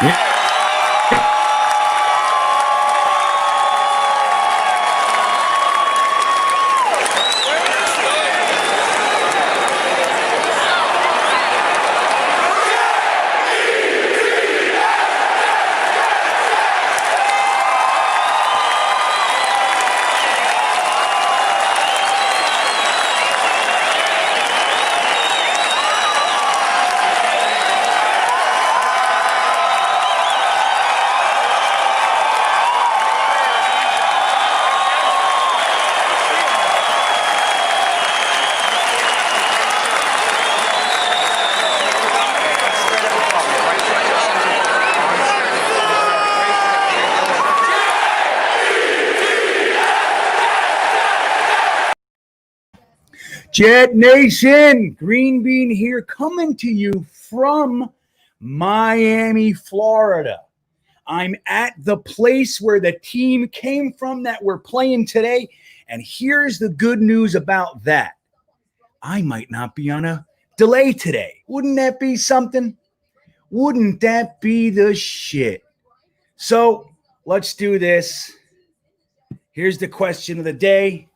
Yeah. Jet Nation, GreenBean here, coming to you from Miami, Florida. I'm at the place where the team came from that we're playing today, and here's the good news about that. I might not be on a delay today. Wouldn't that be something? Wouldn't that be the shit? So let's do this. Here's the question of the day.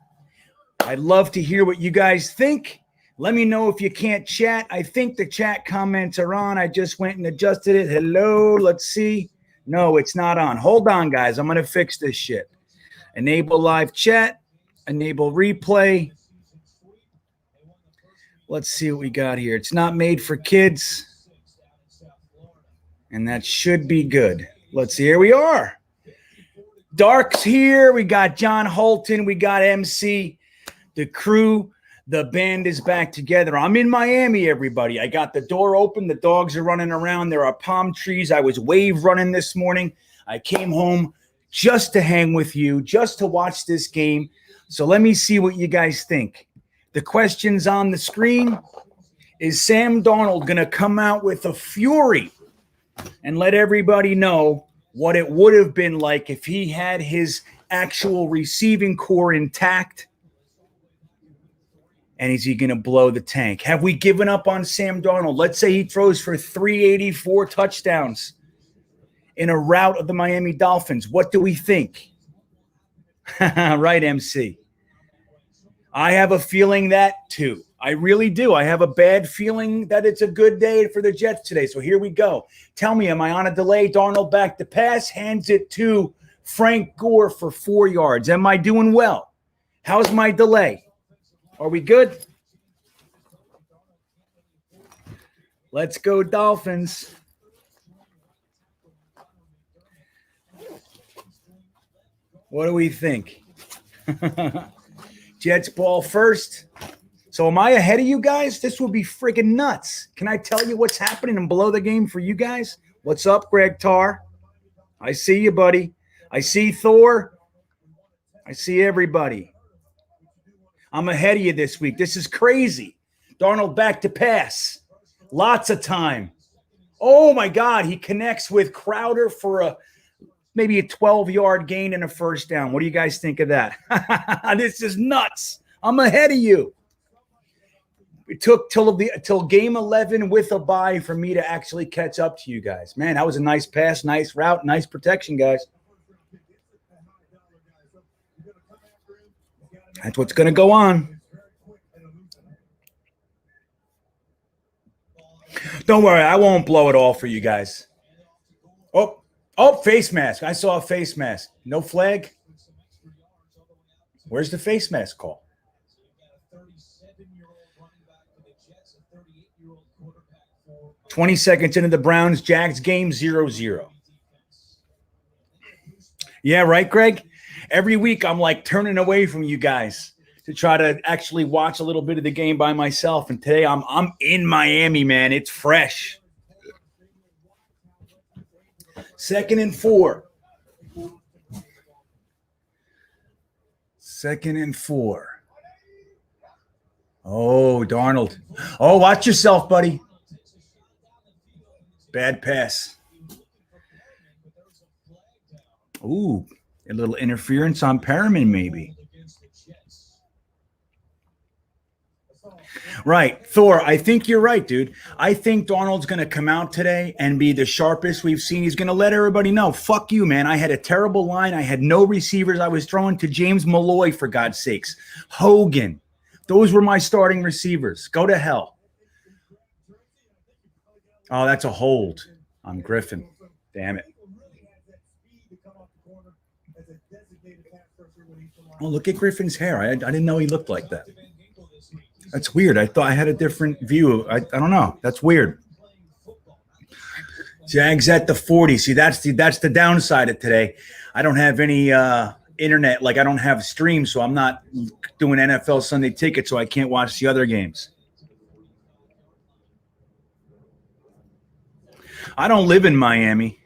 I'd love to hear what you guys think. Let me know if you can't chat. I think the chat comments are on. I just went and adjusted it. Hello, let's see. No, it's not on. Hold on, guys. I'm going to fix this shit. Enable live chat. Enable replay. Let's see what we got here. It's not made for kids. And that should be good. Let's see. Here we are. Dark's here. We got John Holton. We got MC. The crew, the band is back together. I'm in Miami, everybody. I got the door open. The dogs are running around. There are palm trees. I was wave running this morning. I came home just to hang with you, just to watch this game. So let me see what you guys think. The question's on the screen. Is Sam Darnold going to come out with a fury and let everybody know what it would have been like if he had his actual receiving core intact? And is he going to blow the tank? Have we given up on Sam Darnold? Let's say he throws for 384 touchdowns in a rout of the Miami Dolphins. What do we think? Right, MC. I have a feeling that too. I really do. I have a bad feeling that it's a good day for the Jets today. So here we go. Tell me, am I on a delay? Darnold back to pass, hands it to Frank Gore for 4 yards. Am I doing well? How's my delay? Are we good? Let's go, Dolphins. What do we think? Jets ball first. So am I ahead of you guys? This will be friggin' nuts. Can I tell you what's happening and below the game for you guys? What's up, Greg Tarr? I see you, buddy. I see Thor. I see everybody. I'm ahead of you this week. This is crazy. Darnold back to pass. Lots of time. Oh, my God. He connects with Crowder for maybe a 12-yard gain and a first down. What do you guys think of that? This is nuts. I'm ahead of you. It took till game 11 with a bye for me to actually catch up to you guys. Man, that was a nice pass, nice route, nice protection, guys. That's what's going to go on. Don't worry, I won't blow it all for you guys. Oh, face mask. I saw a face mask. No flag. Where's the face mask call? "20 seconds into the Browns-Jags game, 0-0. Yeah, right, Greg? Every week I'm like turning away from you guys to try to actually watch a little bit of the game by myself. And today I'm in Miami, man. It's fresh. 2nd and 4. 2nd and 4. Oh, Darnold. Oh, watch yourself, buddy. Bad pass. Ooh, a little interference on Perriman, maybe. Right. Thor, I think you're right, dude. I think Darnold's going to come out today and be the sharpest we've seen. He's going to let everybody know, fuck you, man. I had a terrible line. I had no receivers. I was throwing to James Malloy, for God's sakes. Hogan. Those were my starting receivers. Go to hell. Oh, that's a hold on Griffin. Damn it. Oh, look at Griffin's hair. I didn't know he looked like that. That's weird. I thought I had a different view. I don't know. That's weird. Jags at the 40. See, that's the downside of today. I don't have any internet. Like, I don't have stream, so I'm not doing NFL Sunday Ticket, so I can't watch the other games. I don't live in Miami.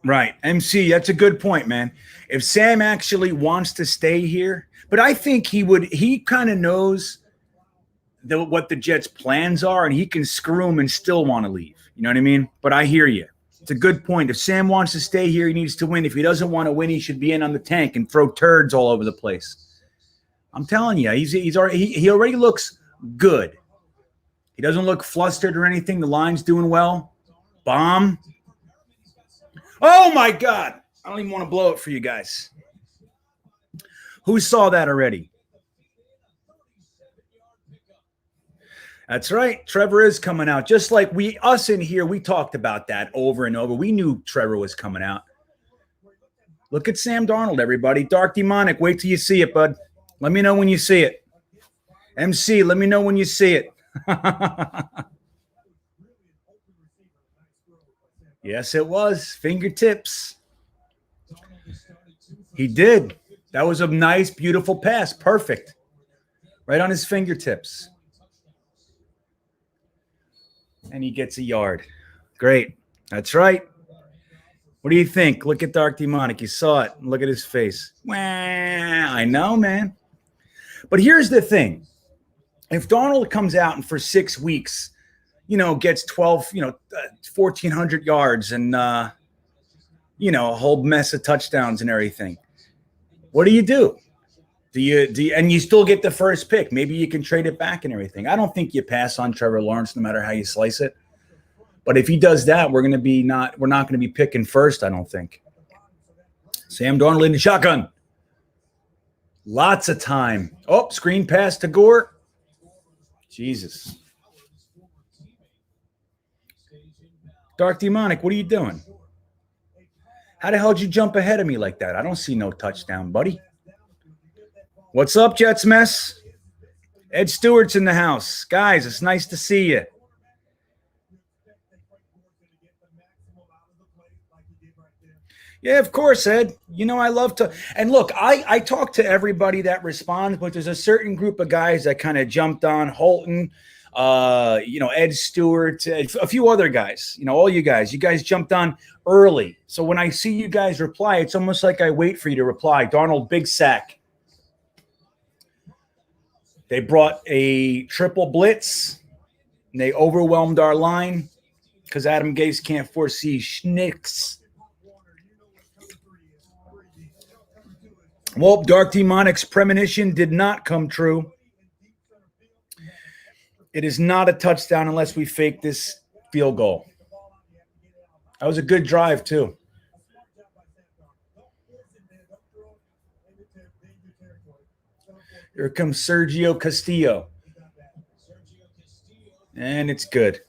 Right. MC, that's a good point, man. If Sam actually wants to stay here, but I think he kind of knows what the Jets' plans are, and he can screw them and still want to leave. You know what I mean? But I hear you. It's a good point. If Sam wants to stay here, he needs to win. If he doesn't want to win, he should be in on the tank and throw turds all over the place. I'm telling you, he already looks good. He doesn't look flustered or anything. The line's doing well. Bomb. Oh, my God. I don't even want to blow it for you guys. Who saw that already? That's right. Trevor is coming out. Just like us in here, we talked about that over and over. We knew Trevor was coming out. Look at Sam Darnold, everybody. Dark Demonic, wait till you see it, bud. Let me know when you see it. MC, let me know when you see it. Yes, it was. Fingertips. He did. That was a nice, beautiful pass. Perfect. Right on his fingertips. And he gets a yard. Great. That's right. What do you think? Look at Dark Demonic. You saw it. Look at his face. Wah, I know, man. But here's the thing. If Darnold comes out and for 6 weeks, gets 1,400 yards and, a whole mess of touchdowns and everything, what do you do? Do you and you still get the first pick? Maybe you can trade it back and everything. I don't think you pass on Trevor Lawrence no matter how you slice it. But if he does that, we're not going to be picking first, I don't think. Sam Darnold in the shotgun. Lots of time. Oh, screen pass to Gore. Jesus. Dark Demonic, what are you doing? How the hell did you jump ahead of me like that? I don't see no touchdown, buddy. What's up, Jets Mess? Ed Stewart's in the house. Guys, it's nice to see you. Yeah, of course, Ed. I love to. And look, I talk to everybody that responds, but there's a certain group of guys that kind of jumped on. Holton, Ed Stewart, a few other guys, all you guys jumped on early. So when I see you guys reply, it's almost like I wait for you to reply. Darnold, big sack. They brought a triple blitz, and they overwhelmed our line because Adam Gase can't foresee schnicks. Well, Dark Demonic's premonition did not come true. It is not a touchdown unless we fake this field goal. That was a good drive, too. Here comes Sergio Castillo. And it's good.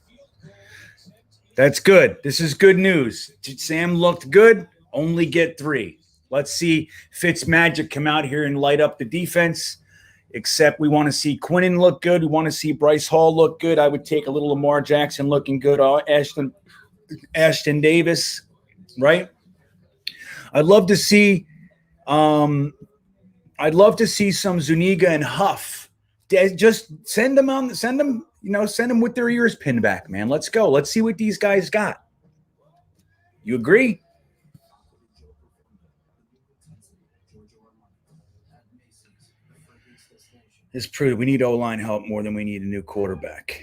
That's good. This is good news. Sam looked good. Only get 3. Let's see Fitz Magic come out here and light up the defense. Except we want to see Quinnen look good. We want to see Bryce Hall look good. I would take a little Lamar Jackson looking good. Ashton Davis, right? I'd love to see some Zuniga and Huff. Just send them with their ears pinned back, man. Let's go. Let's see what these guys got. You agree? It's true. We need O-line help more than we need a new quarterback.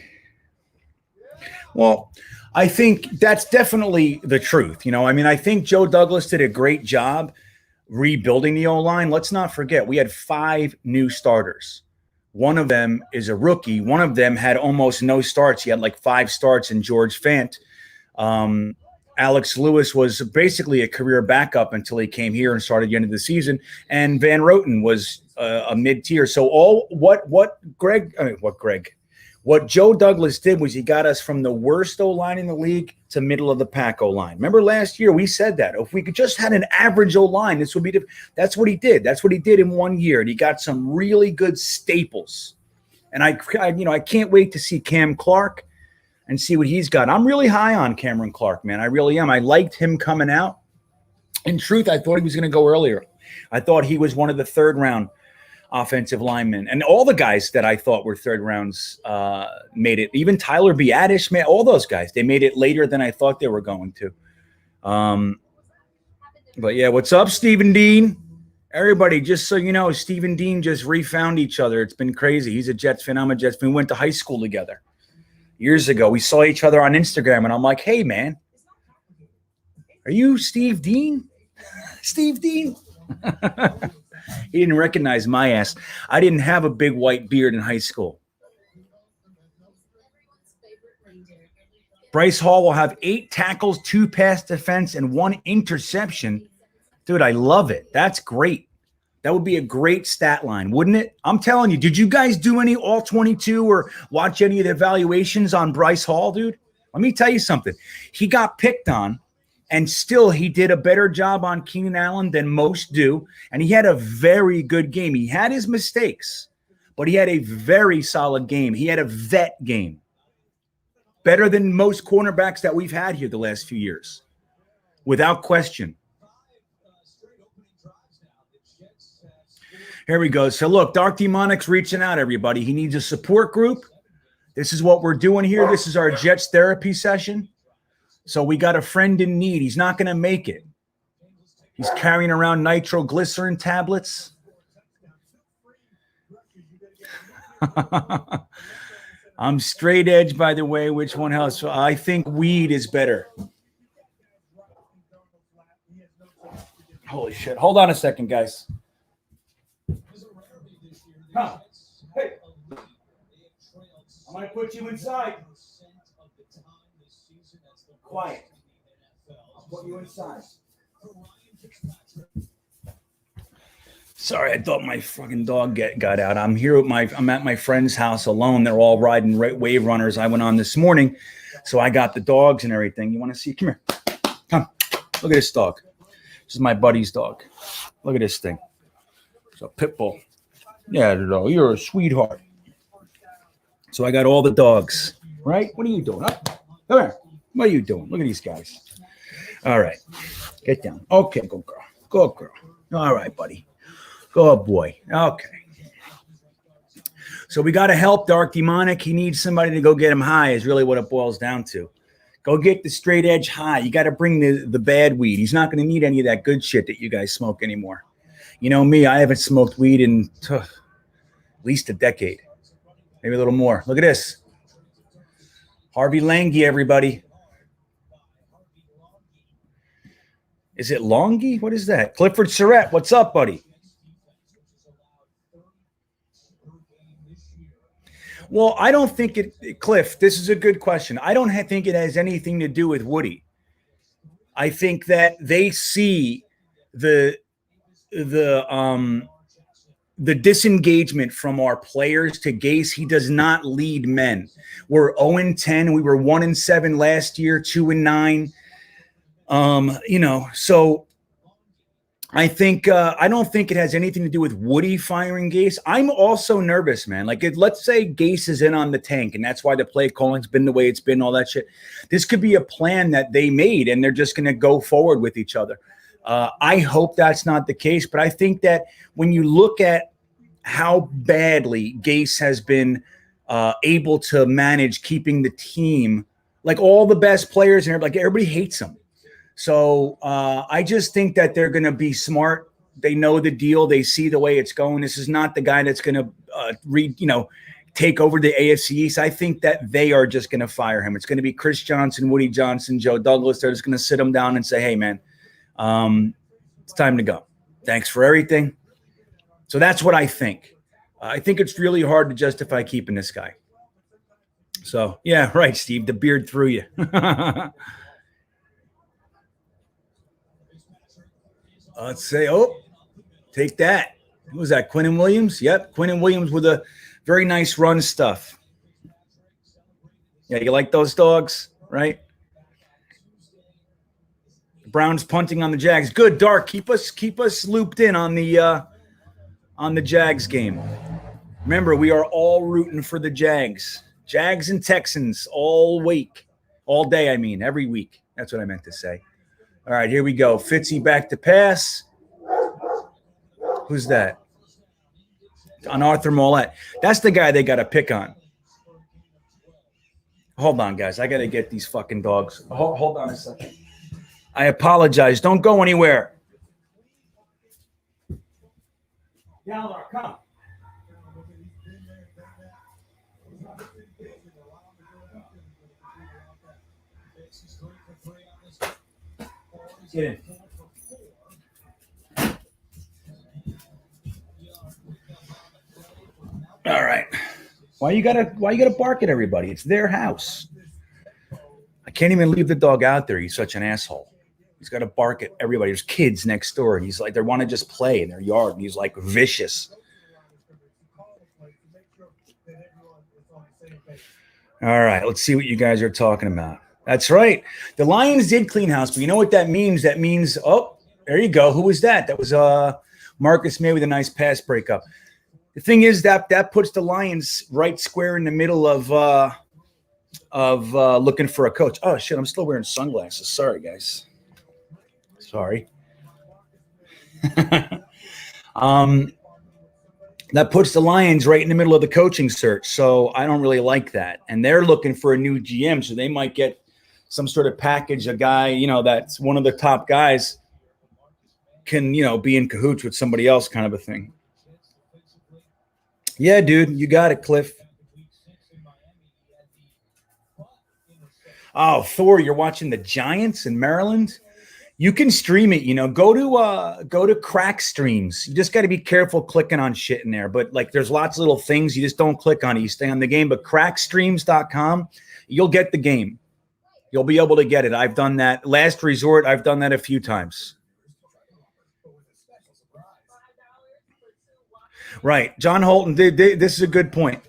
Well, I think that's definitely the truth. I think Joe Douglas did a great job rebuilding the O-line, let's not forget we had 5 new starters. One of them is a rookie. One of them had almost no starts. He had like 5 starts in George Fant. Alex Lewis was basically a career backup until he came here and started the end of the season. And Van Roten was a mid-tier. So what Joe Douglas did was he got us from the worst O-line in the league to middle of the pack O-line. Remember last year we said that if we could just had an average O-line, this would be that's what he did. That's what he did in 1 year, and he got some really good staples. And I can't wait to see Cam Clark and see what he's got. I'm really high on Cameron Clark, man. I really am. I liked him coming out. In truth, I thought he was going to go earlier. I thought he was one of the third-round offensive linemen. And all the guys that I thought were third rounds made it. Even Tyler Biadasz, man, all those guys, they made it later than I thought they were going to. But, yeah, what's up, Stephen Dean? Everybody, just so you know, Stephen Dean just refound each other. It's been crazy. He's a Jets fan. I'm a Jets fan. We went to high school together years ago. We saw each other on Instagram, and I'm like, hey, man, are you Steve Dean? Steve Dean? He didn't recognize my ass. I didn't have a big white beard in high school. Bryce Hall will have 8 tackles, 2 pass defense, and 1 interception. Dude, I love it. That's great. That would be a great stat line, wouldn't it? I'm telling you, did you guys do any all 22 or watch any of the evaluations on Bryce Hall, dude? Let me tell you something. He got picked on, and still he did a better job on Keenan Allen than most do, and he had a very good game. He had his mistakes, but he had a very solid game. He had a vet game. Better than most cornerbacks that we've had here the last few years, without question. Here we go. So, look, Dark Demonic's reaching out, everybody. He needs a support group. This is what we're doing here. This is our Jets therapy session. So we got a friend in need. He's not going to make it. He's carrying around nitroglycerin tablets. I'm straight edge, by the way. Which one helps? So I think weed is better. Holy shit. Hold on a second, guys. Come. Hey. I'm going to put you inside. Quiet. I'll put you inside. Sorry, I thought my fucking dog got out. I'm at my friend's house alone. They're all riding wave runners. I went on this morning, so I got the dogs and everything. You want to see? Come here. Come. Look at this dog. This is my buddy's dog. Look at this thing. It's a pit bull. Yeah, you're a sweetheart. So I got all the dogs, right? What are you doing? Come here. What are you doing? Look at these guys. All right. Get down. Okay, go girl. Go girl. All right, buddy. Go boy. Okay. So we got to help Dark Demonic. He needs somebody to go get him high is really what it boils down to. Go get the straight edge high. You got to bring the bad weed. He's not going to need any of that good shit that you guys smoke anymore. You know me, I haven't smoked weed in at least a decade. Maybe a little more. Look at this. Harvey Lange, everybody. Is it Longy? What is that? Clifford Surratt, what's up, buddy? Well, I don't think Cliff, this is a good question. I don't think it has anything to do with Woody. I think that they see the disengagement from our players to Gase. He does not lead men. We're 0-10. We were 1-7 last year, 2-9. So I think I don't think it has anything to do with Woody firing Gase. I'm also nervous, man. Like, let's say Gase is in on the tank, and that's why the play calling's been the way it's been, all that shit. This could be a plan that they made, and they're just going to go forward with each other. I hope that's not the case, but I think that when you look at how badly Gase has been able to manage keeping the team, like all the best players, and like everybody hates him. So I just think that they're going to be smart. They know the deal. They see the way it's going. This is not the guy that's going to take over the AFC East. I think that they are just going to fire him. It's going to be Chris Johnson, Woody Johnson, Joe Douglas. They're just going to sit him down and say, hey, man, it's time to go. Thanks for everything. So that's what I think. I think it's really hard to justify keeping this guy. So, yeah, right, Steve. The beard threw you. Let's say, take that. Who was that? Quinnen Williams? Yep, Quinnen Williams with a very nice run stuff. Yeah, you like those dogs, right? Browns punting on the Jags. Good, Dark. Keep us looped in on the Jags game. Remember, we are all rooting for the Jags. Jags and Texans all week. All day, I mean, every week. That's what I meant to say. All right, here we go. Fitzy back to pass. Who's that? On Arthur Mollett. That's the guy they got to pick on. Hold on, guys. I got to get these fucking dogs. Hold on a second. I apologize. Don't go anywhere. Yalvar, come. Get in. All right. Why you gotta bark at everybody? It's their house. I can't even leave the dog out there. He's such an asshole. He's got to bark at everybody. There's kids next door, and he's like, they want to just play in their yard. And he's like vicious. All right, let's see what you guys are talking about. That's right. The Lions did clean house, but you know what that means? That means, there you go. Who was that? That was Marcus May with a nice pass breakup. The thing is that puts the Lions right square in the middle of looking for a coach. Oh, shit, I'm still wearing sunglasses. Sorry, guys. Sorry. That puts the Lions right in the middle of the coaching search. So I don't really like that. And they're looking for a new GM, so they might get some sort of package, a guy, that's one of the top guys can, be in cahoots with somebody else kind of a thing. Yeah, dude, you got it, Cliff. Oh, Thor, you're watching the Giants in Maryland? You can stream it, go to Crack Streams. You just got to be careful clicking on shit in there. But there's lots of little things. You just don't click on it. You stay on the game. But crackstreams.com, you'll get the game. You'll be able to get it. I've done that. Last resort, I've done that a few times. Right. John Holton, this is a good point.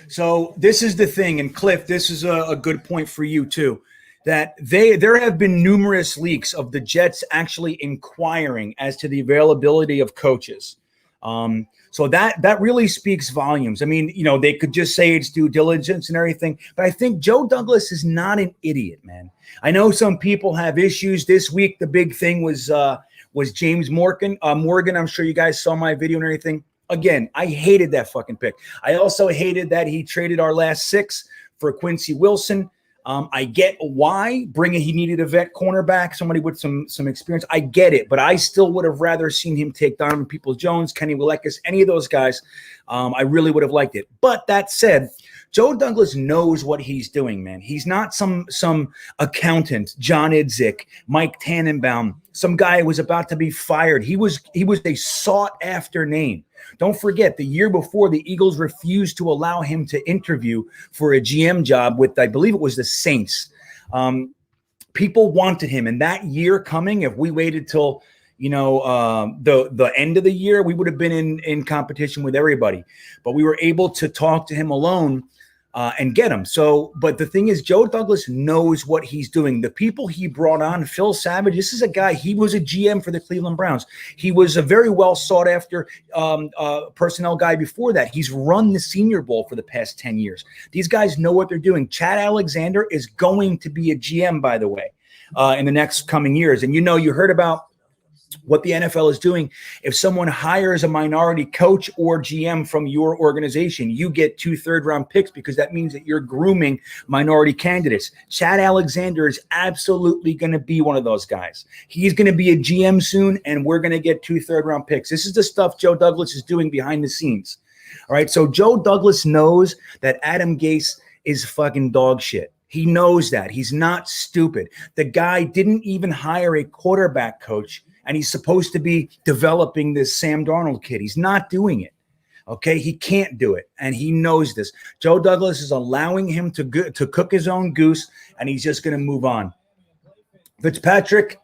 So this is the thing. And Cliff, this is a good point for you too. That there have been numerous leaks of the Jets actually inquiring as to the availability of coaches. So that really speaks volumes. I mean, they could just say it's due diligence and everything, but I think Joe Douglas is not an idiot, man. I know some people have issues. This week, the big thing was James Morgan. I'm sure you guys saw my video and everything. Again, I hated that fucking pick. I also hated that he traded our last 6 for Quincy Wilson. I get why he needed a vet cornerback, somebody with some experience. I get it, but I still would have rather seen him take Donovan Peoples-Jones, Kenny Willekes, any of those guys. I really would have liked it. But that said, Joe Douglas knows what he's doing, man. He's not some accountant, John Idzik, Mike Tannenbaum, some guy who was about to be fired. He was a sought-after name. Don't forget, the year before, the Eagles refused to allow him to interview for a GM job with, I believe it was the Saints. People wanted him. And that year coming, if we waited till, the end of the year, we would have been in competition with everybody. But we were able to talk to him alone and get him. So, but the thing is, Joe Douglas knows what he's doing. The people he brought on, Phil Savage, this is a guy, he was a GM for the Cleveland Browns. He was a very well sought after personnel guy before that. He's run the Senior Bowl for the past 10 years. These guys know what they're doing. Chad Alexander is going to be a GM, by the way, in the next coming years. And you heard about what the NFL is doing. If someone hires a minority coach or GM from your organization, you get 2 third-round picks because that means that you're grooming minority candidates. Chad Alexander is absolutely going to be one of those guys. He's going to be a GM soon, and we're going to get 2 third-round picks. This is the stuff Joe Douglas is doing behind the scenes. All right, so Joe Douglas knows that Adam Gase is fucking dog shit. He knows that. He's not stupid. The guy didn't even hire a quarterback coach and he's supposed to be developing this Sam Darnold kid. He's not doing it. Okay, he can't do it, and he knows this. Joe Douglas is allowing him to cook his own goose, and he's just going to move on. Fitzpatrick.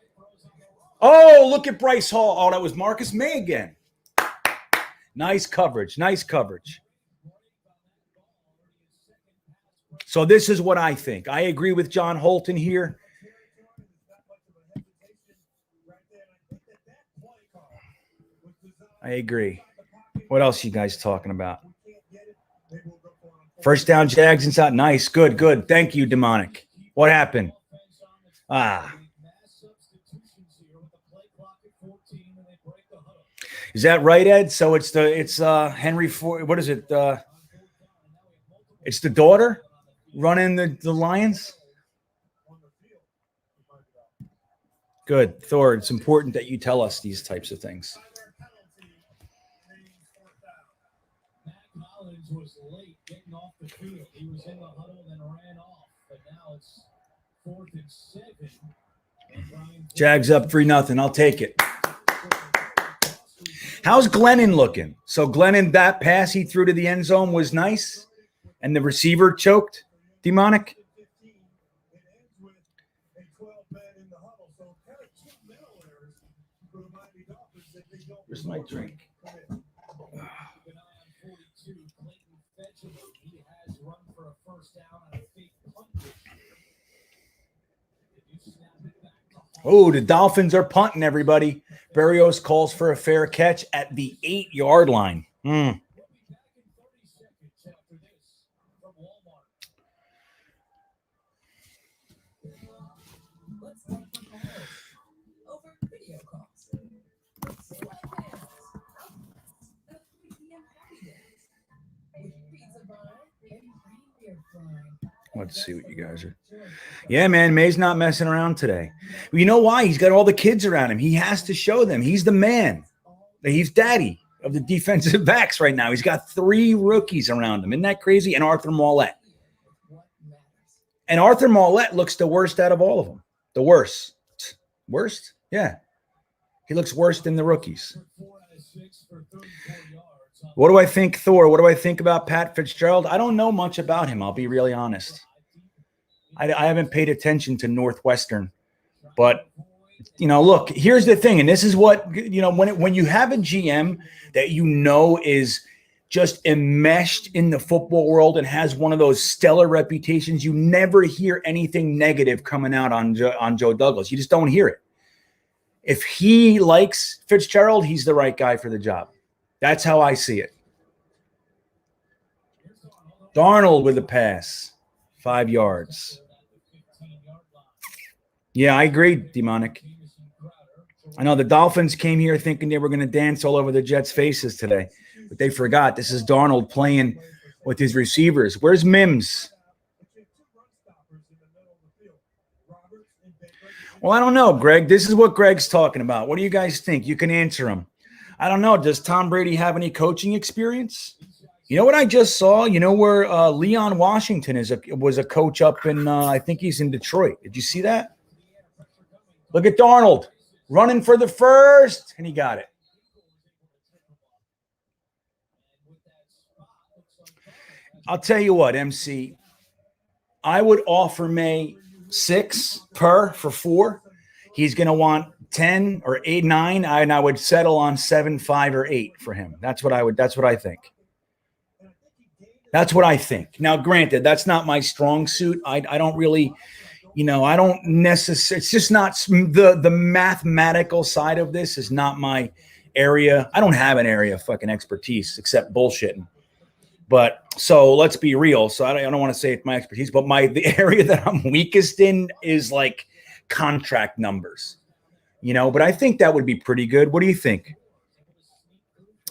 Oh, look at Bryce Hall. Oh, that was Marcus May again. Nice coverage. Nice coverage. So this is what I think. I agree with John Holton here. I agree. What else you guys talking about? First down, Jags inside. Nice. Good, good. Thank you, Demonic. What happened? Is that right, Ed? So it's Henry Ford. What is it? It's the daughter running the Lions. Good, Thor. It's important that you tell us these types of things. Was late getting off the field. He was in the huddle and ran off, but now it's 4th and 7. Jags up 3-0. I'll take it. How's Glennon looking? So Glennon, that pass he threw to the end zone was nice, and the receiver choked. Demonic. Where's my drink? Oh, the Dolphins are punting, everybody. Berrios calls for a fair catch at the 8-yard line. Let's see what you guys are. Yeah, man, May's not messing around today. You know why? He's got all the kids around him. He has to show them. He's the man. He's daddy of the defensive backs right now. He's got 3 rookies around him. Isn't that crazy? And Arthur Mollett. And Arthur Mollett looks the worst out of all of them. The worst. Worst? Yeah. He looks worse than the rookies. What do I think, Thor? What do I think about Pat Fitzgerald? I don't know much about him. I'll be really honest. I haven't paid attention to Northwestern. But, look, here's the thing. And this is what, when you have a GM that is just enmeshed in the football world and has one of those stellar reputations, you never hear anything negative coming out on Joe Douglas. You just don't hear it. If he likes Fitzgerald, he's the right guy for the job. That's how I see it. Darnold with a pass. 5 yards. Yeah, I agree, Demonic. I know the Dolphins came here thinking they were going to dance all over the Jets' faces today, but they forgot. This is Darnold playing with his receivers. Where's Mims? Well, I don't know, Greg. This is what Greg's talking about. What do you guys think? You can answer him. I don't know. Does Tom Brady have any coaching experience? You know what I just saw? You know where Leon Washington was a coach up in, I think he's in Detroit. Did you see that? Look at Darnold running for the first, and he got it. I'll tell you what, MC. I would offer May 6 per for 4. He's going to want 10 or 8, 9, and I would settle on 7, 5, or 8 for him. That's what I think. That's what I think. Now, granted, that's not my strong suit. I don't really, I don't necessarily, it's just not the mathematical side of this is not my area. I don't have an area of fucking expertise except bullshitting. But so let's be real. So I don't want to say it's my expertise, but the area that I'm weakest in is like contract numbers. But I think that would be pretty good. What do you think?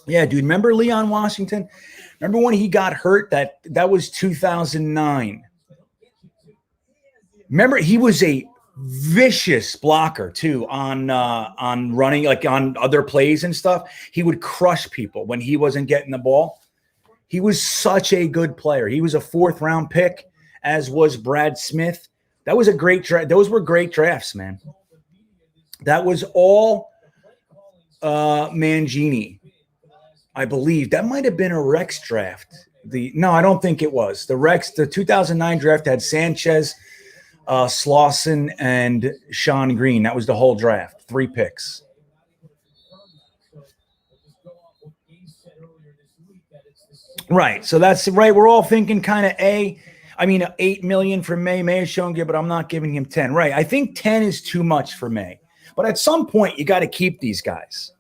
Yeah, dude. Remember Leon Washington? Remember when he got hurt? That was 2009. Remember, he was a vicious blocker too on running, like on other plays and stuff. He would crush people when he wasn't getting the ball. He was such a good player. He was a 4th round pick, as was Brad Smith. That was a great draft. Those were great drafts, man. That was all Mangini, I believe. That might have been a Rex draft. No, I don't think it was. The 2009 draft had Sanchez, Slauson, and Sean Green. That was the whole draft. 3 picks. Right. So that's right. We're all thinking kind of $8 million for May. May is showing good, but I'm not giving him 10. Right. I think 10 is too much for May. But at some point, you got to keep these guys.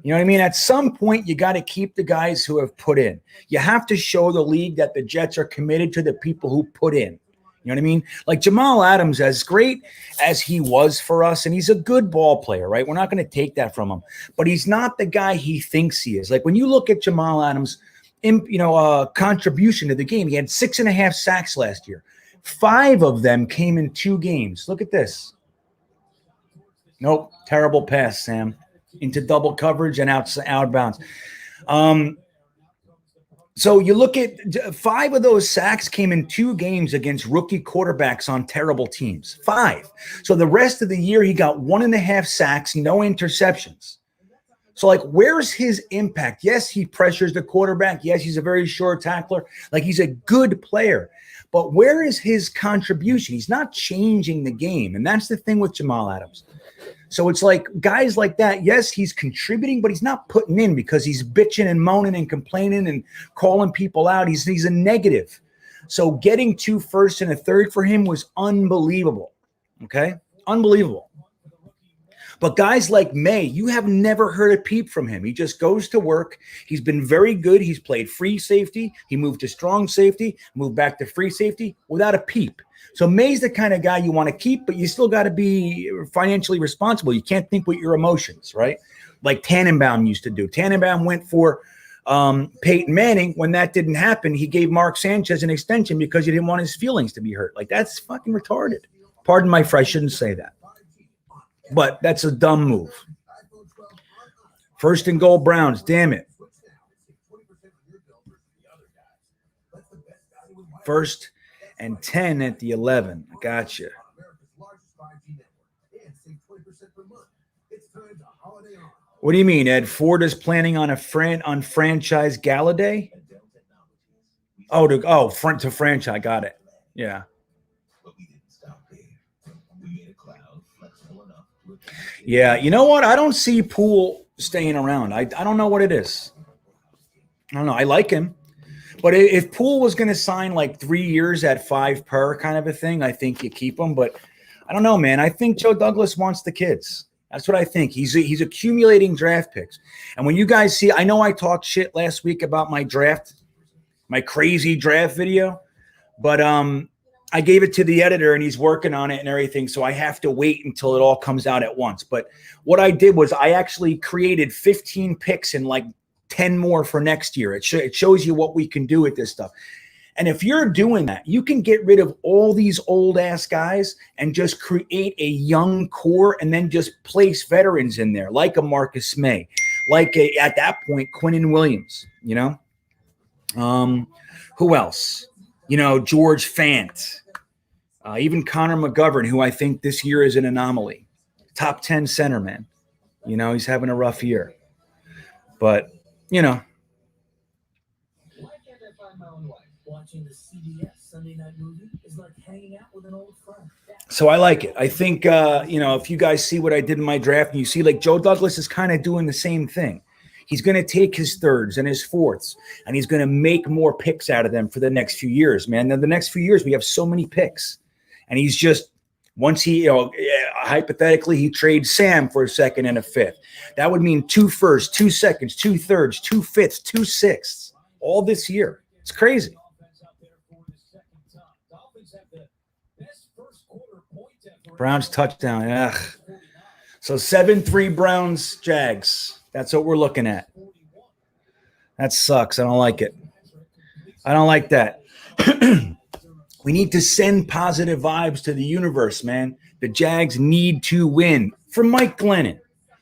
You know what I mean? At some point, you got to keep the guys who have put in. You have to show the league that the Jets are committed to the people who put in. You know what I mean? Like Jamal Adams, as great as he was for us, and he's a good ball player, right? We're not going to take that from him. But he's not the guy he thinks he is. Like when you look at Jamal Adams' contribution to the game, he had 6.5 sacks last year. 5 of them came in 2 games. Look at this. Nope. Terrible pass, Sam. Into double coverage and out of bounds. So you look at 5 of those sacks came in 2 games against rookie quarterbacks on terrible teams. 5. So the rest of the year, he got 1.5 sacks, no interceptions. So, like, where's his impact? Yes, he pressures the quarterback. Yes, he's a very short tackler. Like, he's a good player. But where is his contribution? He's not changing the game. And that's the thing with Jamal Adams. So it's like guys like that, yes, he's contributing, but he's not putting in because he's bitching and moaning and complaining and calling people out. He's a negative. So getting 2 firsts and a third for him was unbelievable. Okay? Unbelievable. But guys like May, you have never heard a peep from him. He just goes to work. He's been very good. He's played free safety. He moved to strong safety, moved back to free safety without a peep. So May's the kind of guy you want to keep, but you still got to be financially responsible. You can't think with your emotions, right? Like Tannenbaum used to do. Tannenbaum went for Peyton Manning. When that didn't happen, he gave Mark Sanchez an extension because he didn't want his feelings to be hurt. Like, that's fucking retarded. Pardon my French, I shouldn't say that. But that's a dumb move. 1st and goal, Browns. Damn it. 1st and 10 at the 11. Gotcha. What do you mean, Ed? Ford is planning on on franchise Galladay? To franchise. Got it. Yeah. Yeah, you know what? I don't see Poole staying around. I don't know what it is. I don't know. I like him. But if Poole was going to sign like 3 years at 5 per kind of a thing, I think you keep him. But I don't know, man. I think Joe Douglas wants the kids. That's what I think. He's accumulating draft picks. And when you guys see, I know I talked shit last week about my crazy draft video. But I gave it to the editor and he's working on it and everything. So I have to wait until it all comes out at once. But what I did was I actually created 15 picks and like 10 more for next year. It shows you what we can do with this stuff. And if you're doing that, you can get rid of all these old ass guys and just create a young core and then just place veterans in there like a Marcus May, like at that point, Quinnen Williams, you know, who else? You know, George Fant, even Connor McGovern, who I think this year is an anomaly. Top 10 center, man. You know, he's having a rough year. But, you know. Why can't I find my own wife? Watching the CBS Sunday night movie is like hanging out with an old friend. So I like it. I think, you know, if you guys see what I did in my draft and you see like Joe Douglas is kind of doing the same thing. He's going to take his thirds and his fourths, and he's going to make more picks out of them for the next few years, man. Now, the next few years, we have so many picks. And he's just, once he, you know, hypothetically, he trades Sam for a 2nd and a 5th. That would mean 2 firsts, 2 seconds, 2 thirds, 2 5ths, 2 6ths, all this year. It's crazy. Browns touchdown. Ugh. So 7-3 Browns, Jags. That's what we're looking at. That sucks. I don't like it. I don't like that. We need to send positive vibes to the universe, man. The Jags need to win. For Mike Glennon.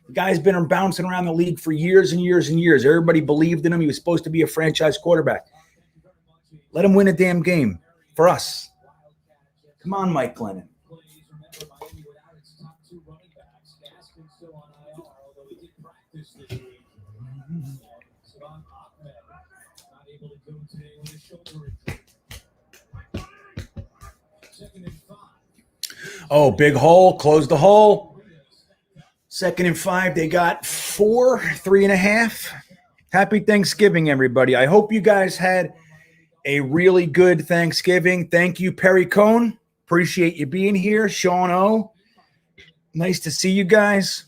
The guy's been bouncing around the league for years and years and years. Everybody believed in him. He was supposed to be a franchise quarterback. Let him win a damn game for us. Come on, Mike Glennon. Oh, big hole. Close the hole. 2nd and 5. They got 4, 3.5. Happy Thanksgiving, everybody. I hope you guys had a really good Thanksgiving. Thank you, Perry Cohn. Appreciate you being here. Sean O. Nice to see you guys.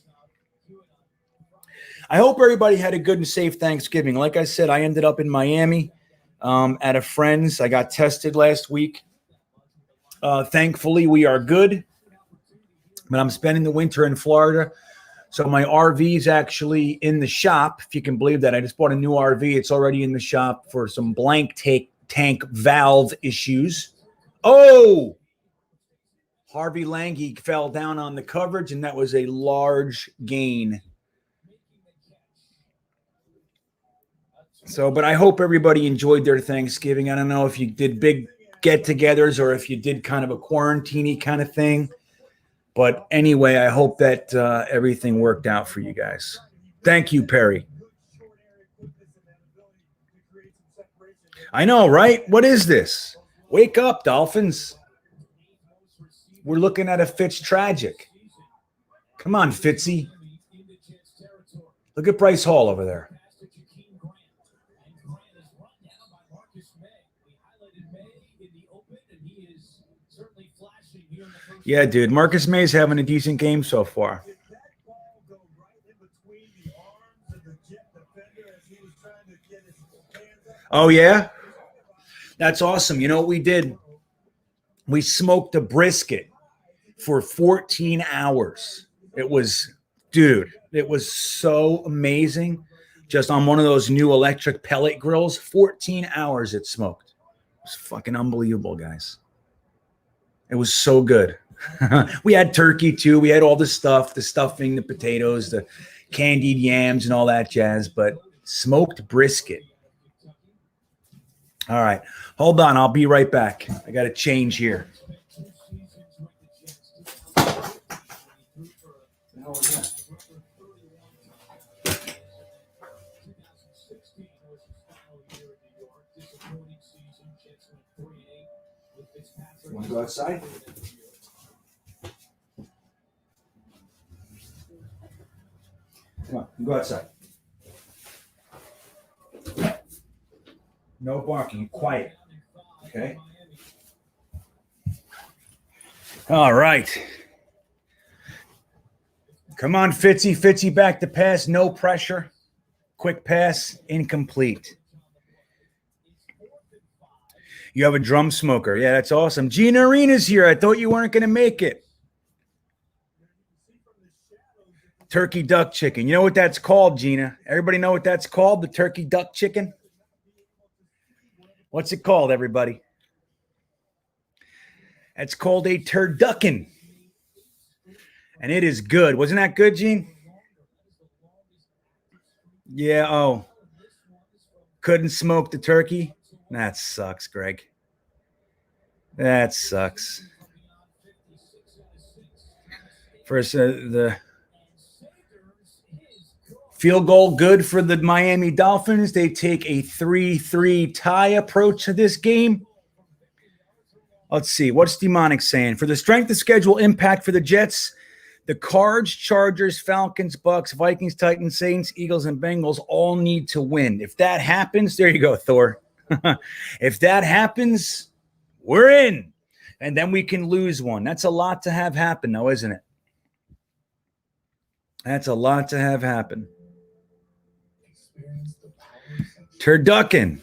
I hope everybody had a good and safe Thanksgiving. Like I said, I ended up in Miami at a friend's. I got tested last week. Thankfully, we are good. But I'm spending the winter in Florida. So my RV is actually in the shop, if you can believe that. I just bought a new RV. It's already in the shop for some blank tank valve issues. Oh! Harvey Lange fell down on the coverage, and that was a large gain. So, but I hope everybody enjoyed their Thanksgiving. I don't know if you did big get-togethers or if you did kind of a quarantine-y kind of thing. But anyway, I hope that everything worked out for you guys. Thank you, Perry. I know, right? What is this? Wake up, Dolphins. We're looking at a Fitz tragic. Come on, Fitzy. Look at Bryce Hall over there. Yeah, dude. Marcus May's having a decent game so far. Oh, yeah? That's awesome. You know what we did? We smoked a brisket for 14 hours. It was, dude, it was so amazing. Just on one of those new electric pellet grills, 14 hours it smoked. It was fucking unbelievable, guys. It was so good. We had turkey too. We had all the stuff, the stuffing, the potatoes, the candied yams and all that jazz, but smoked brisket. All right. Hold on. I'll be right back. I got to change here. Want to go outside? Come on, go outside. No barking, quiet. Okay? All right. Come on, Fitzy. Fitzy back to pass. No pressure. Quick pass. Incomplete. You have a drum smoker. Yeah, that's awesome. Gina Arena's here. I thought you weren't going to make it. Turkey duck chicken. You know what that's called, Gina? Everybody know what that's called? The turkey duck chicken? What's it called, everybody? It's called a turducken. And it is good. Wasn't that good, Gene? Yeah, oh. Couldn't smoke the turkey? That sucks, Greg. That sucks. First, the field goal good for the Miami Dolphins. They take a 3-3 tie approach to this game. Let's see. What's Demonic saying? For the strength of schedule impact for the Jets, the Cards, Chargers, Falcons, Bucks, Vikings, Titans, Saints, Eagles, and Bengals all need to win. If that happens, there you go, Thor. If that happens, we're in. And then we can lose one. That's a lot to have happen, though, isn't it? That's a lot to have happen. Turducken.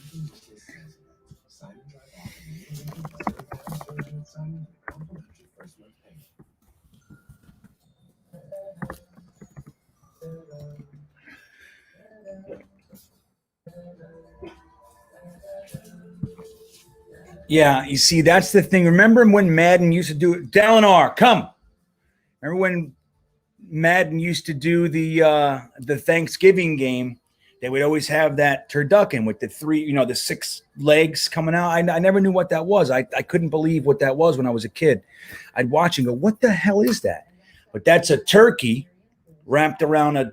Yeah, you see, that's the thing. Remember when Madden used to do it? Dalinar, come. Remember when Madden used to do the Thanksgiving game? They would always have that turducken with the the 6 legs coming out. I never knew what that was. I couldn't believe what that was when I was a kid. I'd watch and go, what the hell is that? But that's a turkey wrapped around a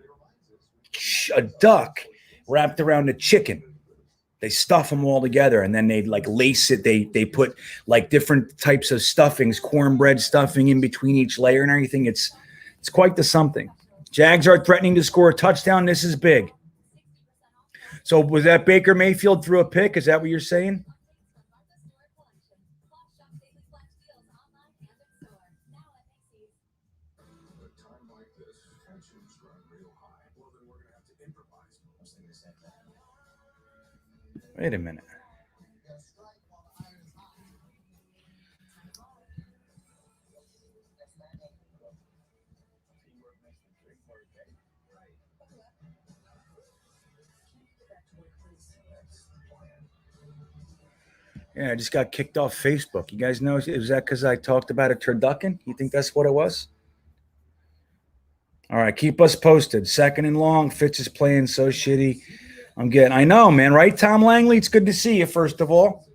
duck wrapped around a chicken. They stuff them all together, and then they like lace it. They put like different types of stuffings, cornbread stuffing in between each layer and everything. It's quite the something. Jags are threatening to score a touchdown. This is big. So was that Baker Mayfield threw a pick? Is that what you're saying? Wait a minute. Yeah, I just got kicked off Facebook. You guys know, is that because I talked about a turducken? You think that's what it was? All right, keep us posted. Second and long. Fitz is playing so shitty. I know, man, right, Tom Langley? It's good to see you, first of all.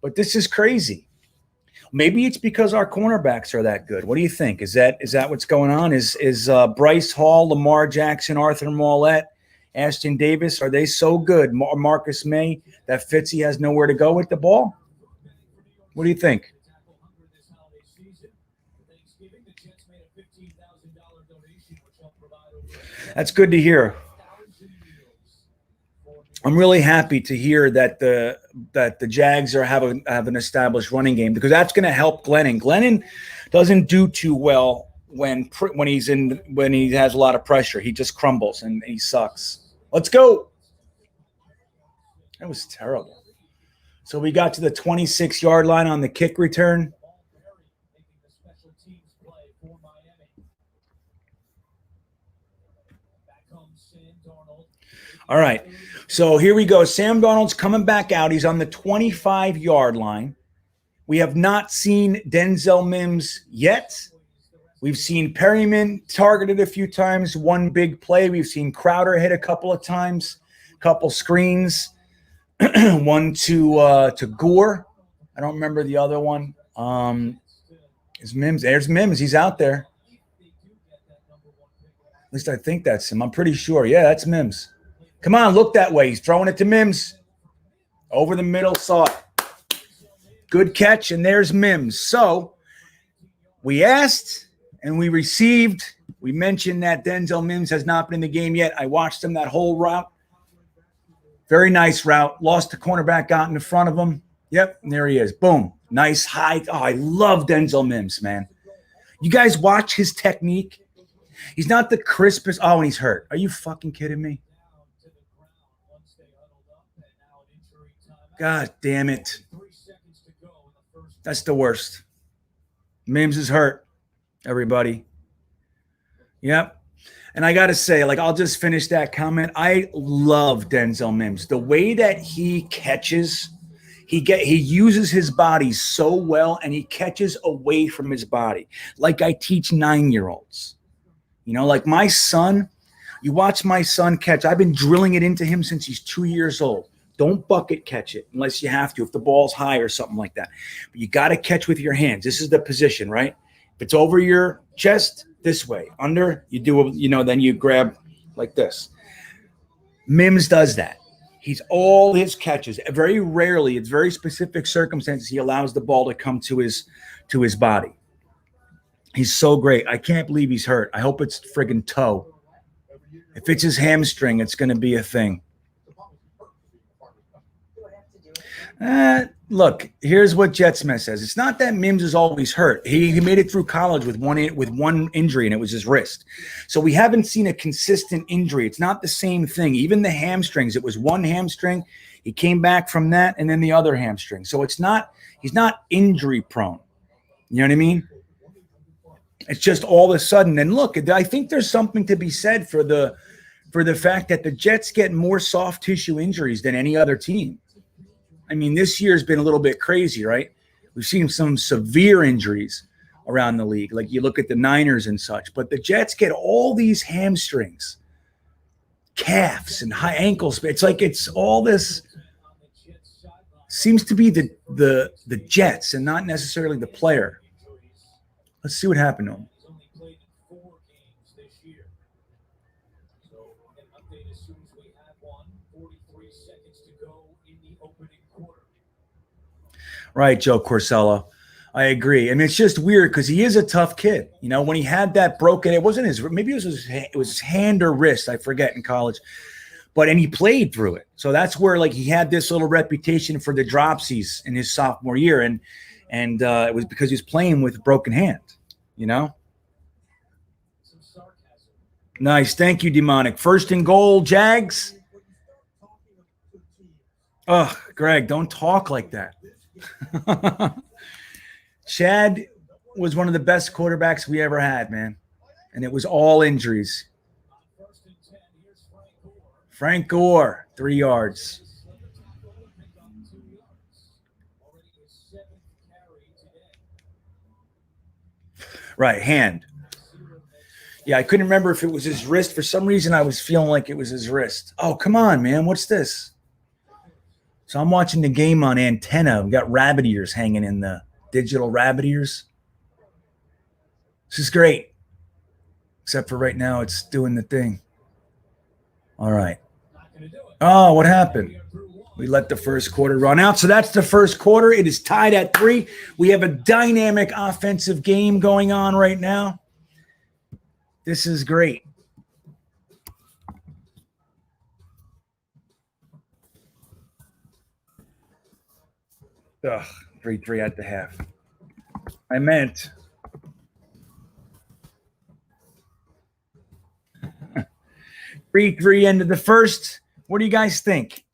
But this is crazy. Maybe it's because our cornerbacks are that good. What do you think? Is that what's going on? Is Bryce Hall, Lamar Jackson, Arthur Mollett, Ashton Davis, are they so good? Marcus May, that Fitzy has nowhere to go with the ball? What do you think? That's good to hear. I'm really happy to hear that the Jags have an established running game, because that's going to help Glennon. Glennon doesn't do too well when he has a lot of pressure. He just crumbles and he sucks. Let's go. That was terrible. So we got to the 26-yard line on the kick return. All right. So here we go. Sam Darnold's coming back out. He's on the 25-yard line. We have not seen Denzel Mims yet. We've seen Perryman targeted a few times, one big play. We've seen Crowder hit a couple of times, a couple screens, one to Gore. I don't remember the other one. Is Mims? There's Mims. He's out there. At least I think that's him. I'm pretty sure. Yeah, that's Mims. Come on, look that way. He's throwing it to Mims. Over the middle, saw it. Good catch, and there's Mims. So we asked and we received. We mentioned that Denzel Mims has not been in the game yet. I watched him that whole route. Very nice route. Lost the cornerback, got in the front of him. Yep, and there he is. Boom. Nice height. Oh, I love Denzel Mims, man. You guys watch his technique? He's not the crispest. Oh, and he's hurt. Are you fucking kidding me? God damn it. That's the worst. Mims is hurt, everybody. Yep. And I got to say, I'll just finish that comment. I love Denzel Mims. The way that he catches, he uses his body so well, and he catches away from his body. Like I teach 9-year-olds. Like my son, you watch my son catch. I've been drilling it into him since he's 2 years old. Don't bucket catch it unless you have to, if the ball's high or something like that. But you got to catch with your hands. This is the position, right? If it's over your chest, this way. Under, you do, then you grab like this. Mims does that. He's all his catches. Very rarely, it's very specific circumstances, he allows the ball to come to his body. He's so great. I can't believe he's hurt. I hope it's friggin' toe. If it's his hamstring, it's going to be a thing. Look, here's what Jetsmith says. It's not that Mims is always hurt. He made it through college with one injury, and it was his wrist. So we haven't seen a consistent injury. It's not the same thing. Even the hamstrings, it was one hamstring. He came back from that, and then the other hamstring. So he's not injury prone. You know what I mean? It's just all of a sudden. And look, I think there's something to be said for the fact that the Jets get more soft tissue injuries than any other team. I mean, this year's been a little bit crazy, right? We've seen some severe injuries around the league. Like you look at the Niners and such, but the Jets get all these hamstrings, calves, and high ankles. It's like it's all this seems to be the Jets and not necessarily the player. Let's see what happened to him. Right, Joe Corsello. I agree. I mean, it's just weird because he is a tough kid. You know, when he had that broken, it wasn't his, maybe it was his hand or wrist, I forget, in college. And he played through it. So that's where like he had this little reputation for the dropsies in his sophomore year. And it was because he was playing with a broken hand, you know? Nice. Thank you, Demonic. First and goal, Jags. Oh, Greg, don't talk like that. Chad was one of the best quarterbacks we ever had, man. And it was all injuries. Frank Gore, 3 yards. Right, hand. Yeah, I couldn't remember if it was his wrist. For some reason, I was feeling like it was his wrist. Oh, come on, man. What's this? So I'm watching the game on antenna. We got rabbit ears hanging in the digital rabbit ears. This is great. Except for right now, it's doing the thing. All right. Oh, what happened? We let the first quarter run out. So that's the first quarter. It is tied at 3. We have a dynamic offensive game going on right now. This is great. Ugh, 3-3 at the half. I meant 3-3 end of the first. What do you guys think?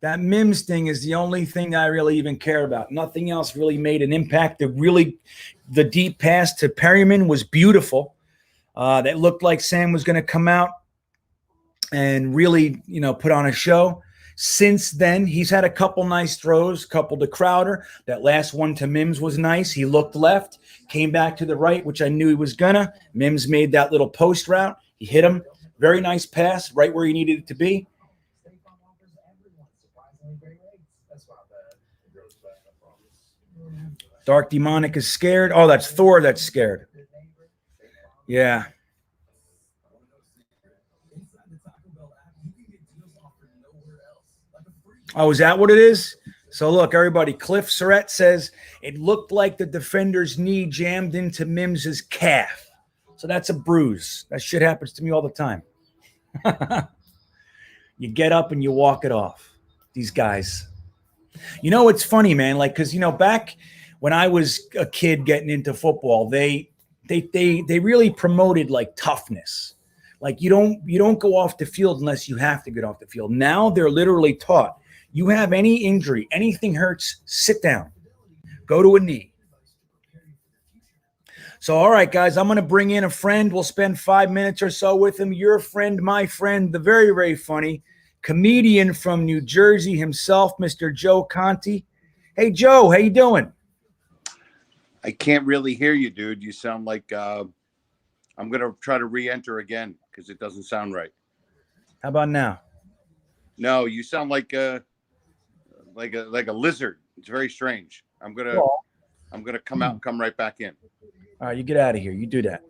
That Mims thing is the only thing that I really even care about. Nothing else really made an impact. The deep pass to Perryman was beautiful. That looked like Sam was going to come out and really, put on a show. Since then, he's had a couple nice throws, couple to Crowder. That last one to Mims was nice. He looked left, came back to the right, which I knew he was gonna. Mims made that little post route. He hit him. Very nice pass, right where he needed it to be. Dark Demonic is scared. Oh, that's Thor that's scared. Yeah. Oh, is that what it is? So look, everybody, Cliff Surratt says it looked like the defender's knee jammed into Mims's calf. So that's a bruise. That shit happens to me all the time. You get up and you walk it off. These guys. It's funny, man. Like, because back when I was a kid getting into football, they really promoted like toughness. Like you don't go off the field unless you have to get off the field. Now they're literally taught. You have any injury, anything hurts, sit down. Go to a knee. So, all right, guys, I'm going to bring in a friend. We'll spend 5 minutes or so with him. Your friend, my friend, the very, very funny comedian from New Jersey himself, Mr. Joe Conti. Hey, Joe, how you doing? I can't really hear you, dude. You sound like I'm going to try to re-enter again because it doesn't sound right. How about now? No, you sound like a lizard. It's very strange. I'm gonna come out and come right back in. All right, you get out of here. You do that.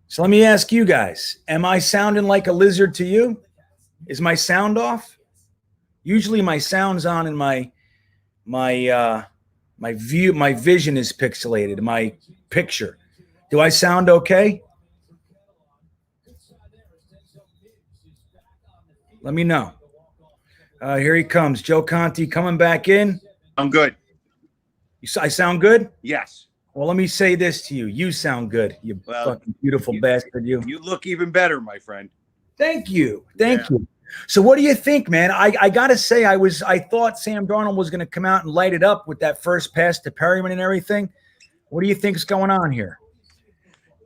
So let me ask you guys: am I sounding like a lizard to you? Is my sound off? Usually, my sound's on, and my vision is pixelated. My picture. Do I sound okay? Let me know. Here he comes. Joe Conti coming back in. I'm good. I sound good? Yes. Well, let me say this to you. You sound good, you fucking beautiful bastard. You look even better, my friend. Thank you. Thank you. So what do you think, man? I got to say, I thought Sam Darnold was going to come out and light it up with that first pass to Perryman and everything. What do you think is going on here?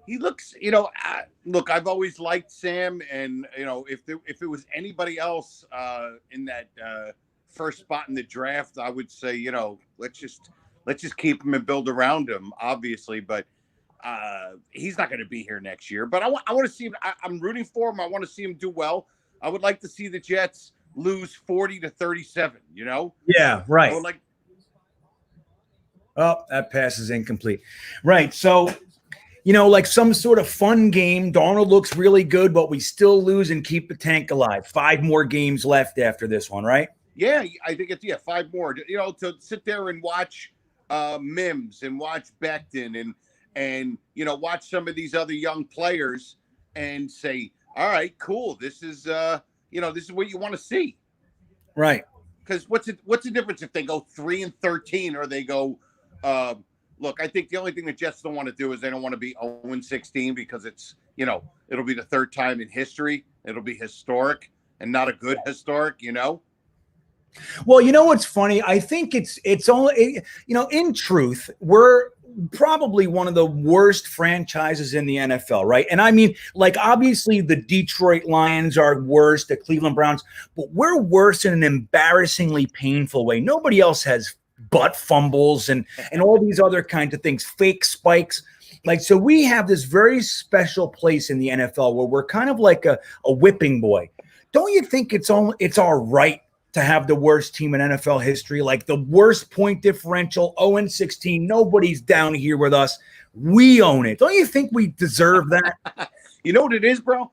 He looks, look, I've always liked Sam, and if it was anybody else in that first spot in the draft, I would say, let's just keep him and build around him, obviously. But he's not going to be here next year. But I want to see him. I'm rooting for him. I want to see him do well. I would like to see the Jets lose 40-37. Yeah, right. I would like. Oh, that pass is incomplete. Right. So. Like some sort of fun game. Darnold looks really good, but we still lose and keep the tank alive. 5 more games left after this one, right? Yeah, I think it's 5 more. You know, to sit there and watch Mims and watch Becton and you know watch some of these other young players and say, all right, cool. This is you know this is what you want to see. Right. Because what's the difference if they go 3-13 or they go? Uh, Look, I think the only thing the Jets don't want to do is they don't want to be 0-16 because it's you know it'll be the third time in history. It'll be historic and not a good historic. You know. Well, you know what's funny? I think it's only you know, in truth, we're probably one of the worst franchises in the NFL, right? And I mean, like obviously the Detroit Lions are worse, the Cleveland Browns, but we're worse in an embarrassingly painful way. Nobody else has butt fumbles and all these other kinds of things, fake spikes. Like, so we have this very special place in the NFL where we're kind of like a whipping boy. Don't you think it's our right to have the worst team in NFL history, like the worst point differential, 0-16. Nobody's down here with us. We own it. Don't you think we deserve that? You know what it is, bro?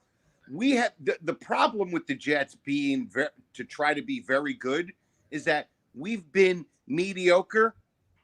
We have the problem with the Jets being to try to be very good is that we've been mediocre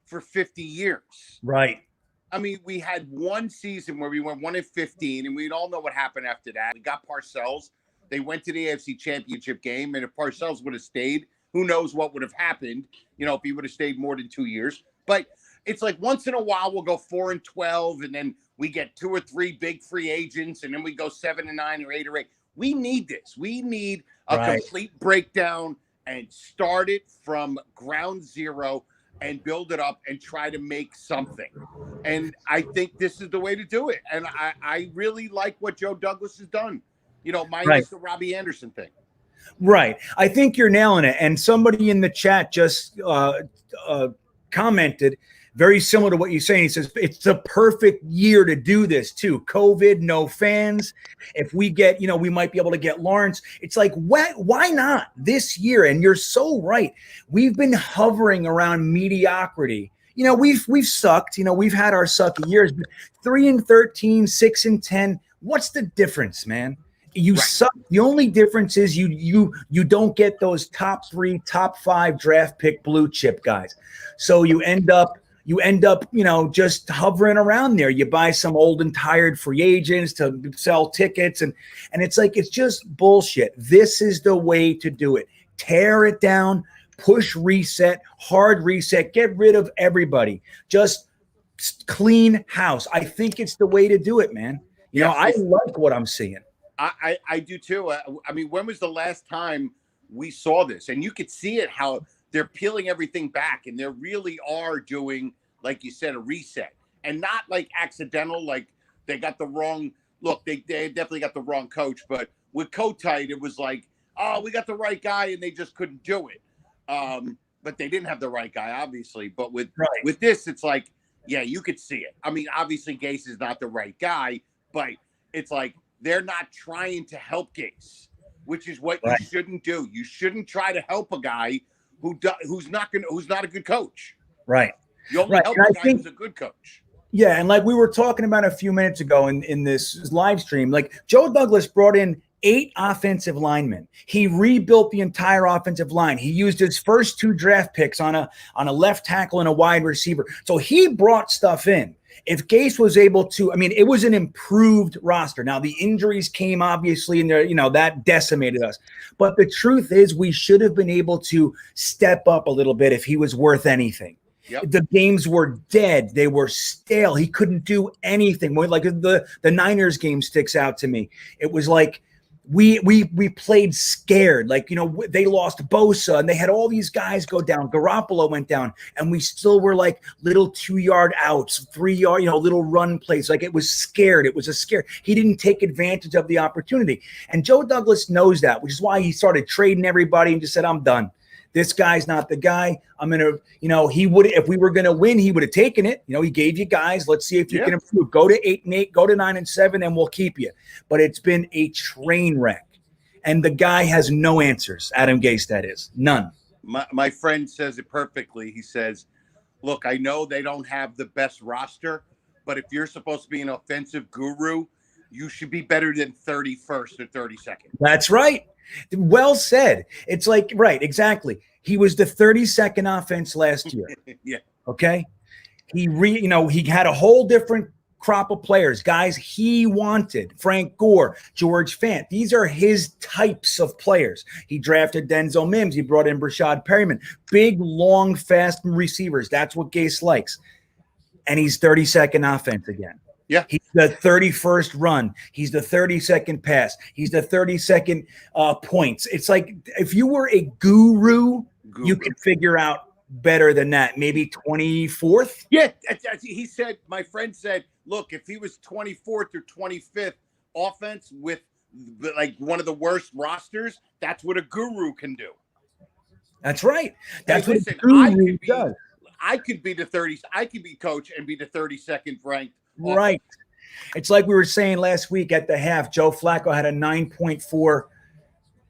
for 50 years. Right. I mean, we had one season where we went 1-15, and we all know what happened after that. We got Parcells. They went to the AFC Championship game, and if Parcells would have stayed, who knows what would have happened, you know, if he would have stayed more than 2 years. But it's like once in a while we'll go 4-12, and then we get 2 or 3 big free agents, and then we go 7-9 or 8 or 8. We need this. We need a complete breakdown and start it from ground zero and build it up and try to make something. And I think this is the way to do it. And I really like what Joe Douglas has done. You know, minus the Robbie Anderson thing. Right. I think you're nailing it. And somebody in the chat just commented very similar to what you're saying. He says, it's the perfect year to do this too. COVID, no fans. If we get, you know, we might be able to get Lawrence. It's like, why not this year? And you're so right. We've been hovering around mediocrity. You know, we've sucked. You know, we've had our sucky years. 3-13, 6-10. What's the difference, man? You suck. The only difference is you don't get those top 3, top 5 draft pick blue chip guys. So you end up, you know, just hovering around there. You buy some old and tired free agents to sell tickets, and it's like it's just bullshit. This is the way to do it. Tear it down, push reset, hard reset, get rid of everybody. Just clean house. I think it's the way to do it, man. You know, I like what I'm seeing. I do too. I mean, when was the last time we saw this? And you could see it, how they're peeling everything back, and they really are doing, like you said, a reset, and not like accidental, like they got the wrong look. They definitely got the wrong coach, but with Kotite, it was like, oh, we got the right guy, and they just couldn't do it. But they didn't have the right guy, obviously. But with this, it's like, yeah, you could see it. I mean, obviously, Gase is not the right guy, but it's like, they're not trying to help Gase, which is what you shouldn't do. You shouldn't try to help a guy who's not a good coach. Right. You only help a guy who's a good coach. Yeah, and like we were talking about a few minutes ago in this live stream, like Joe Douglas brought in 8 offensive linemen. He rebuilt the entire offensive line. He used his first 2 draft picks on a left tackle and a wide receiver. So he brought stuff in. If Gase was able to, I mean, it was an improved roster. Now the injuries came obviously, and you know that decimated us. But the truth is, we should have been able to step up a little bit if he was worth anything. Yep. The games were dead; they were stale. He couldn't do anything. Like the Niners game sticks out to me. It was like we played scared. Like, you know, they lost Bosa and they had all these guys go down. Garoppolo went down, and we still were like little 2-yard outs, 3-yard, you know, little run plays. Like it was scared. It was a scare. He didn't take advantage of the opportunity. And Joe Douglas knows that, which is why he started trading everybody and just said, I'm done. This guy's not the guy. I'm going to, you know, he would, if we were going to win, he would have taken it. You know, he gave you guys, let's see if you can improve. Go to 8-8, go to 9-7, and we'll keep you. But it's been a train wreck. And the guy has no answers. Adam Gase, that is. None. My friend says it perfectly. He says, look, I know they don't have the best roster, but if you're supposed to be an offensive guru, you should be better than 31st or 32nd. That's right. Well said. It's like, right, exactly. He was the 32nd offense last year. Yeah. Okay. He had a whole different crop of players, guys he wanted. Frank Gore, George Fant. These are his types of players. He drafted Denzel Mims. He brought in Brashad Perryman. Big, long, fast receivers. That's what Gase likes. And he's 32nd offense again. Yeah. He's the 31st run. He's the 32nd pass. He's the 32nd points. It's like if you were a guru, you could figure out better than that. Maybe 24th? Yeah. He said, my friend said, look, if he was 24th or 25th offense with like one of the worst rosters, that's what a guru can do. That's right. That's hey, what listen, a guru does. I could be the 30th. I could be coach and be the 32nd ranked. Right. It's like we were saying last week at the half, Joe Flacco had a 9.4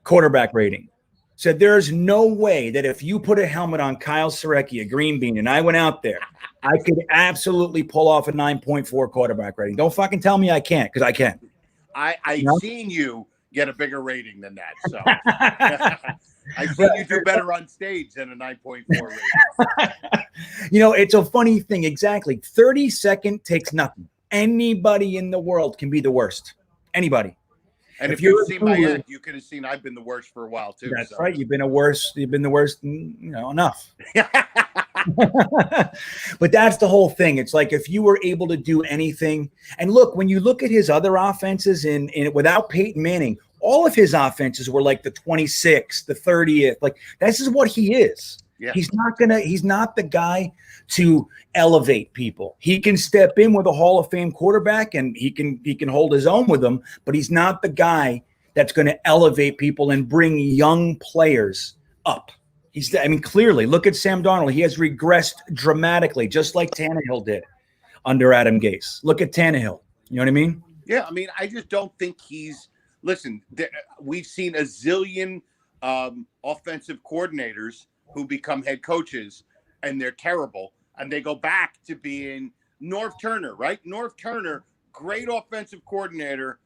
quarterback rating. Said there's no way that if you put a helmet on Kyle Serecki, a GreenBean, and I went out there, I could absolutely pull off a 9.4 quarterback rating. Don't fucking tell me I can't, because I can. I've seen you get a bigger rating than that. So I've seen you do better on stage than a 9.4 rating. It's a funny thing. Exactly. 32nd takes nothing. Anybody in the world can be the worst. Anybody. And if you've seen my end, you could have seen I've been the worst for a while too. That's right. You've been the worst, enough. But that's the whole thing. It's like if you were able to do anything, and look, when you look at his other offenses in without Peyton Manning, all of his offenses were like the 26th, the 30th. Like this is what he is. Yeah. He's not the guy to elevate people. He can step in with a Hall of Fame quarterback and he can hold his own with them, but he's not the guy that's going to elevate people and bring young players up. Clearly, look at Sam Darnold. He has regressed dramatically, just like Tannehill did under Adam Gase. Look at Tannehill. You know what I mean? Yeah, I just don't think listen, we've seen a zillion offensive coordinators who become head coaches and they're terrible. And they go back to being Norv Turner, right? Norv Turner, great offensive coordinator,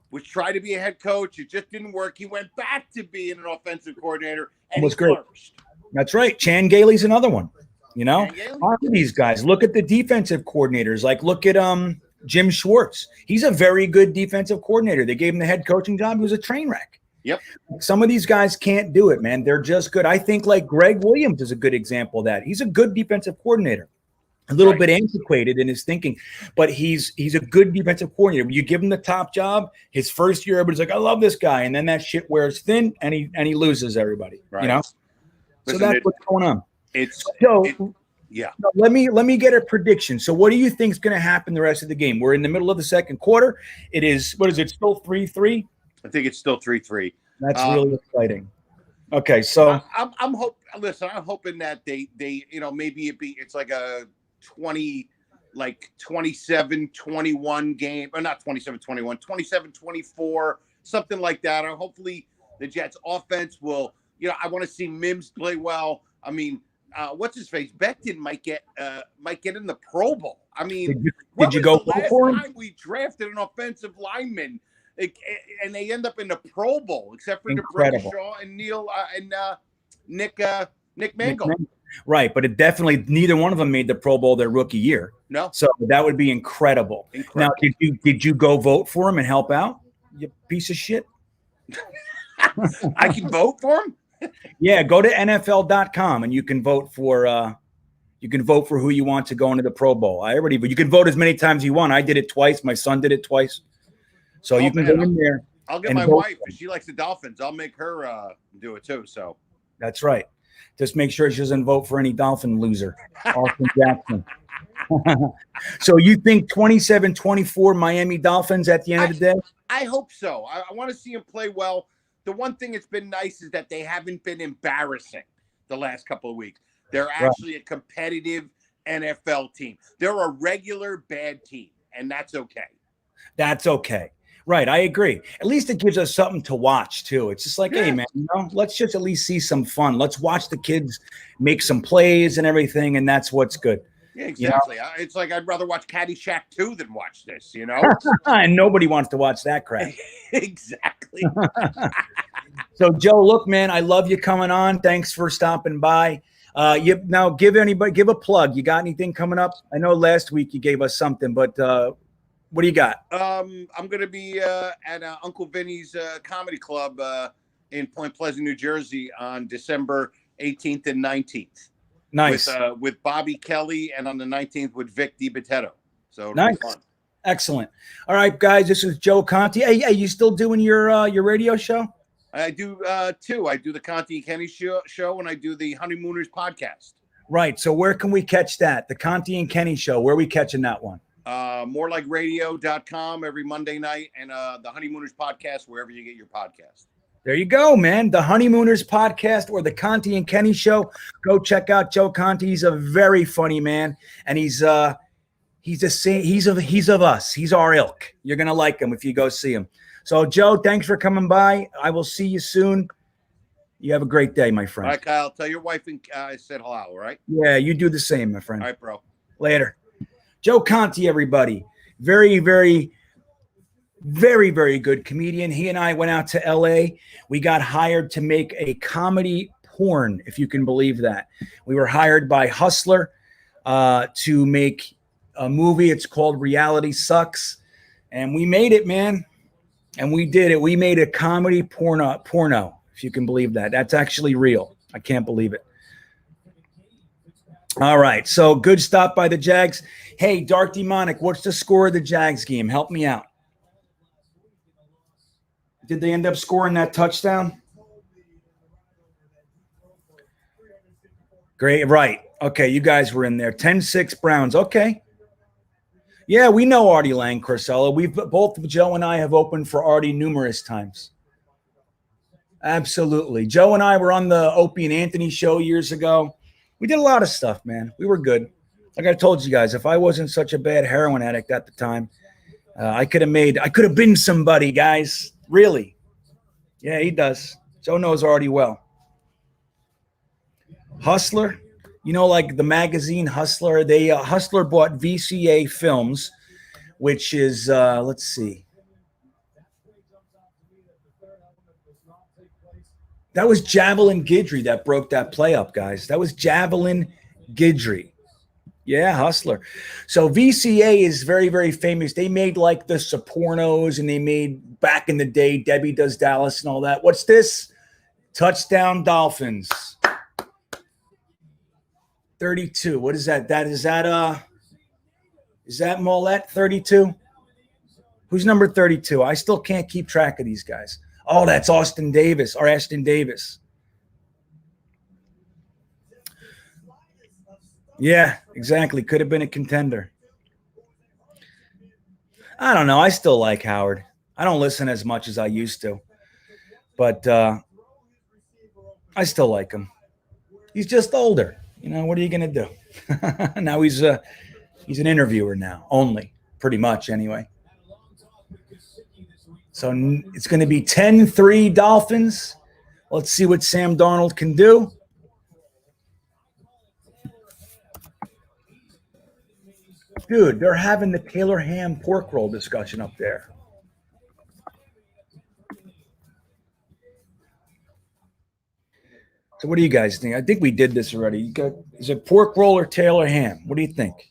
which tried to be a head coach. It just didn't work. He went back to being an offensive coordinator and was great. Flourished. That's right. Chan Gailey's another one. Look at these guys. Look at the defensive coordinators. Like look at Jim Schwartz. He's a very good defensive coordinator. They gave him the head coaching job. He was a train wreck. Yep. Some of these guys can't do it, man. They're just good. I think like Greg Williams is a good example of that. He's a good defensive coordinator. A little bit antiquated in his thinking, but he's a good defensive coordinator. When you give him the top job, his first year, everybody's like, I love this guy. And then that shit wears thin and he loses everybody. Right. So that's what's going on. Yeah. Let me get a prediction. So what do you think is going to happen the rest of the game? We're in the middle of the second quarter. It is, what is it, still 3-3? I think it's still 3-3. That's really exciting. Okay, so I'm hoping that they maybe it's like a 27-21 game, or not 27-21, 27-24, something like that. Or hopefully the Jets offense will, I want to see Mims play well. What's his face? Becton might get in the Pro Bowl. Did you go for him? Time we drafted an offensive lineman, and they end up in the Pro Bowl, except for Incredible. Shaw and Neil and Nick Mangold. Right, but it definitely neither one of them made the Pro Bowl their rookie year. No, so that would be incredible. Now, did you go vote for him and help out? You piece of shit. I can vote for him. Yeah, go to NFL.com and you can vote for who you want to go into the Pro Bowl. You can vote as many times as you want. I did it twice. My son did it twice. So you can go in there. I'll get my wife if she likes the Dolphins. I'll make her do it too. So that's right. Just make sure she doesn't vote for any Dolphin loser, Austin Jackson. So you think 27-24 Miami Dolphins at the end of the day? I hope so. I want to see him play well. The one thing that's been nice is that they haven't been embarrassing the last couple of weeks. They're actually a competitive NFL team. They're a regular bad team, and that's okay. That's okay. Right, I agree. At least it gives us something to watch, too. It's just like, hey, man, let's just at least see some fun. Let's watch the kids make some plays and everything, and that's what's good. Yeah, exactly. It's like I'd rather watch Caddyshack 2 than watch this, And nobody wants to watch that crap. Exactly. So, Joe, look, man, I love you coming on. Thanks for stopping by. Now give a plug. You got anything coming up? I know last week you gave us something, but what do you got? I'm going to be at Uncle Vinny's Comedy Club in Point Pleasant, New Jersey on December 18th and 19th. Nice. With Bobby Kelly, and on the 19th with Vic DiBitetto. So it'll be fun. Excellent. All right, guys, this is Joe Conti. Hey, you still doing your radio show? I do too. I do the Conti and Kenny show, and I do the Honeymooners podcast. Right. So where can we catch that? The Conti and Kenny show. Where are we catching that one? morelikeradio.com every Monday night, and the Honeymooners podcast wherever you get your podcast. There you go, man. The Honeymooners podcast or the Conti and Kenny show. Go check out Joe Conti. He's a very funny man, and he's of us. He's our ilk. You're gonna like him if you go see him. So, Joe, thanks for coming by. I will see you soon. You have a great day, my friend. All right, Kyle. Tell your wife I said hello, all right? Yeah, you do the same, my friend. All right, bro. Later. Joe Conti, everybody. Very, very, very, very good comedian. He and I went out to L.A. We got hired to make a comedy porn, if you can believe that. We were hired by Hustler to make a movie. It's called Reality Sucks. And we made it, man. And we did it. We made a comedy porno, if you can believe that. That's actually real. I can't believe it. All right. So good stop by the Jags. Hey, Dark Demonic, what's the score of the Jags game? Help me out. Did they end up scoring that touchdown? Great. Right. Okay. You guys were in there. 10-6 Browns. Okay. Yeah, we know Artie Lang, Corsella. Both Joe and I have opened for Artie numerous times. Absolutely. Joe and I were on the Opie and Anthony show years ago. We did a lot of stuff, man. We were good. Like I told you guys, if I wasn't such a bad heroin addict at the time, I could have been somebody, guys. Really. Yeah, he does. Joe knows Artie well. Hustler. You know, like the magazine Hustler, Hustler bought VCA Films, which is, let's see. That was Javelin Guidry that broke that play up, guys. That was Javelin Guidry. Yeah, Hustler. So VCA is very, very famous. They made like the Sopranos, and they made back in the day Debbie Does Dallas and all that. What's this? Touchdown Dolphins. 32. What is that? Is that Mollett 32? Who's number 32? I still can't keep track of these guys. Oh, that's Ashton Davis. Yeah, exactly. Could have been a contender. I don't know. I still like Howard. I don't listen as much as I used to, but I still like him. He's just older. You know, what are you going to do? Now he's an interviewer now, only, pretty much anyway. So it's going to be 10-3 Dolphins. Let's see what Sam Darnold can do. Dude, they're having the Taylor ham pork roll discussion up there. So what do you guys think? I think we did this already. Is it pork roll or Taylor ham? What do you think?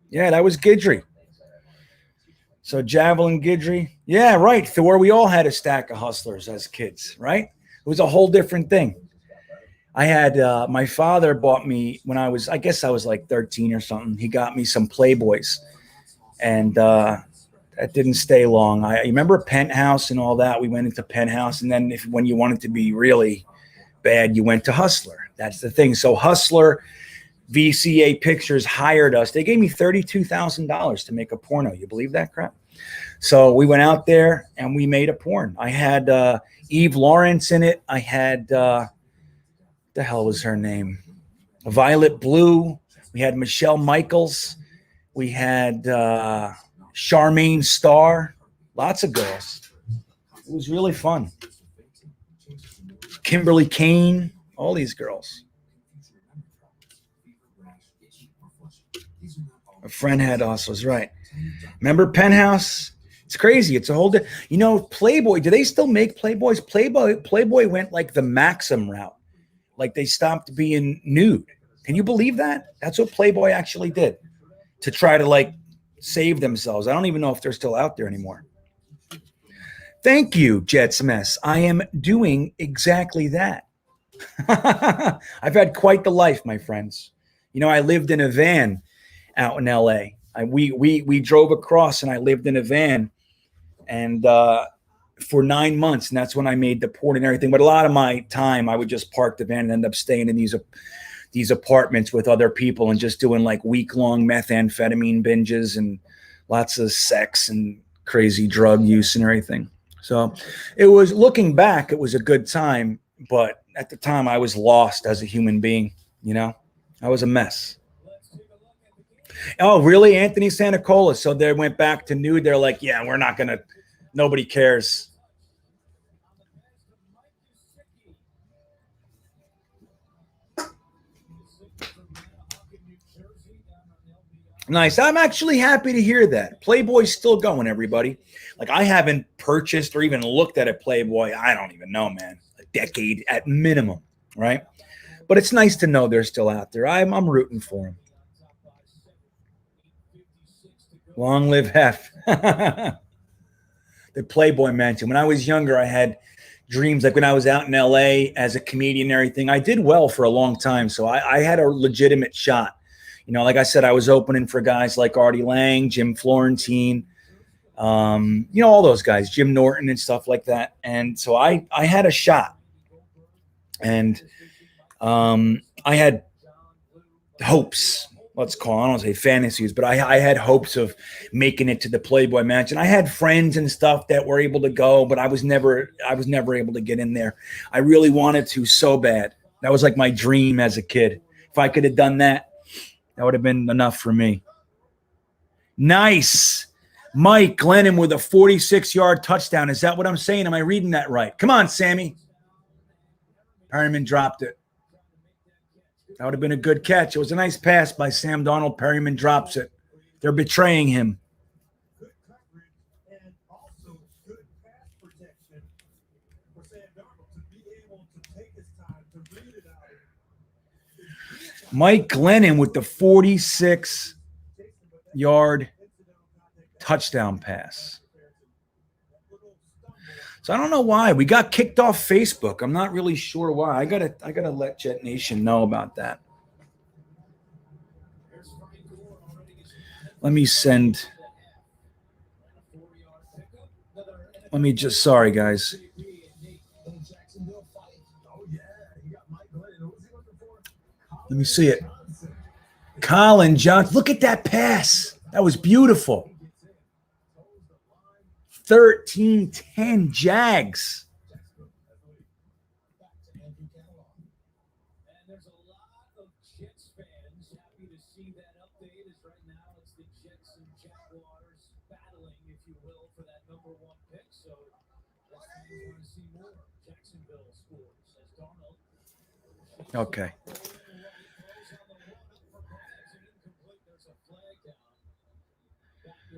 Yeah, that was Guidry. So Javelin Guidry. Yeah, right. Thor, we all had a stack of Hustlers as kids, right? It was a whole different thing. I had my father bought me when I was like 13 or something. He got me some Playboys, and that didn't stay long. I remember Penthouse and all that. We went into Penthouse, and then when you wanted to be really bad, you went to Hustler. That's the thing. So Hustler, VCA Pictures hired us. They gave me $32,000 to make a porno. You believe that crap? So we went out there and we made a porn. I had Eve Lawrence in it. I had the hell was her name? Violet Blue. We had Michelle Michaels. We had Charmaine Starr. Lots of girls. It was really fun. Kimberly Kane. All these girls. A friend had Hustlers, right? Remember Penthouse? It's crazy. It's a whole, Playboy. Do they still make Playboys? Playboy went like the Maxim route. Like they stopped being nude. Can you believe that? That's what Playboy actually did to try to like save themselves. I don't even know if they're still out there anymore. Thank you, Jets Mess. I am doing exactly that. I've had quite the life, my friends. I lived in a van out in LA. We drove across and I lived in a van and for 9 months, and that's when I made the port and everything. But a lot of my time I would just park the van and end up staying in these apartments with other people and just doing like week-long methamphetamine binges and lots of sex and crazy drug use and everything. So it was, looking back, it was a good time, but at the time I was lost as a human being. I was a mess. Oh, really? Anthony Santacola. So they went back to nude. They're like, yeah, we're not going to, nobody cares. Nice. I'm actually happy to hear that. Playboy's still going, everybody. Like, I haven't purchased or even looked at a Playboy. I don't even know, man. A decade at minimum, right? But it's nice to know they're still out there. I'm rooting for them. Long live Hef. The Playboy Mansion. When I was younger, I had dreams. Like when I was out in LA as a comedian and everything, I did well for a long time. So I had a legitimate shot. Like I said, I was opening for guys like Artie Lang, Jim Florentine, all those guys, Jim Norton and stuff like that. And so I had a shot. And I had hopes, let's call it, I don't say fantasies, but I had hopes of making it to the Playboy Mansion. I had friends and stuff that were able to go, but I was never able to get in there. I really wanted to so bad. That was like my dream as a kid. If I could have done that, that would have been enough for me. Nice. Mike Glennon with a 46-yard touchdown. Is that what I'm saying? Am I reading that right? Come on, Sammy. Perryman dropped it. That would have been a good catch. It was a nice pass by Sam Darnold. Perryman drops it. They're betraying him. Mike Glennon with the 46-yard touchdown pass. So I don't know why we got kicked off Facebook. I'm not really sure why. I gotta let Jet Nation know about that. Sorry guys. Let me see it. Colin Johnson. Look at that pass. That was beautiful. 13-10 Jags. Okay.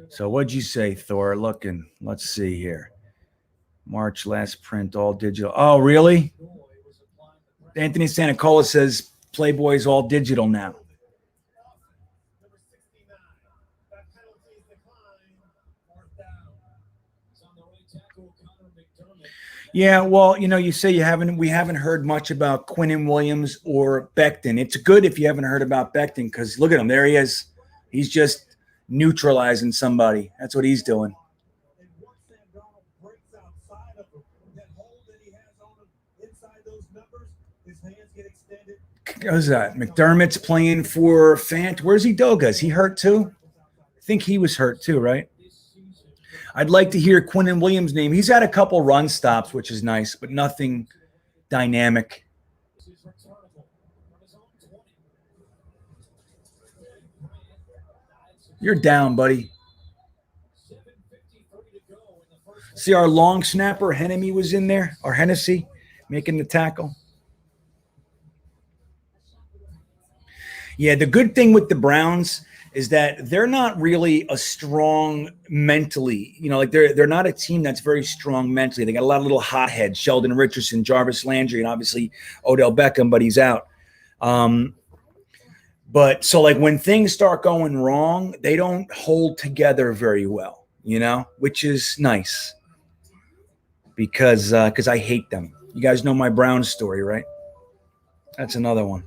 So what'd you say, Thor? Let's see here. March last print, all digital. Oh, really? Anthony Santacola says Playboy's all digital now. Yeah, well, you say we haven't heard much about Quinnen Williams or Becton. It's good if you haven't heard about Becton because look at him. There he is. He's just neutralizing somebody. That's what he's doing. How's that? McDermott's playing for Fant. Where's he Doga? Is he hurt too? I think he was hurt too, right? I'd like to hear Quinnen Williams' name. He's had a couple run stops, which is nice, but nothing dynamic. You're down, buddy. See, our long snapper, Hennemy, was in there, or Hennessy, making the tackle. Yeah, the good thing with the Browns is that they're not really a strong mentally, like they're not a team that's very strong mentally. They got a lot of little hotheads, Sheldon Richardson, Jarvis Landry, and obviously Odell Beckham, but he's out. But so like when things start going wrong, they don't hold together very well, which is nice because I hate them. You guys know my Browns story, right? That's another one.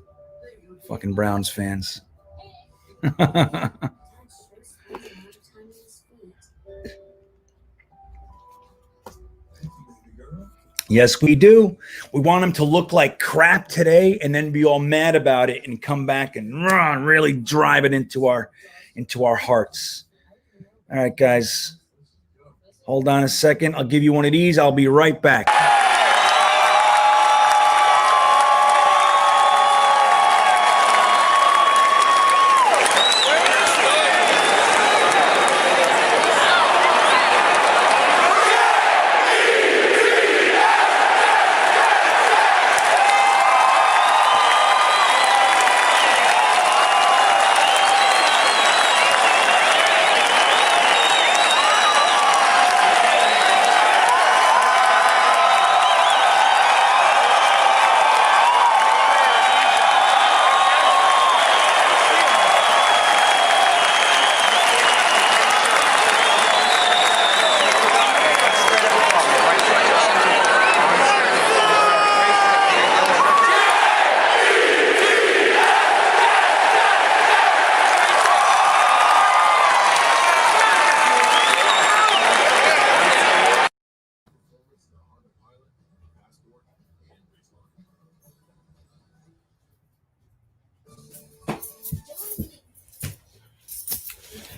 Fucking Browns fans. Yes, we do. We want them to look like crap today and then be all mad about it and come back and really drive it into our hearts. All right, guys. Hold on a second. I'll give you one of these. I'll be right back.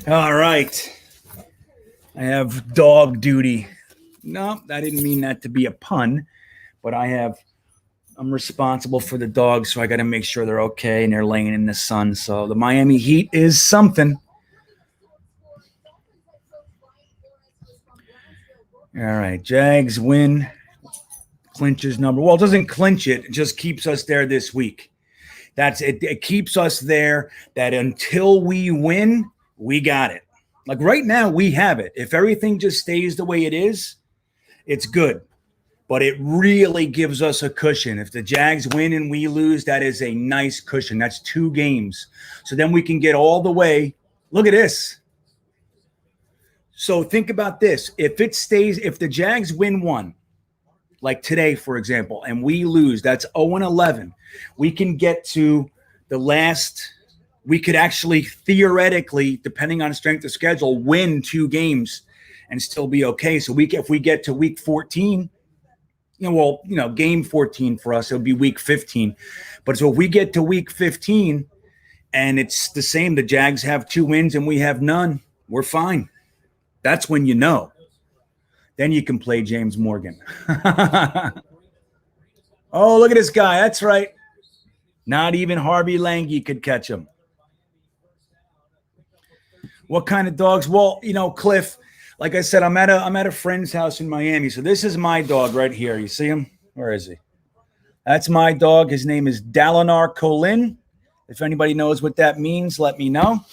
All right. I have dog duty. No, I didn't mean that to be a pun, but I'm responsible for the dogs, so I got to make sure they're okay and they're laying in the sun. So the Miami Heat is something. All right. Jags win. Clinches number. Well, it doesn't clinch it. It just keeps us there this week. That's it. It keeps us there that until we win, we got it. Like right now, we have it. If everything just stays the way it is, it's good. But it really gives us a cushion. If the Jags win and we lose, that is a nice cushion. That's 2 games. So then we can get all the way. Look at this. So think about this. If the Jags win 1, like today, for example, and we lose, that's 0-11. We can get to the last. We could actually theoretically, depending on strength of schedule, win 2 games and still be okay. So if we get to week 14, game 14 for us, it would be week 15. But so if we get to week 15 and it's the same, the Jags have 2 wins and we have none, we're fine. That's when you know. Then you can play James Morgan. Oh, look at this guy. That's right. Not even Harvey Lange could catch him. What kind of dogs? Well, Cliff, like I said, I'm at a friend's house in Miami. So this is my dog right here. You see him? Where is he? That's my dog. His name is Dalinar Colin. If anybody knows what that means, let me know.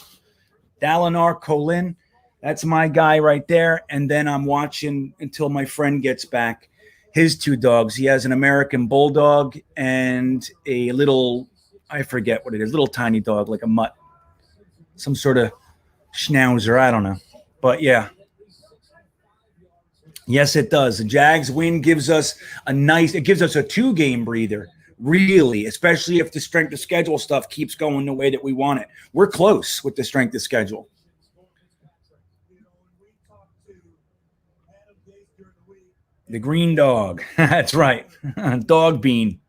Dalinar Colin. That's my guy right there. And then I'm watching until my friend gets back. His 2 dogs. He has an American Bulldog and a little, I forget what it is, little tiny dog, like a mutt. Some sort of Schnauzer, I don't know. But yeah. Yes, it does. The Jags win gives us a 2-game breather, really, especially if the strength of schedule stuff keeps going the way that we want it. We're close with the strength of schedule. The green dog. That's right. Dog bean.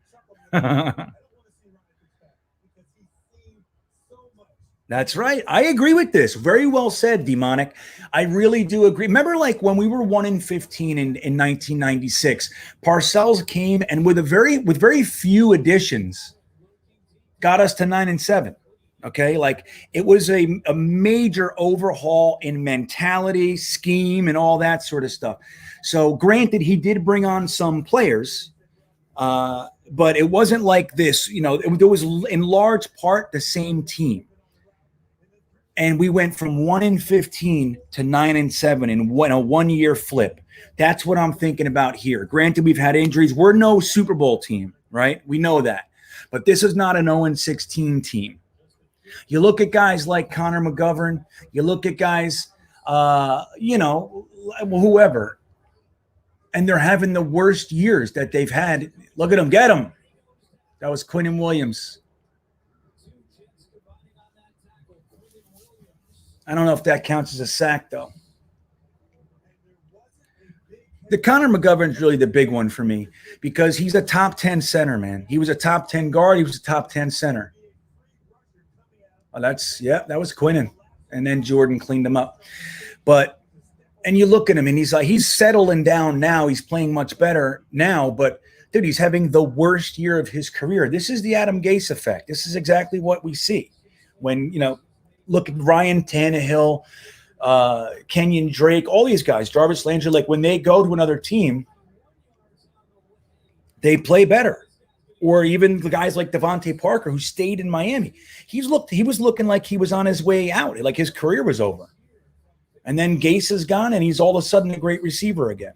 That's right. I agree with this. Very well said, Demonic. I really do agree. Remember, like when we were 1-15 in 1996, Parcells came and with very few additions, got us to 9-7. Okay, like it was a major overhaul in mentality, scheme, and all that sort of stuff. So, granted, he did bring on some players, but it wasn't like this. There was in large part the same team. And we went from 1-15 to 9-7 in a 1-year flip. That's what I'm thinking about here. Granted, we've had injuries. We're no Super Bowl team, right? We know that. But this is not an 0-16 team. You look at guys like Connor McGovern. You look at guys, whoever. And they're having the worst years that they've had. Look at them. Get them. That was Quinnen Williams. I don't know if that counts as a sack, though. The Connor McGovern's really the big one for me because he's a top 10 center, man. He was a top 10 guard. He was a top 10 center. Oh, that was Quinnen. And then Jordan cleaned him up. And you look at him and he's settling down now. He's playing much better now, but dude, he's having the worst year of his career. This is the Adam Gase effect. This is exactly what we see when, look at Ryan Tannehill, Kenyon Drake, all these guys, Jarvis Landry, like when they go to another team, they play better. Or even the guys like Devontae Parker who stayed in Miami. He was looking like he was on his way out, like his career was over. And then Gase is gone and he's all of a sudden a great receiver again.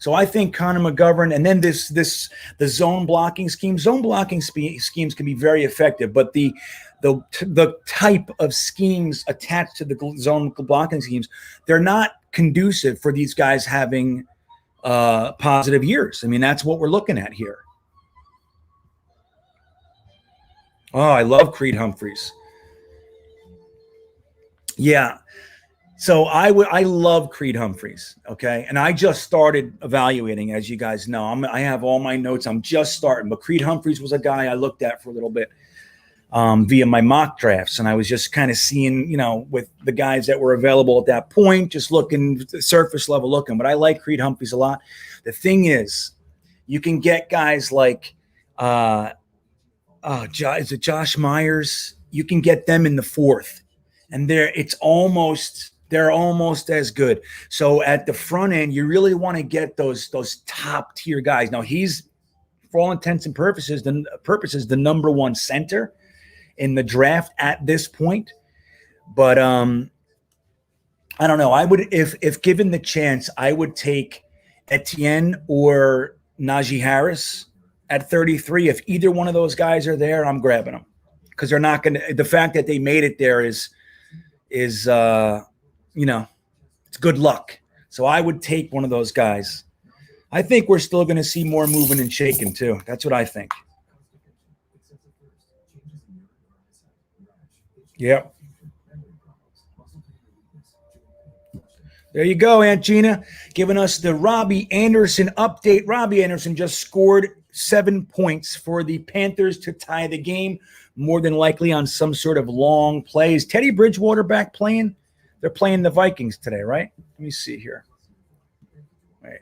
So I think Connor McGovern, and then the zone blocking scheme. Zone blocking schemes can be very effective, but the type of schemes attached to the zone blocking schemes, they're not conducive for these guys having positive years. I mean, that's what we're looking at here. Oh, I love Creed Humphreys. Yeah. So I love Creed Humphreys, okay? And I just started evaluating, as you guys know. I have all my notes. I'm just starting. But Creed Humphreys was a guy I looked at for a little bit via my mock drafts. And I was just kind of seeing, with the guys that were available at that point, just looking, surface level looking. But I like Creed Humphreys a lot. The thing is, you can get guys like, is it Josh Myers? You can get them in the 4th. And they're almost as good. So at the front end, you really want to get those top tier guys. Now he's, for all intents and purposes, the number 1 center in the draft at this point. But I don't know. I would, if given the chance, I would take Etienne or Najee Harris at 33. If either one of those guys are there, I'm grabbing them because they're not going to. The fact that they made it there is it's good luck. So I would take one of those guys. I think we're still going to see more moving and shaking too. That's what I think. Yep. There you go, Aunt Gina, giving us the Robbie Anderson update. Robbie Anderson just scored 7 points for the Panthers to tie the game, more than likely on some sort of long play. Is Teddy Bridgewater back playing? They're playing the Vikings today, right? Let me see here. Wait.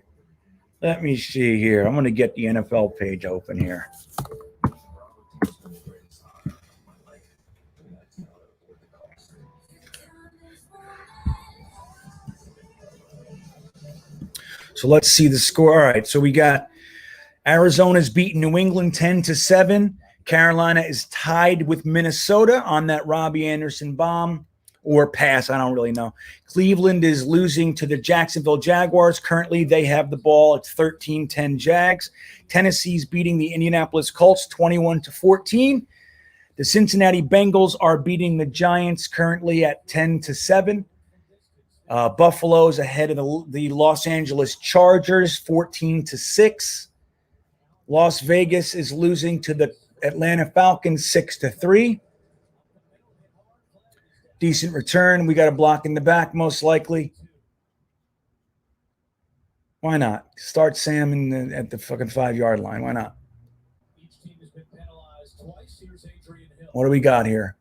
Let me see here. I'm going to get the NFL page open here. So let's see the score. All right, so we got Arizona's beaten New England 10-7. Carolina is tied with Minnesota on that Robbie Anderson bomb or pass. I don't really know. Cleveland is losing to the Jacksonville Jaguars. Currently, they have the ball. It's 13-10 Jags. Tennessee's beating the Indianapolis Colts 21-14. The Cincinnati Bengals are beating the Giants currently at 10-7. Buffalo's ahead of the Los Angeles Chargers 14-6. Las Vegas is losing to the Atlanta Falcons 6-3. Decent return. We got a block in the back, most likely. Why not? Start Sam at the fucking 5-yard line. Why not? What do we got here?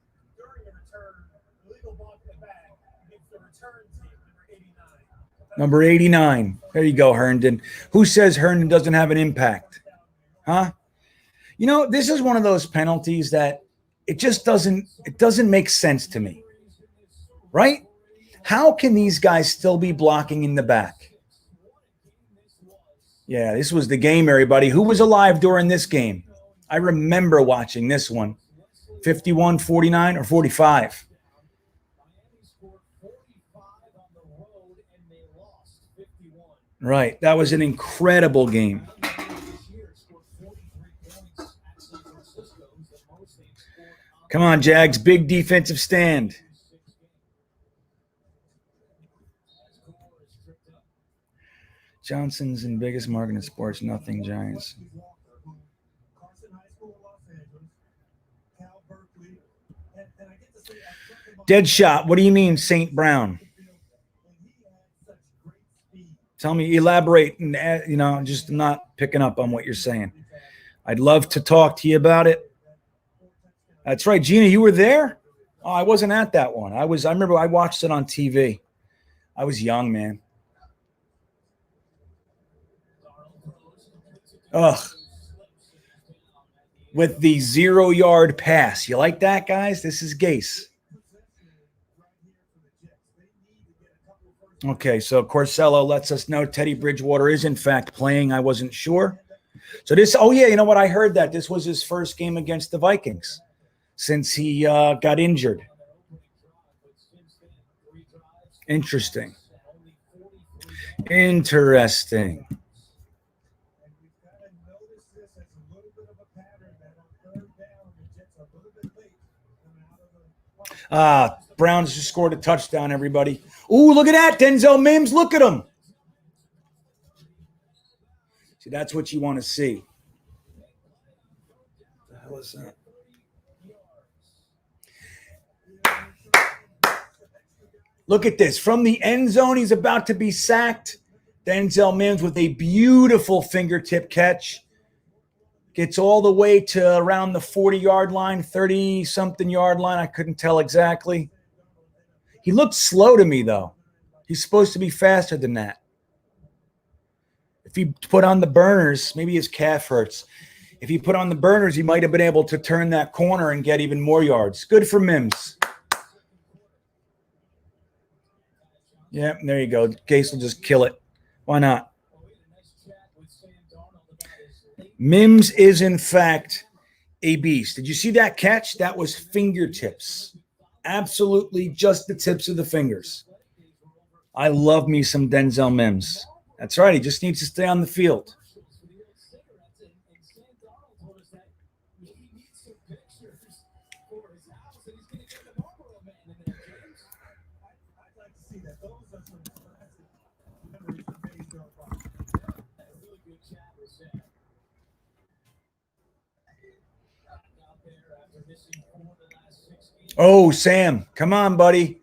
Number 89. There you go, Herndon. Who says Herndon doesn't have an impact? Huh? This is one of those penalties that it doesn't make sense to me. Right? How can these guys still be blocking in the back? Yeah, this was the game, everybody. Who was alive during this game? I remember watching this one. 51-49 or 45. Right. That was an incredible game. Come on, Jags. Big defensive stand. Johnson's in biggest market in sports. Nothing, Giants. Deadshot. What do you mean, St. Brown? Tell me, elaborate, and just not picking up on what you're saying. I'd love to talk to you about it. That's right, Gina, you were there? Oh, I wasn't at that one. I remember I watched it on TV. I was young, man. Ugh. With the 0-yard pass. You like that, guys? This is Gase. Okay, so Corsello lets us know Teddy Bridgewater is in fact playing. I wasn't sure. So you know what? I heard that this was his first game against the Vikings since he got injured. Interesting. Browns just scored a touchdown, everybody. Ooh, look at that. Denzel Mims, look at him. See, that's what you want to see. What the hell is that? Look at this. From the end zone, he's about to be sacked. Denzel Mims with a beautiful fingertip catch. Gets all the way to around the 40-yard line, 30-something yard line. I couldn't tell exactly. He looked slow to me, though. He's supposed to be faster than that. If he put on the burners, maybe his calf hurts. If he put on the burners, he might have been able to turn that corner and get even more yards. Good for Mims. Yeah, there you go. Gase will just kill it. Why not? Mims is, in fact, a beast. Did you see that catch? That was fingertips. Absolutely just the tips of the fingers. I love me some Denzel Mims. That's right. He just needs to stay on the field. Oh, Sam, come on, buddy.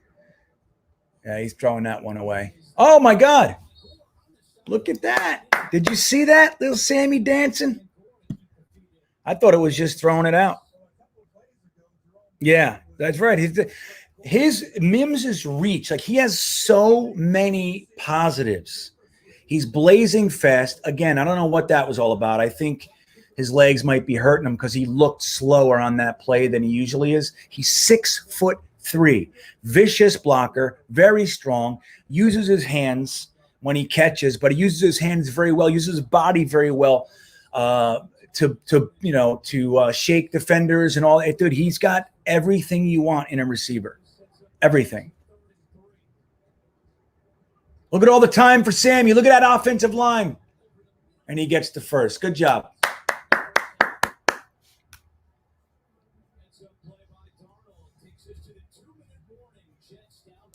Yeah, he's throwing that one away. Oh, my God. Look at that. Did you see that? Little Sammy dancing? I thought it was just throwing it out. Yeah, that's right. His Mims' reach, like he has so many positives. He's blazing fast. Again, I don't know what that was all about. I think his legs might be hurting him because he looked slower on that play than he usually is. He's 6'3", vicious blocker, very strong, uses his hands when he catches, but he uses his hands very well, uses his body very well to shake defenders and all that. Dude, he's got everything you want in a receiver. Everything. Look at all the time for Sammy. Look at that offensive line. And he gets the first. Good job.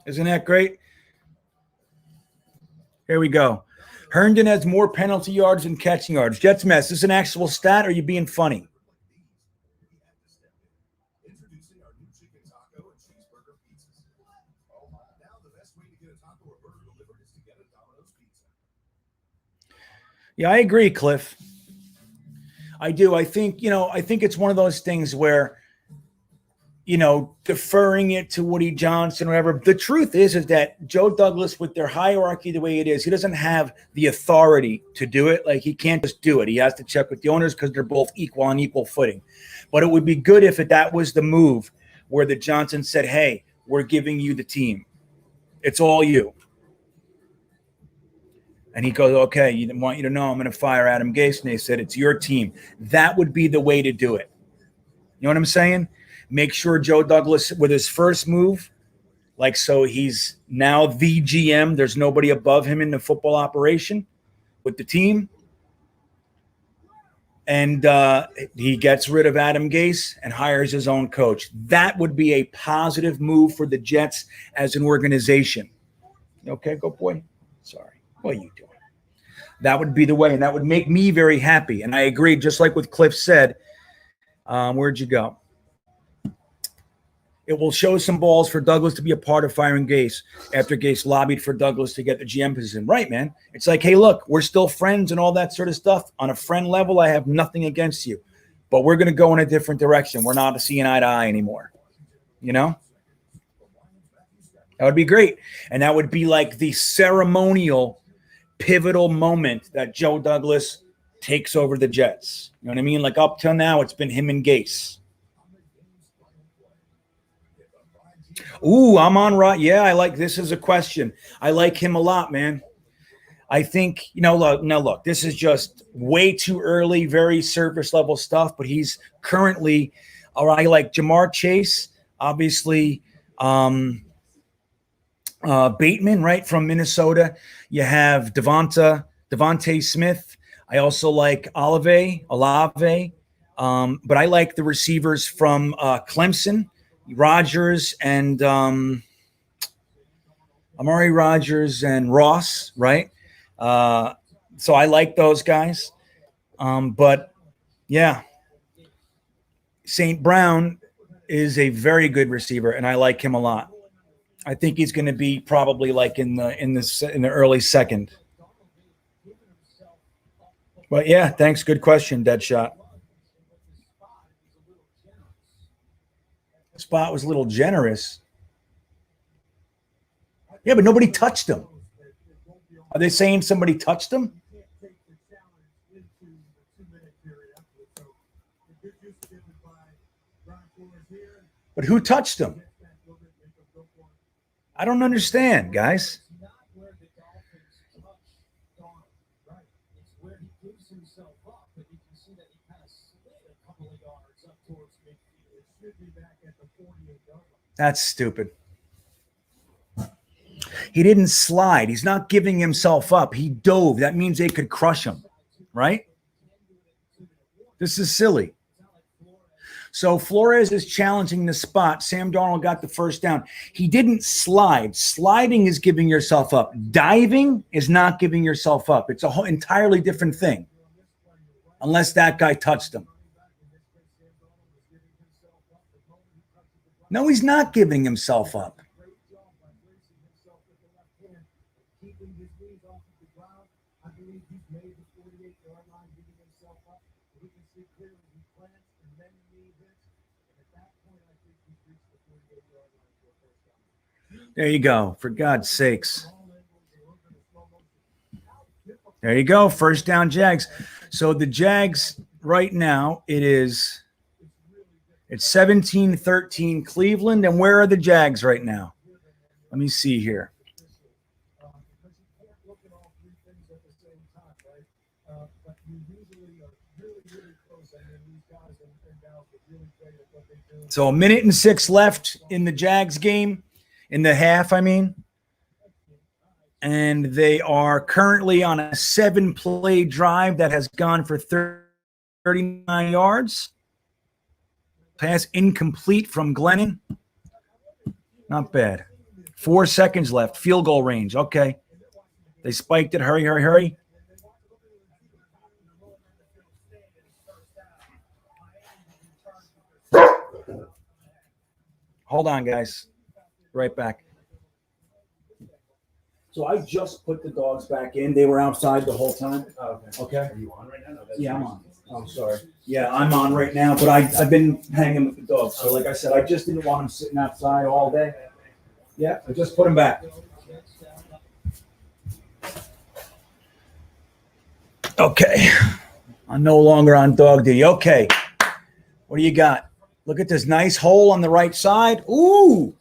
Isn't that great? Here we go. Herndon has more penalty yards than catching yards. Jets mess. Is this an actual stat or are you being funny? Yeah, I agree, Cliff. I do. I think it's one of those things where, deferring it to Woody Johnson or whatever. The truth is that Joe Douglas, with their hierarchy the way it is, he doesn't have the authority to do it. Like, he can't just do it. He has to check with the owners because they're both equal on equal footing. But it would be good if that was the move where the Johnson said, hey, we're giving you the team. It's all you. And he goes, okay, I want you to know I'm going to fire Adam Gase. And they said, it's your team. That would be the way to do it. You know what I'm saying? Make sure Joe Douglas, with his first move, like, so he's now the GM. There's nobody above him in the football operation with the team. And he gets rid of Adam Gase and hires his own coach. That would be a positive move for the Jets as an organization. Okay, go boy. Sorry. What are you doing? That would be the way, and that would make me very happy. And I agree, just like what Cliff said. Where'd you go? It will show some balls for Douglas to be a part of firing Gase after Gase lobbied for Douglas to get the GM position. Right, man. It's like, hey, look, we're still friends and all that sort of stuff. On a friend level, I have nothing against you. But we're going to go in a different direction. We're not seeing eye to eye anymore. You know? That would be great. And that would be like the ceremonial, pivotal moment that Joe Douglas takes over the Jets. You know what I mean? Like up till now, it's been him and Gase. Ooh, I'm on right. Yeah, I like this is a question. I like him a lot, man. I think, look, this is just way too early, very surface level stuff, but he's currently, I like Jamar Chase, obviously, Bateman, right, from Minnesota. You have Devontae Smith. I also like Olave, but I like the receivers from Clemson. Rodgers and Amari Rodgers and Ross, right? So I like those guys. But yeah, St. Brown is a very good receiver, and I like him a lot. I think he's going to be probably like in the early second. But yeah, thanks. Good question, Deadshot. Spot was a little generous. Yeah, but nobody touched him. Are they saying somebody touched him? But who touched him? I don't understand, guys. That's stupid. He didn't slide. He's not giving himself up. He dove. That means they could crush him, right? This is silly. So Flores is challenging the spot. Sam Darnold got the first down. He didn't slide. Sliding is giving yourself up. Diving is not giving yourself up. It's a whole entirely different thing. Unless that guy touched him. No, he's not giving himself up. There you go. For God's sakes. There you go. First down, Jags. So the Jags right now, it's 17-13 Cleveland. And where are the Jags right now? Let me see here. So 1:06 left in the Jags game, in the half, I mean. And they are currently on a 7-play drive that has gone for 39 yards. Pass incomplete from Glennon. Not bad. 4 seconds left. Field goal range. Okay. They spiked it. Hurry, hurry, hurry. Hold on, guys. Right back. So I just put the dogs back in. They were outside the whole time. Oh, okay. Are you on right now? No, yeah, I'm on. Oh, sorry. Yeah, I'm on right now, but I've been hanging with the dogs. So like I said, I just didn't want them sitting outside all day. Yeah, I just put them back. Okay. I'm no longer on dog duty. Okay. What do you got? Look at this nice hole on the right side. Ooh.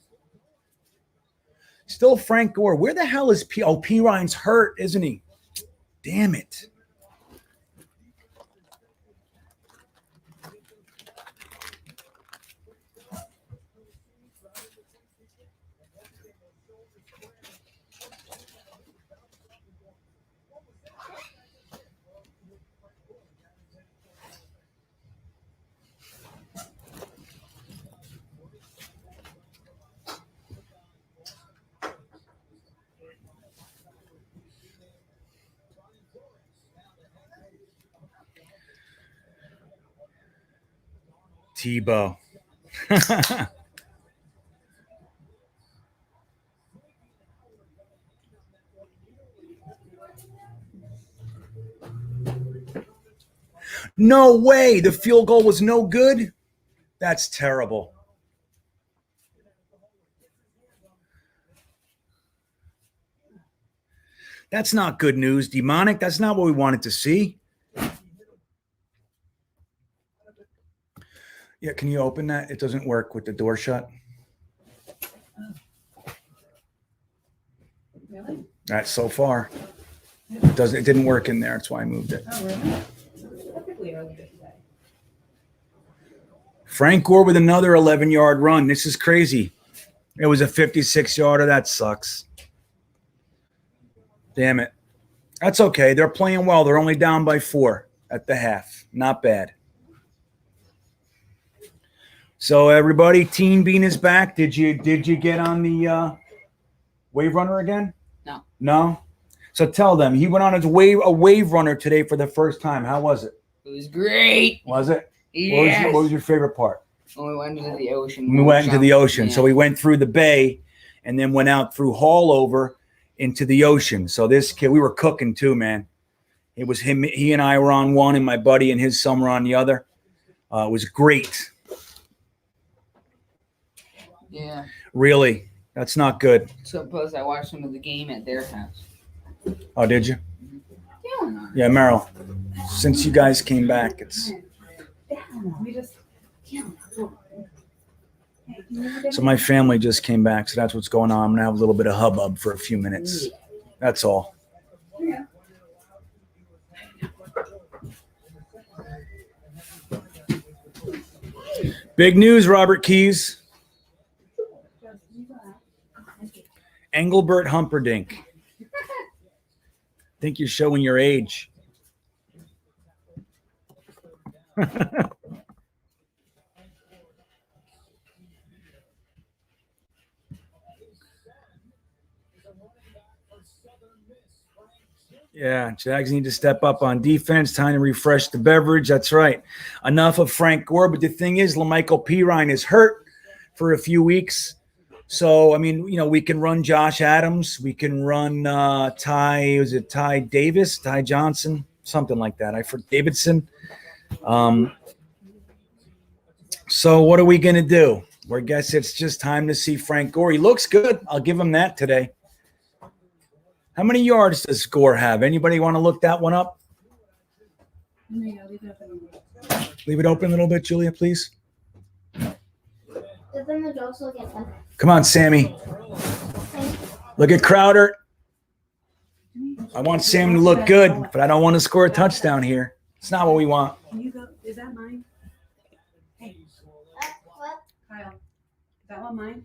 Still Frank Gore. Where the hell is P? Oh, P. Ryan's hurt, isn't he? Damn it. Tebow. No way. The field goal was no good. That's terrible. That's not good news, Demonic. That's not what we wanted to see. Yeah, can you open that? It doesn't work with the door shut. Really? That's so far. It didn't work in there. That's why I moved it. Oh, really? Typically early today. Frank Gore with another 11-yard run. This is crazy. It was a 56-yarder. That sucks. Damn it. That's okay. They're playing well. They're only down by 4 at the half. Not bad. So everybody, Teen Bean is back. Did you get on the Wave Runner again? No. No? So tell them. He went on a wave runner today for the first time. How was it? It was great. Was it? Yes. What was your favorite part? When we went into the ocean. We went into the ocean. Yeah. So we went through the bay and then went out through Hallover into the ocean. So this kid, we were cooking too, man. It was him. He and I were on one, and my buddy and his son were on the other. It was great. Yeah. Really? That's not good. So plus I watched some of the game at their house. Oh, did you? Yeah. Yeah, Meryl. Since you guys came back, it's so my family just came back, so that's what's going on. I'm gonna have a little bit of hubbub for a few minutes. That's all. Big news, Robert Keys. Engelbert Humperdinck. Think you're showing your age. Yeah, Jags need to step up on defense. Time to refresh the beverage. That's right. Enough of Frank Gore. But the thing is, LaMichael Pirine is hurt for a few weeks. So, I mean, we can run Josh Adams. We can run Ty Davis, Ty Johnson, something like that. Davidson. So what are we going to do? I guess it's just time to see Frank Gore. He looks good. I'll give him that today. How many yards does Gore have? Anybody want to look that one up? Leave it open a little bit, Julia, please. Come on, Sammy. Look at Crowder. I want Sam to look good, but I don't want to score a touchdown here. It's not what we want. Can you go? Is that mine? Hey. What? Kyle. Is that one mine?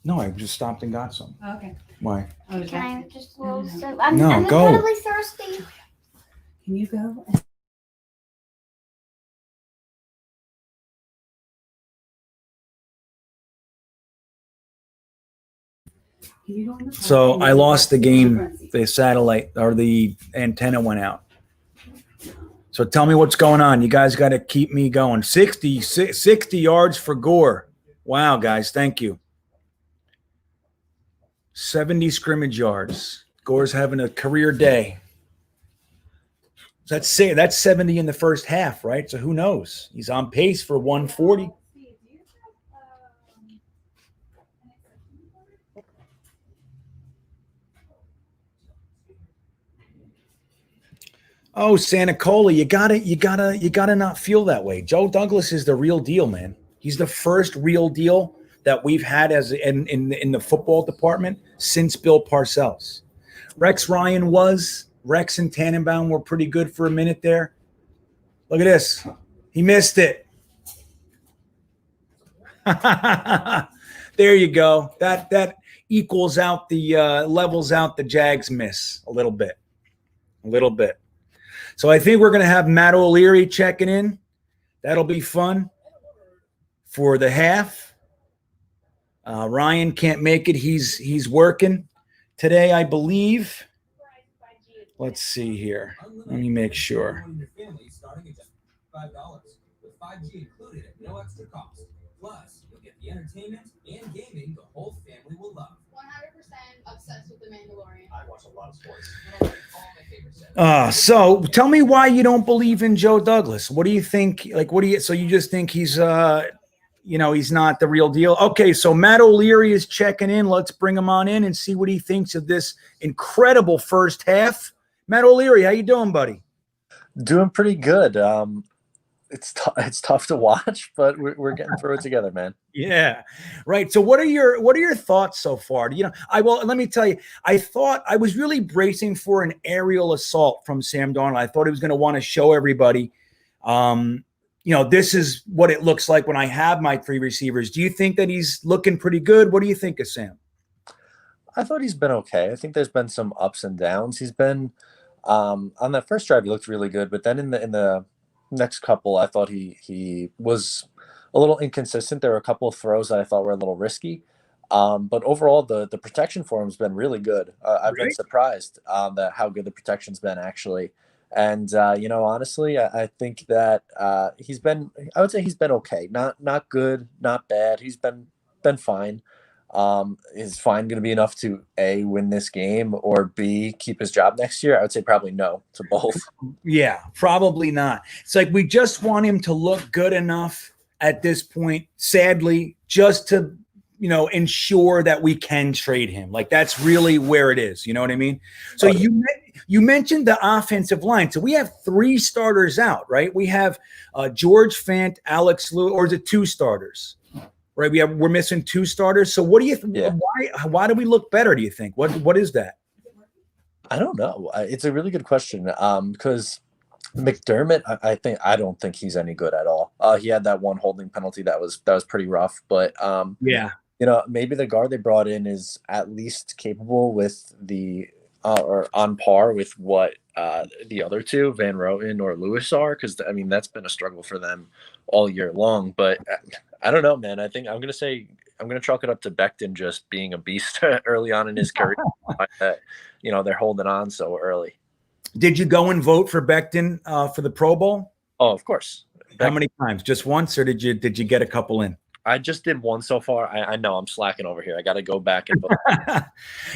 No, I just stopped and got some. Oh, okay. Why? Oh, is Can that? I just a little No. sip? I'm No, go. incredibly thirsty. Can you go? Can you go on the So I lost the game. The satellite or the antenna went out. So tell me what's going on. You guys got to keep me going. 60 yards for Gore. Wow, guys. Thank you. 70 scrimmage yards. Gore's having a career day. That's 70 in the first half, right? So who knows? He's on pace for 140. Oh, Santa Cola, you gotta not feel that way. Joe Douglas is the real deal, man. He's the first real deal that we've had as in the football department since Bill Parcells. Rex and Tannenbaum were pretty good for a minute there. Look at this. He missed it. There you go. That equals out the levels out the Jags miss a little bit. So I think we're going to have Matt O'Leary checking in. That'll be fun for the half. Ryan can't make it. He's working today, I believe. Let's see here. Let me make sure. 5G included at no extra cost. Plus, you'll get the entertainment and gaming the whole family will love. 100% obsessed with The Mandalorian. I watch a lot of sports. All my favorite shows. So tell me why you don't believe in Joe Douglas. What do you think? Like, so you just think he's, he's not the real deal? Okay, so Matt O'Leary is checking in. Let's bring him on in and see what he thinks of this incredible first half. Matt O'Leary, how you doing, buddy? Doing pretty good. It's tough to watch, but we're getting through it together, man. Yeah, right. So what are your thoughts so far? Let me tell you, I thought I was really bracing for an aerial assault from Sam Darnold. I thought he was going to want to show everybody, this is what it looks like when I have my three receivers. Do you think that he's looking pretty good? What do you think of Sam? I thought he's been okay. I think there's been some ups and downs. He's been on that first drive, he looked really good, but then in the next couple, I thought he was a little inconsistent. There were a couple of throws that I thought were a little risky, but overall the protection for him has been really good. I've been surprised that how good the protection's been actually, and honestly, I think that I would say he's been okay, not good, not bad. He's been fine. Is fine going to be enough to A, win this game, or B, keep his job next year? I would say probably no to both. Yeah, probably not. It's like we just want him to look good enough at this point, sadly, just to, ensure that we can trade him. Like that's really where it is. You know what I mean? So you mentioned the offensive line. So we have three starters out, right? We have George Fant, Alex Lewis, or is it two starters? Right, we're missing two starters. So what do you? Why do we look better? Do you think? What is that? I don't know. It's a really good question. Because McDermott, I don't think he's any good at all. He had that one holding penalty that was pretty rough. But maybe the guard they brought in is at least capable with the or on par with what the other two, Van Roten or Lewis, are. Because that's been a struggle for them all year long. But I don't know, man. I think I'm going to chalk it up to Becton just being a beast early on in his career. They're holding on so early. Did you go and vote for Becton for the Pro Bowl? Oh, of course. How many times? Just once, or did you get a couple in? I just did one so far. I know I'm slacking over here. I got to go back and vote.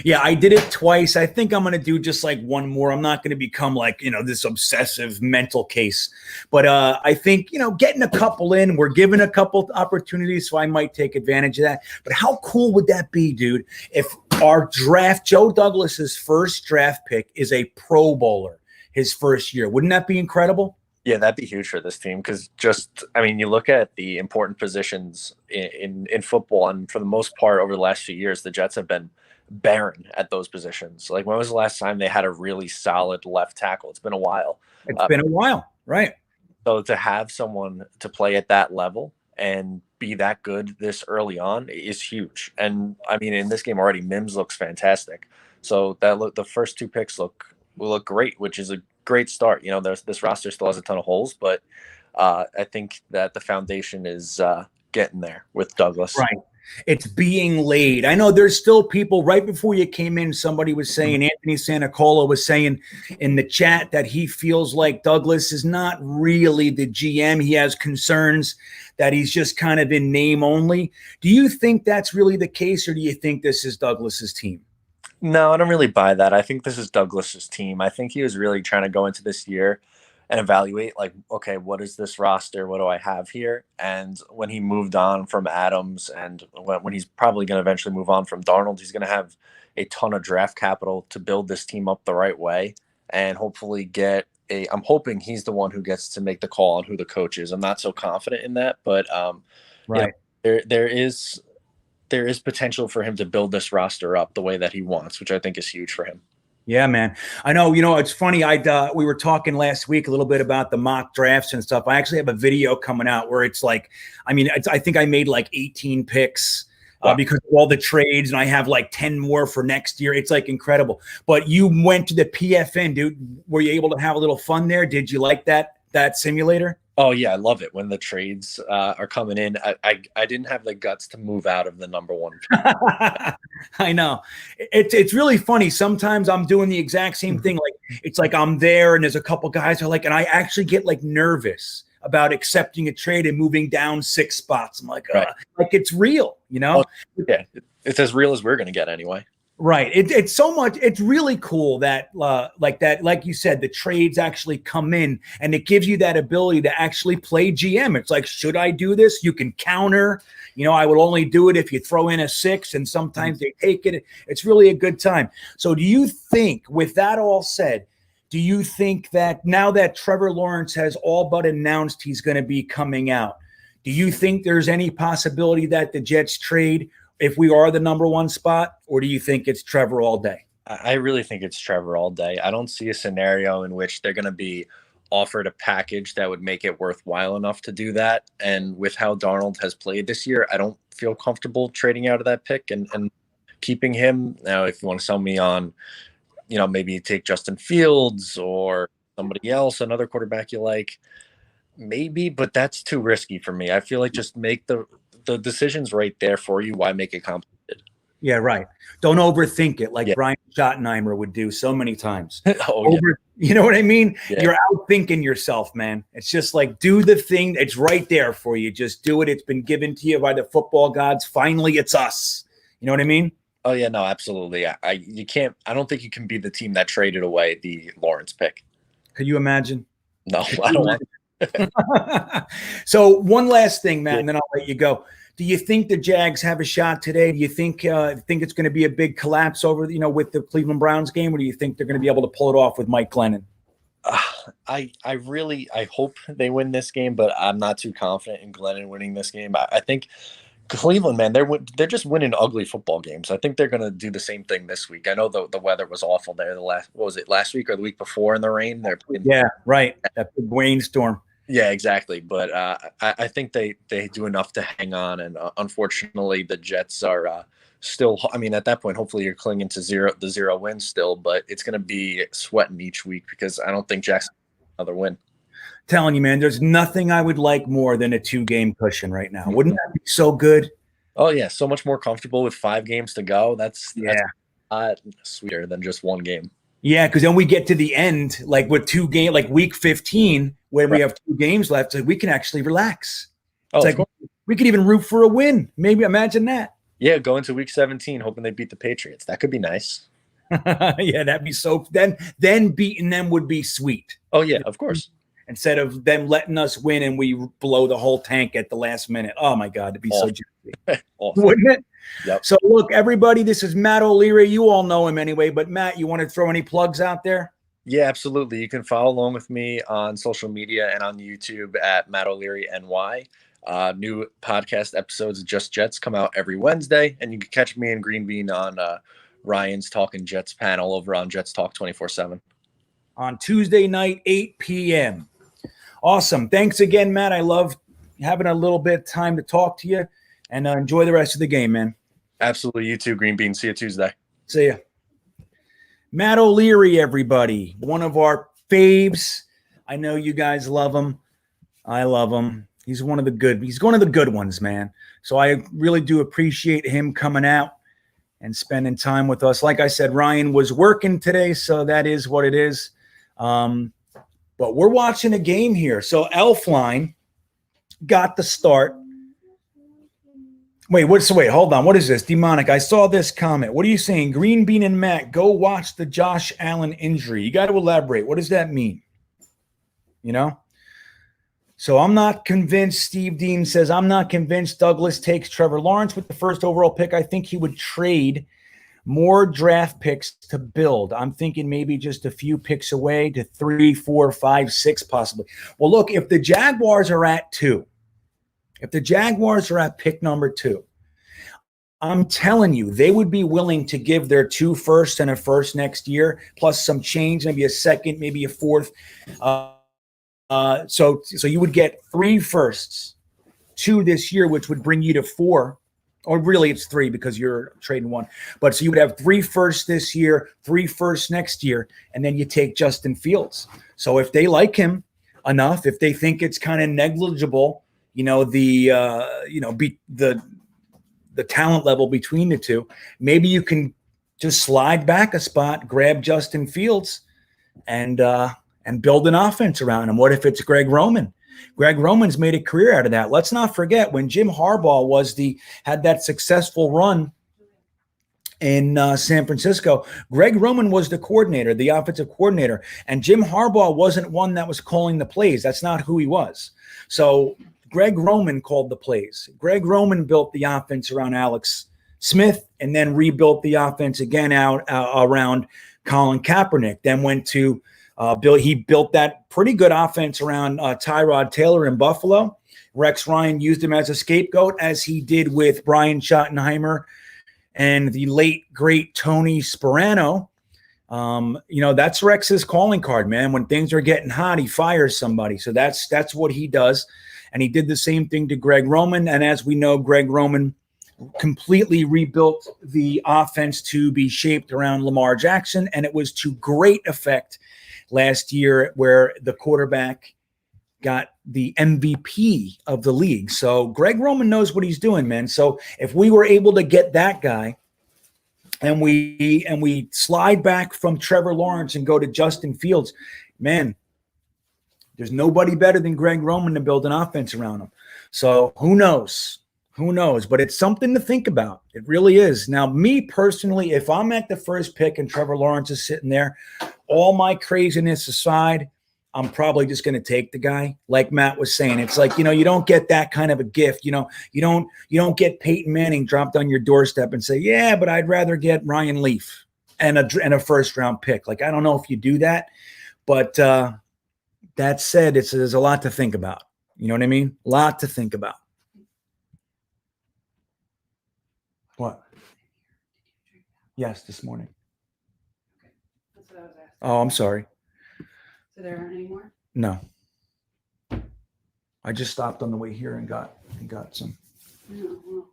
Yeah, I did it twice. I think I'm going to do just like one more. I'm not going to become like, this obsessive mental case. But I think, getting a couple in, we're given a couple opportunities, so I might take advantage of that. But how cool would that be, dude, if our draft, Joe Douglas's first draft pick is a Pro Bowler his first year? Wouldn't that be incredible? Yeah, that'd be huge for this team because you look at the important positions in football, and for the most part over the last few years, the Jets have been barren at those positions. Like, when was the last time they had a really solid left tackle? It's been a while. It's been a while, right? So to have someone to play at that level and be that good this early on is huge. And in this game already, Mims looks fantastic. So the first two picks will look great, which is a great start. This roster still has a ton of holes, but I think that the foundation is getting there with Douglas. Right. It's being laid. I know there's still people. Right before you came in, somebody was saying, Anthony Santacola was saying in the chat that he feels like Douglas is not really the GM. He has concerns that he's just kind of in name only. Do you think that's really the case, or do you think this is Douglas's team? No, I don't really buy that. I think this is Douglas's team. I think he was really trying to go into this year and evaluate, like, okay, what is this roster? What do I have here? And when he moved on from Adams, and when he's probably going to eventually move on from Darnold, he's going to have a ton of draft capital to build this team up the right way and hopefully I'm hoping he's the one who gets to make the call on who the coach is. I'm not so confident in that, but right. There is potential for him to build this roster up the way that he wants, which I think is huge for him. Yeah, man. I know, it's funny. We were talking last week a little bit about the mock drafts and stuff. I actually have a video coming out where it's like, I think I made like 18 picks because of all the trades, and I have like 10 more for next year. It's like incredible. But you went to the PFN, dude. Were you able to have a little fun there? Did you like that simulator? Oh, yeah, I love it when the trades are coming in. I didn't have the guts to move out of the number one. I know. It's really funny. Sometimes I'm doing the exact same thing. Like, it's like I'm there and there's a couple guys who are like, and I actually get like nervous about accepting a trade and moving down 6 spots. I'm like, Right. like it's real, you know? Yeah, it's as real as we're going to get anyway. Right. It's so much. It's really cool that, like you said, the trades actually come in and it gives you that ability to actually play GM. It's like, should I do this? You can counter. You know, I would only do it if you throw in a 6, and sometimes they take it. It's really a good time. So do you think, with that all said, do you think that now that Trevor Lawrence has all but announced he's going to be coming out, do you think there's any possibility that the Jets trade if we are the number 1 spot, or do you think it's Trevor all day? I really think it's Trevor all day. I don't see a scenario in which they're going to be offered a package that would make it worthwhile enough to do that. And with how Darnold has played this year, I don't feel comfortable trading out of that pick and keeping him. Now, if you want to sell me on, you know, maybe take Justin Fields or somebody else, another quarterback you like, maybe, but that's too risky for me. I feel like just make the decision's right there for you. Why make it complicated? Yeah, right. Don't overthink it like Brian Schottenheimer would do so many times. You know what I mean? Yeah. You're outthinking yourself, man. It's just like, do the thing. It's right there for you. Just do it. It's been given to you by the football gods. Finally, it's us. You know what I mean? Oh, yeah, no, absolutely. I don't think you can be the team that traded away the Lawrence pick. Could you imagine? No, I don't want So one last thing, Matt, and then I'll let you go. Do you think the Jags have a shot today? Do you think it's going to be a big collapse over, with the Cleveland Browns game, or do you think they're going to be able to pull it off with Mike Glennon? I hope they win this game, but I'm not too confident in Glennon winning this game. I think Cleveland, man, they're just winning ugly football games. I think they're going to do the same thing this week. I know the weather was awful there. What was it, last week or the week before in the rain? Yeah, right. That big rainstorm. Yeah, exactly. But I think they do enough to hang on. And unfortunately, the Jets are still, I mean, at that point, hopefully you're clinging to the zero wins still, but it's going to be sweating each week because I don't think Jackson another win. Telling you, man, there's nothing I would like more than a 2-game cushion right now. Wouldn't that be so good? Oh, yeah. So much more comfortable with 5 games to go. That's sweeter than just 1 game. Yeah, because then we get to the end, like with 2 games, like week 15, where we have 2 games left, so we can actually relax. It's like we could even root for a win. Maybe imagine that. Yeah, go into week 17 hoping they beat the Patriots. That could be nice. Yeah, that'd be so. Then beating them would be sweet. Oh yeah, of course. Instead of them letting us win and we blow the whole tank at the last minute. Oh my God, it'd be so juicy, wouldn't it? Yep. So look, everybody, this is Matt O'Leary. You all know him anyway, but Matt, you want to throw any plugs out there? Yeah, absolutely. You can follow along with me on social media and on YouTube at Matt O'Leary NY. New podcast episodes of Just Jets come out every Wednesday, and you can catch me and GreenBean on Ryan's Talking Jets panel over on Jets Talk 24/7 on Tuesday night, 8 p.m. Awesome. Thanks again, Matt. I love having a little bit of time to talk to you, and enjoy the rest of the game, man. Absolutely. You too, GreenBean. See you Tuesday. See ya. Matt O'Leary, everybody. One of our faves. I know you guys love him. I love him. He's one of the good ones, man. So I really do appreciate him coming out and spending time with us. Like I said, Ryan was working today, so that is what it is. But we're watching a game here. So Elfline got the start. Wait, hold on. What is this? Demonic. I saw this comment. What are you saying? GreenBean and Matt, go watch the Josh Allen injury. You got to elaborate. What does that mean? So I'm not convinced. Steve Dean says, I'm not convinced Douglas takes Trevor Lawrence with the first overall pick. I think he would trade more draft picks to build. I'm thinking maybe just a few picks away to 3, 4, 5, 6 possibly. Well, look, if the Jaguars are at 2, if the Jaguars are at pick number 2, I'm telling you, they would be willing to give their 2 firsts and a first next year, plus some change, maybe a second, maybe a fourth. So you would get 3 firsts, 2 this year, which would bring you to 4. Or really, it's 3 because you're trading 1. But so you would have 3 firsts this year, 3 firsts next year, and then you take Justin Fields. So if they like him enough, if they think it's kind of negligible, the talent level between the 2, maybe you can just slide back a spot, grab Justin Fields, and build an offense around him. What if it's Greg Roman? Greg Roman's made a career out of that. Let's not forget when Jim Harbaugh had that successful run in San Francisco, Greg Roman was the coordinator, the offensive coordinator, and Jim Harbaugh wasn't one that was calling the plays. That's not who he was. So Greg Roman called the plays. Greg Roman built the offense around Alex Smith and then rebuilt the offense again around Colin Kaepernick. Then went to he built that pretty good offense around Tyrod Taylor in Buffalo. Rex Ryan used him as a scapegoat, as he did with Brian Schottenheimer and the late, great Tony Sperano. That's Rex's calling card, man. When things are getting hot, he fires somebody. So that's what he does. And he did the same thing to Greg Roman. And as we know, Greg Roman completely rebuilt the offense to be shaped around Lamar Jackson. And it was to great effect last year, where the quarterback got the MVP of the league. So Greg Roman knows what he's doing, man. So if we were able to get that guy and we slide back from Trevor Lawrence and go to Justin Fields, man, there's nobody better than Greg Roman to build an offense around him. So who knows? Who knows? But it's something to think about. It really is. Now, me personally, if I'm at the first pick and Trevor Lawrence is sitting there, all my craziness aside, I'm probably just going to take the guy. Like Matt was saying, it's like, you don't get that kind of a gift. You don't get Peyton Manning dropped on your doorstep and say, yeah, but I'd rather get Ryan Leaf and a first round pick. Like, I don't know if you do that, but that said, there's a lot to think about. You know what I mean? A lot to think about. What? Yes, this morning. That's what I was asking. Oh, I'm sorry. So there aren't any more? No. I just stopped on the way here and got some. No, well,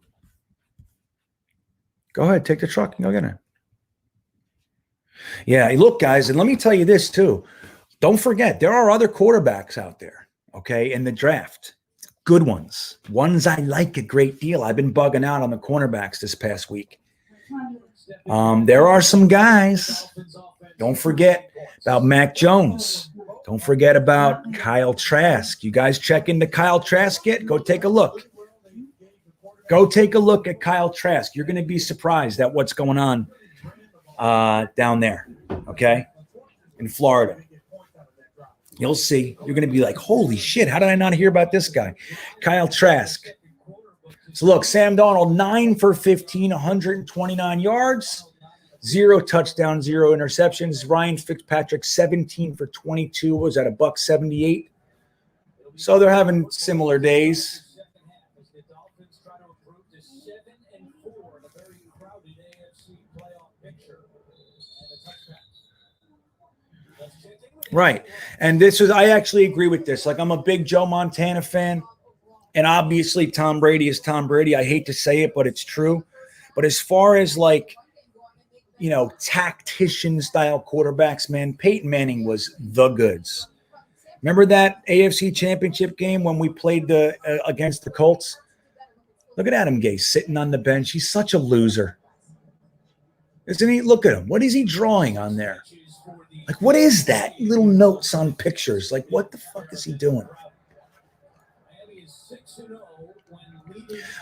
Go ahead, take the truck and go get it. Yeah, look, guys, and let me tell you this too. Don't forget, there are other quarterbacks out there, okay, in the draft. Good ones I like a great deal. I've been bugging out on the cornerbacks this past week. There are some guys. Don't forget about Mac Jones. Don't forget about Kyle Trask. You guys check into Kyle Trask yet? Go take a look. Go take a look at Kyle Trask. You're going to be surprised at what's going on down there, okay, in Florida. You'll see. You're going to be like, holy shit, how did I not hear about this guy? Kyle Trask. So look, Sam Darnold, 9 for 15, 129 yards, 0 touchdowns, 0 interceptions. Ryan Fitzpatrick, 17 for 22, was at $178. So they're having similar days. Right. And I actually agree with this. Like, I'm a big Joe Montana fan. And obviously Tom Brady is Tom Brady. I hate to say it, but it's true. But as far as tactician style quarterbacks, man, Peyton Manning was the goods. Remember that AFC Championship game when we played against the Colts? Look at Adam Gase sitting on the bench. He's such a loser. Isn't he? Look at him. What is he drawing on there? Like, what is that? Little notes on pictures. Like, what the fuck is he doing?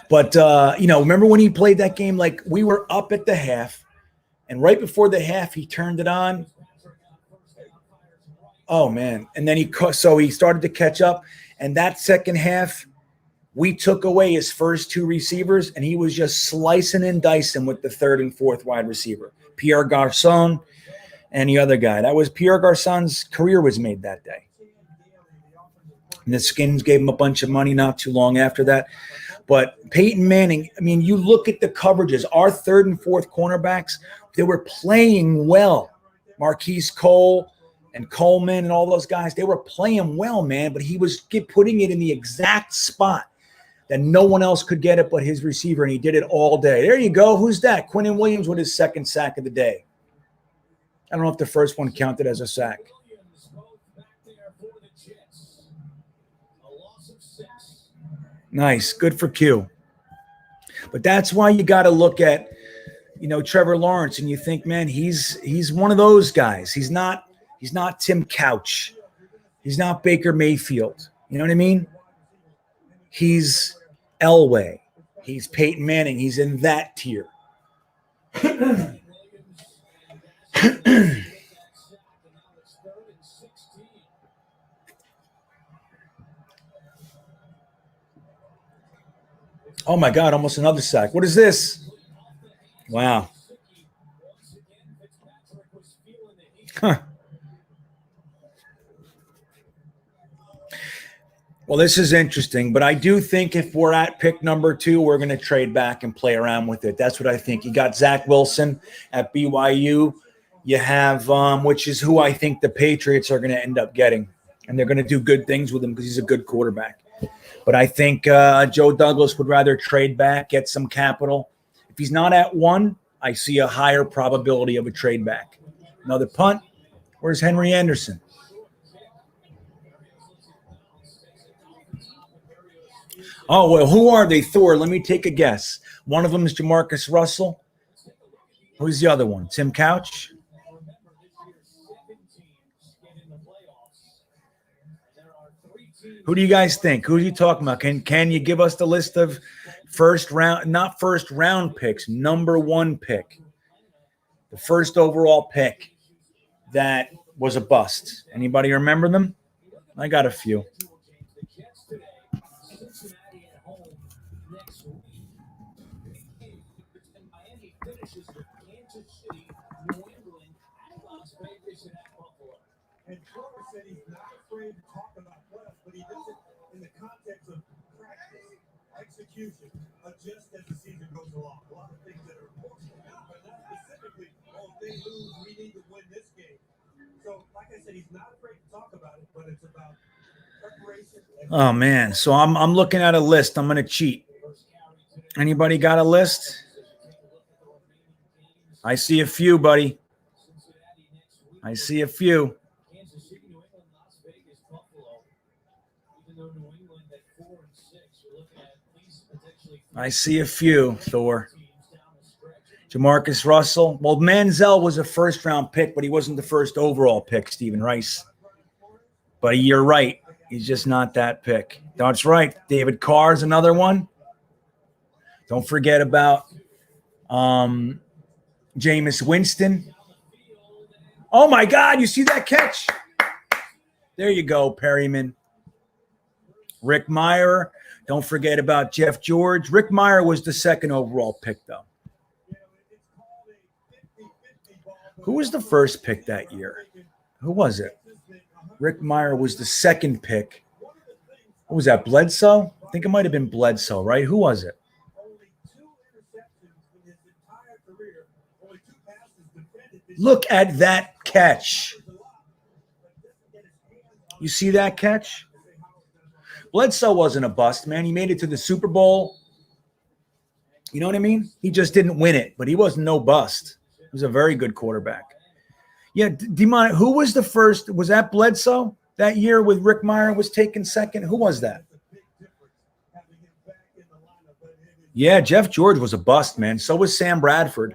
But, remember when he played that game? Like, we were up at the half, and right before the half, he turned it on. Oh, man. And then he started to catch up, and that second half, we took away his first 2 receivers, and he was just slicing and dicing with the 3rd and 4th wide receiver. Pierre Garçon and the other guy. That was Pierre Garçon's career was made that day. And the Skins gave him a bunch of money not too long after that. But Peyton Manning, I mean, you look at the coverages. Our 3rd and 4th cornerbacks, they were playing well. Marquise Cole and Coleman and all those guys, they were playing well, man. But he was putting it in the exact spot that no one else could get it but his receiver, and he did it all day. There you go. Who's that? Quinnen Williams with his 2nd sack of the day. I don't know if the first one counted as a sack. Nice. Good for Q. But that's why you got to look at, Trevor Lawrence, and you think, man, he's one of those guys. He's not Tim Couch. He's not Baker Mayfield. You know what I mean? He's Elway. He's Peyton Manning. He's in that tier. Oh my God, almost another sack. What is this? Wow. Huh. Well, this is interesting, but I do think if we're at pick number 2, we're going to trade back and play around with it. That's what I think. You got Zach Wilson at BYU. You have, which is who I think the Patriots are going to end up getting, and they're going to do good things with him because he's a good quarterback. But I think Joe Douglas would rather trade back, get some capital. If he's not at 1, I see a higher probability of a trade back. Another punt. Where's Henry Anderson? Oh, well, who are they, Thor? Let me take a guess. One of them is Jamarcus Russell. Who's the other one? Tim Couch? Who do you guys think? Who are you talking about? Can you give us the list of first round, not first round picks, number 1 pick, the first overall pick that was a bust? Anybody remember them? I got a few. And Trevor said he's not afraid to talk about playoffs, but he does it in the context of practice, execution, adjust as the season goes along. A lot of things that are important, but not specifically, oh, if they lose, we need to win this game. So, like I said, he's not afraid to talk about it, but it's about preparation. Oh, man. So I'm looking at a list. I'm going to cheat. Anybody got a list? I see a few, buddy. I see a few. I see a few, Thor. Jamarcus Russell. Well, Manziel was a first-round pick, but he wasn't the first overall pick, Stephen Rice. But you're right. He's just not that pick. That's right. David Carr's another one. Don't forget about Jameis Winston. Oh, my God. You see that catch? There you go, Perryman. Rick Meyer. Don't forget about Jeff George. Rick Meyer was the second overall pick, though. Who was the first pick that year? Who was it? Rick Meyer was the second pick. What was that, Bledsoe? I think it might have been Bledsoe, right? Who was it? Look at that catch. You see that catch? Bledsoe wasn't a bust, man. He made it to the Super Bowl. You know what I mean? He just didn't win it, but he wasn't no bust. He was a very good quarterback. Yeah, Demon, who was the first? Was that Bledsoe that year with Rick Meyer was taken second? Who was that? Yeah, Jeff George was a bust, man. So was Sam Bradford.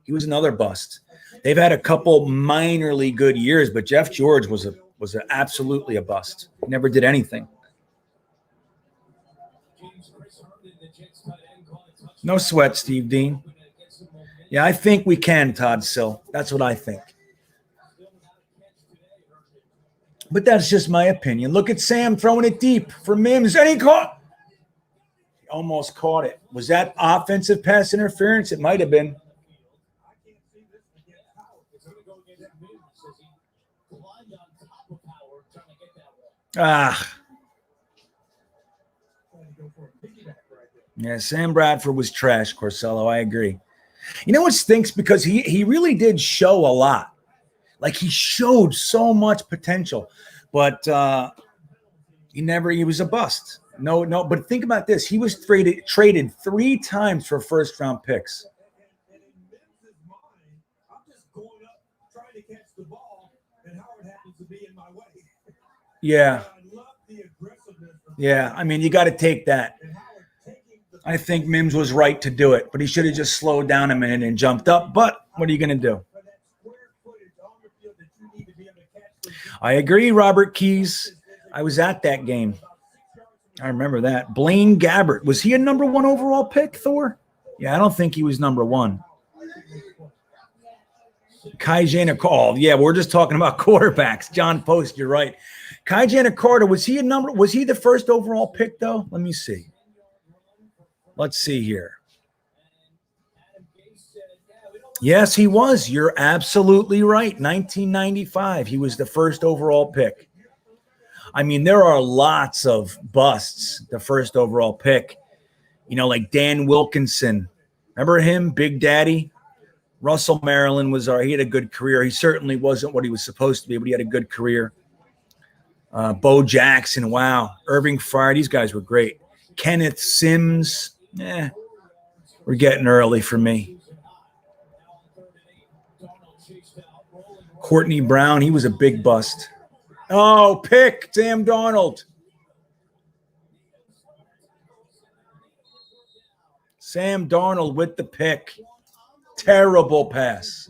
He was another bust. They've had a couple minorly good years, but Jeff George was absolutely a bust. He never did anything. No sweat, Steve Dean. Yeah, I think we can, Todd Sill. That's what I think. But that's just my opinion. Look at Sam throwing it deep for Mims. And he caught. He almost caught it. Was that offensive pass interference? It might have been. Yeah, Sam Bradford was trash, Corsello. I agree. You know what stinks? Because he really did show a lot. Like, he showed so much potential. But he was a bust. No. But think about this. He was traded 3 times for first-round picks. Yeah. Yeah, I mean, you got to take that. I think Mims was right to do it, but he should have just slowed down a minute and jumped up. But what are you going to do? I agree, Robert Keys. I was at that game. I remember that. Blaine Gabbert. Was he a number 1 overall pick, Thor? Yeah, I don't think he was number 1. Kai Janakal. Yeah, we're just talking about quarterbacks. John Post, you're right. Kai Janakar, was he the first overall pick, though? Let me see. Let's see here. Yes, he was. You're absolutely right. 1995. He was the first overall pick. I mean, there are lots of busts, the first overall pick. You know, like Dan Wilkinson. Remember him? Big Daddy? Russell Maryland he had a good career. He certainly wasn't what he was supposed to be, but he had a good career. Bo Jackson, wow. Irving Fryer, these guys were great. Kenneth Sims, we're getting early for me. Courtney Brown, he was a big bust. Oh, pick Sam Darnold. Sam Darnold with the pick. Terrible pass.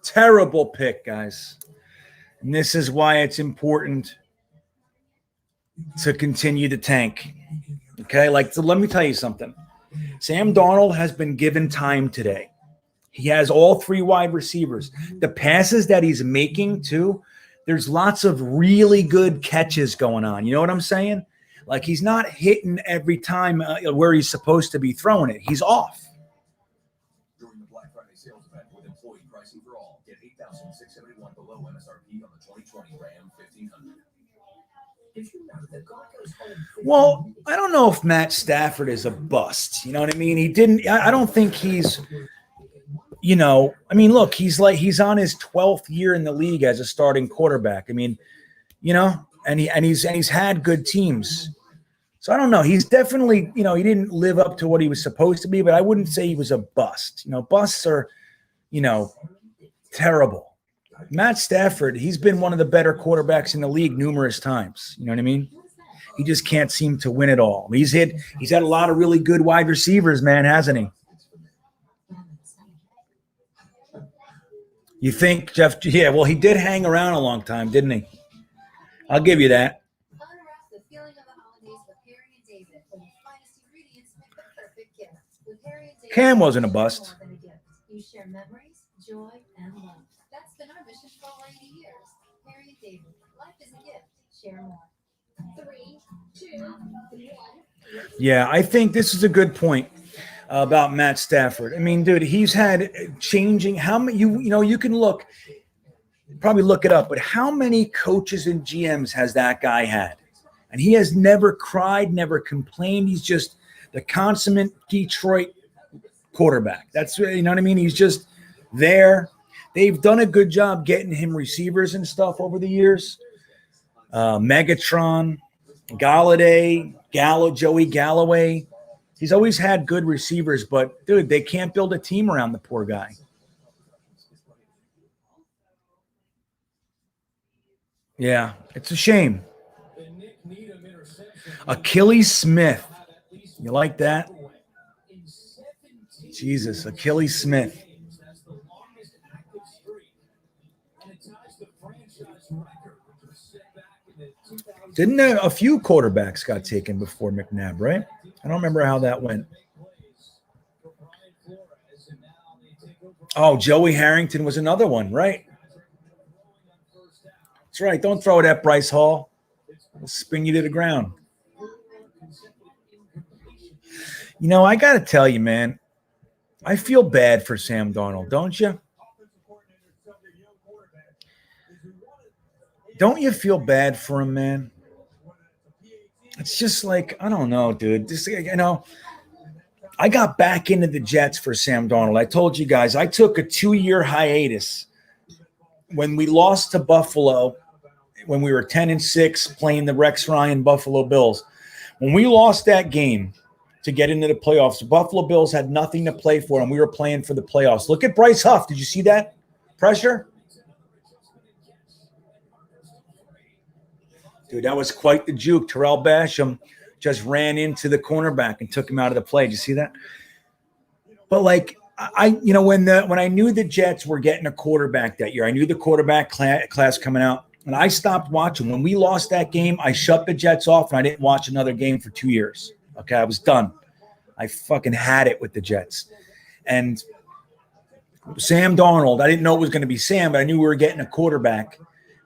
Terrible pick, guys. And this is why it's important to continue to tank. Okay, so let me tell you something. Sam Darnold has been given time today. He has all 3 wide receivers. The passes that he's making, too, there's lots of really good catches going on. You know what I'm saying? Like, he's not hitting every time where he's supposed to be throwing it. He's off. During the Black Friday sales event with employee pricing for all, get $8,671 below MSRP on the 2020 Ram 1500. Well, I don't know if Matt Stafford is a bust. You know what I mean? I don't think he's, look, he's on his 12th year in the league as a starting quarterback. I mean, and he's had good teams. So I don't know. He's definitely, he didn't live up to what he was supposed to be, but I wouldn't say he was a bust. Busts are, terrible. Matt Stafford, he's been one of the better quarterbacks in the league numerous times. You know what I mean? He just can't seem to win it all. He's had a lot of really good wide receivers, man, hasn't he? You think, Jeff? Yeah, well, he did hang around a long time, didn't he? I'll give you that. Cam wasn't a bust. You share memories, joy, and love. That's been our mission for over 80 years. Harry and David, life is a gift. Share more. 3, 2, 1. Yeah, I think this is a good point about Matt Stafford. I mean, dude, he's had changing. How many? You can probably look it up, but how many coaches and GMs has that guy had? And he has never cried, never complained. He's just the consummate Detroit quarterback. That's, you know what I mean? He's just there. They've done a good job getting him receivers and stuff over the years. Megatron, Galladay, Joey Galloway. He's always had good receivers, but, dude, they can't build a team around the poor guy. Yeah, it's a shame. Achilles Smith. You like that? Jesus, Achilles Smith. Didn't a few quarterbacks got taken before McNabb, right? I don't remember how that went. Oh, Joey Harrington was another one, right? That's right. Don't throw it at Bryce Hall. It'll spin you to the ground. I got to tell you, man, I feel bad for Sam Darnold, don't you? Don't you feel bad for him, man? It's just like, I don't know, dude. I got back into the Jets for Sam Darnold. I told you guys, I took a 2-year hiatus when we lost to Buffalo, when we were 10-6 playing the Rex Ryan Buffalo Bills. When we lost that game to get into the playoffs, the Buffalo Bills had nothing to play for, and we were playing for the playoffs. Look at Bryce Huff. Did you see that? Pressure? Dude, that was quite the juke. Terrell Basham just ran into the cornerback and took him out of the play. Did you see that? But like when I knew the Jets were getting a quarterback that year, I knew the quarterback class coming out, and I stopped watching. When we lost that game, I shut the Jets off, and I didn't watch another game for 2 years. Okay, I was done. I fucking had it with the Jets. And Sam Darnold, I didn't know it was going to be Sam, but I knew we were getting a quarterback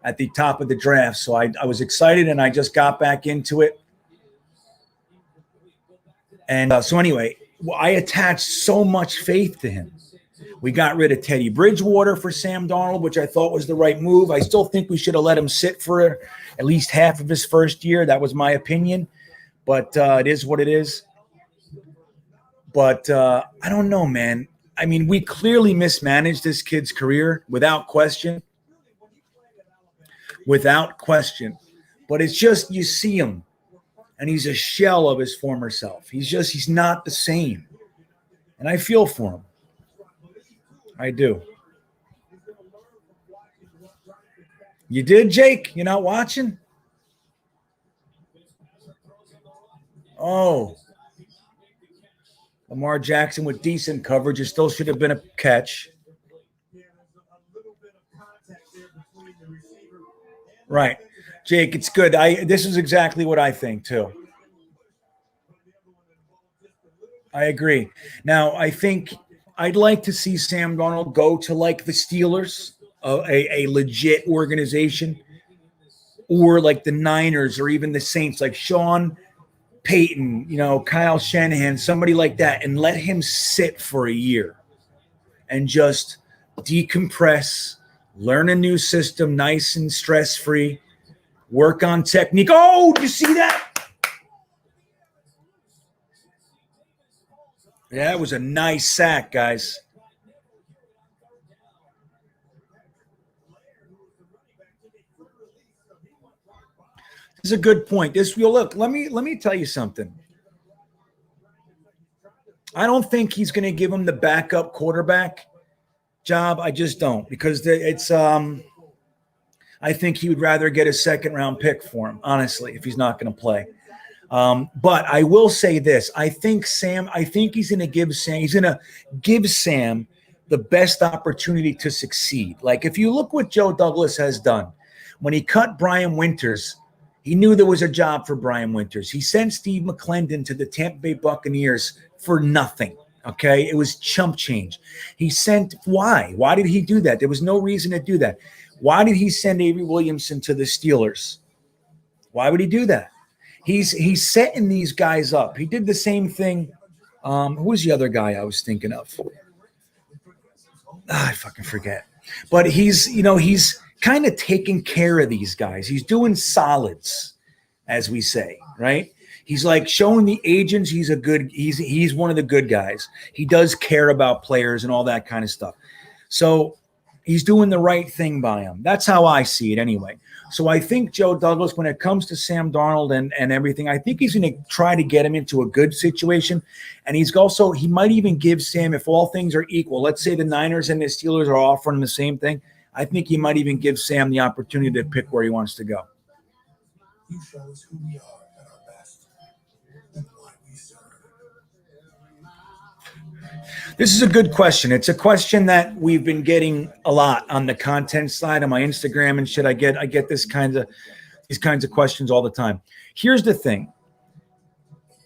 at the top of the draft. So I was excited, and I just got back into it. And so anyway, I attached so much faith to him. We got rid of Teddy Bridgewater for Sam Darnold, which I thought was the right move. I still think we should have let him sit for at least half of his first year. That was my opinion. But it is what it is. But I don't know, man. I mean, we clearly mismanaged this kid's career without question. Without question. But it's just you see him, and he's a shell of his former self. He's not the same. And I feel for him. I do. You did, Jake? You're not watching? Oh. Lamar Jackson with decent coverage. It still should have been a catch. Right. Jake, it's good. This is exactly what I think, too. I agree. Now, I think I'd like to see Sam Darnold go to like the Steelers, a legit organization, or like the Niners or even the Saints, like Sean Payton, Kyle Shanahan, somebody like that, and let him sit for a year and just decompress, learn a new system, nice and stress-free, work on technique. Oh, did you see that? Yeah, it was a nice sack, guys. This is a good point. Look, let me tell you something. I don't think he's going to give him the backup quarterback job. I just don't, because I think he would rather get a second-round pick for him, honestly, if he's not going to play. But I will say this. I think he's going to give Sam the best opportunity to succeed. Like, if you look what Joe Douglas has done, when he cut Brian Winters, he knew there was a job for Brian Winters. He sent Steve McClendon to the Tampa Bay Buccaneers for nothing. Okay. It was chump change. Why? Why did he do that? There was no reason to do that. Why did he send Avery Williamson to the Steelers? Why would he do that? He's setting these guys up. He did the same thing. Who was the other guy I was thinking of? I fucking forget. But he's kind of taking care of these guys. He's doing solids, as we say, right? He's like showing the agents he's one of the good guys. He does care about players and all that kind of stuff. So he's doing the right thing by him. That's how I see it anyway. So I think Joe Douglas, when it comes to Sam Darnold and everything, I think he's going to try to get him into a good situation. And he might even give Sam, if all things are equal, let's say the Niners and the Steelers are offering the same thing, I think he might even give Sam the opportunity to pick where he wants to go. You show us who we are at our best and why we serve. This is a good question. It's a question that we've been getting a lot on the content side on my Instagram and shit. I get these kinds of questions all the time. Here's the thing.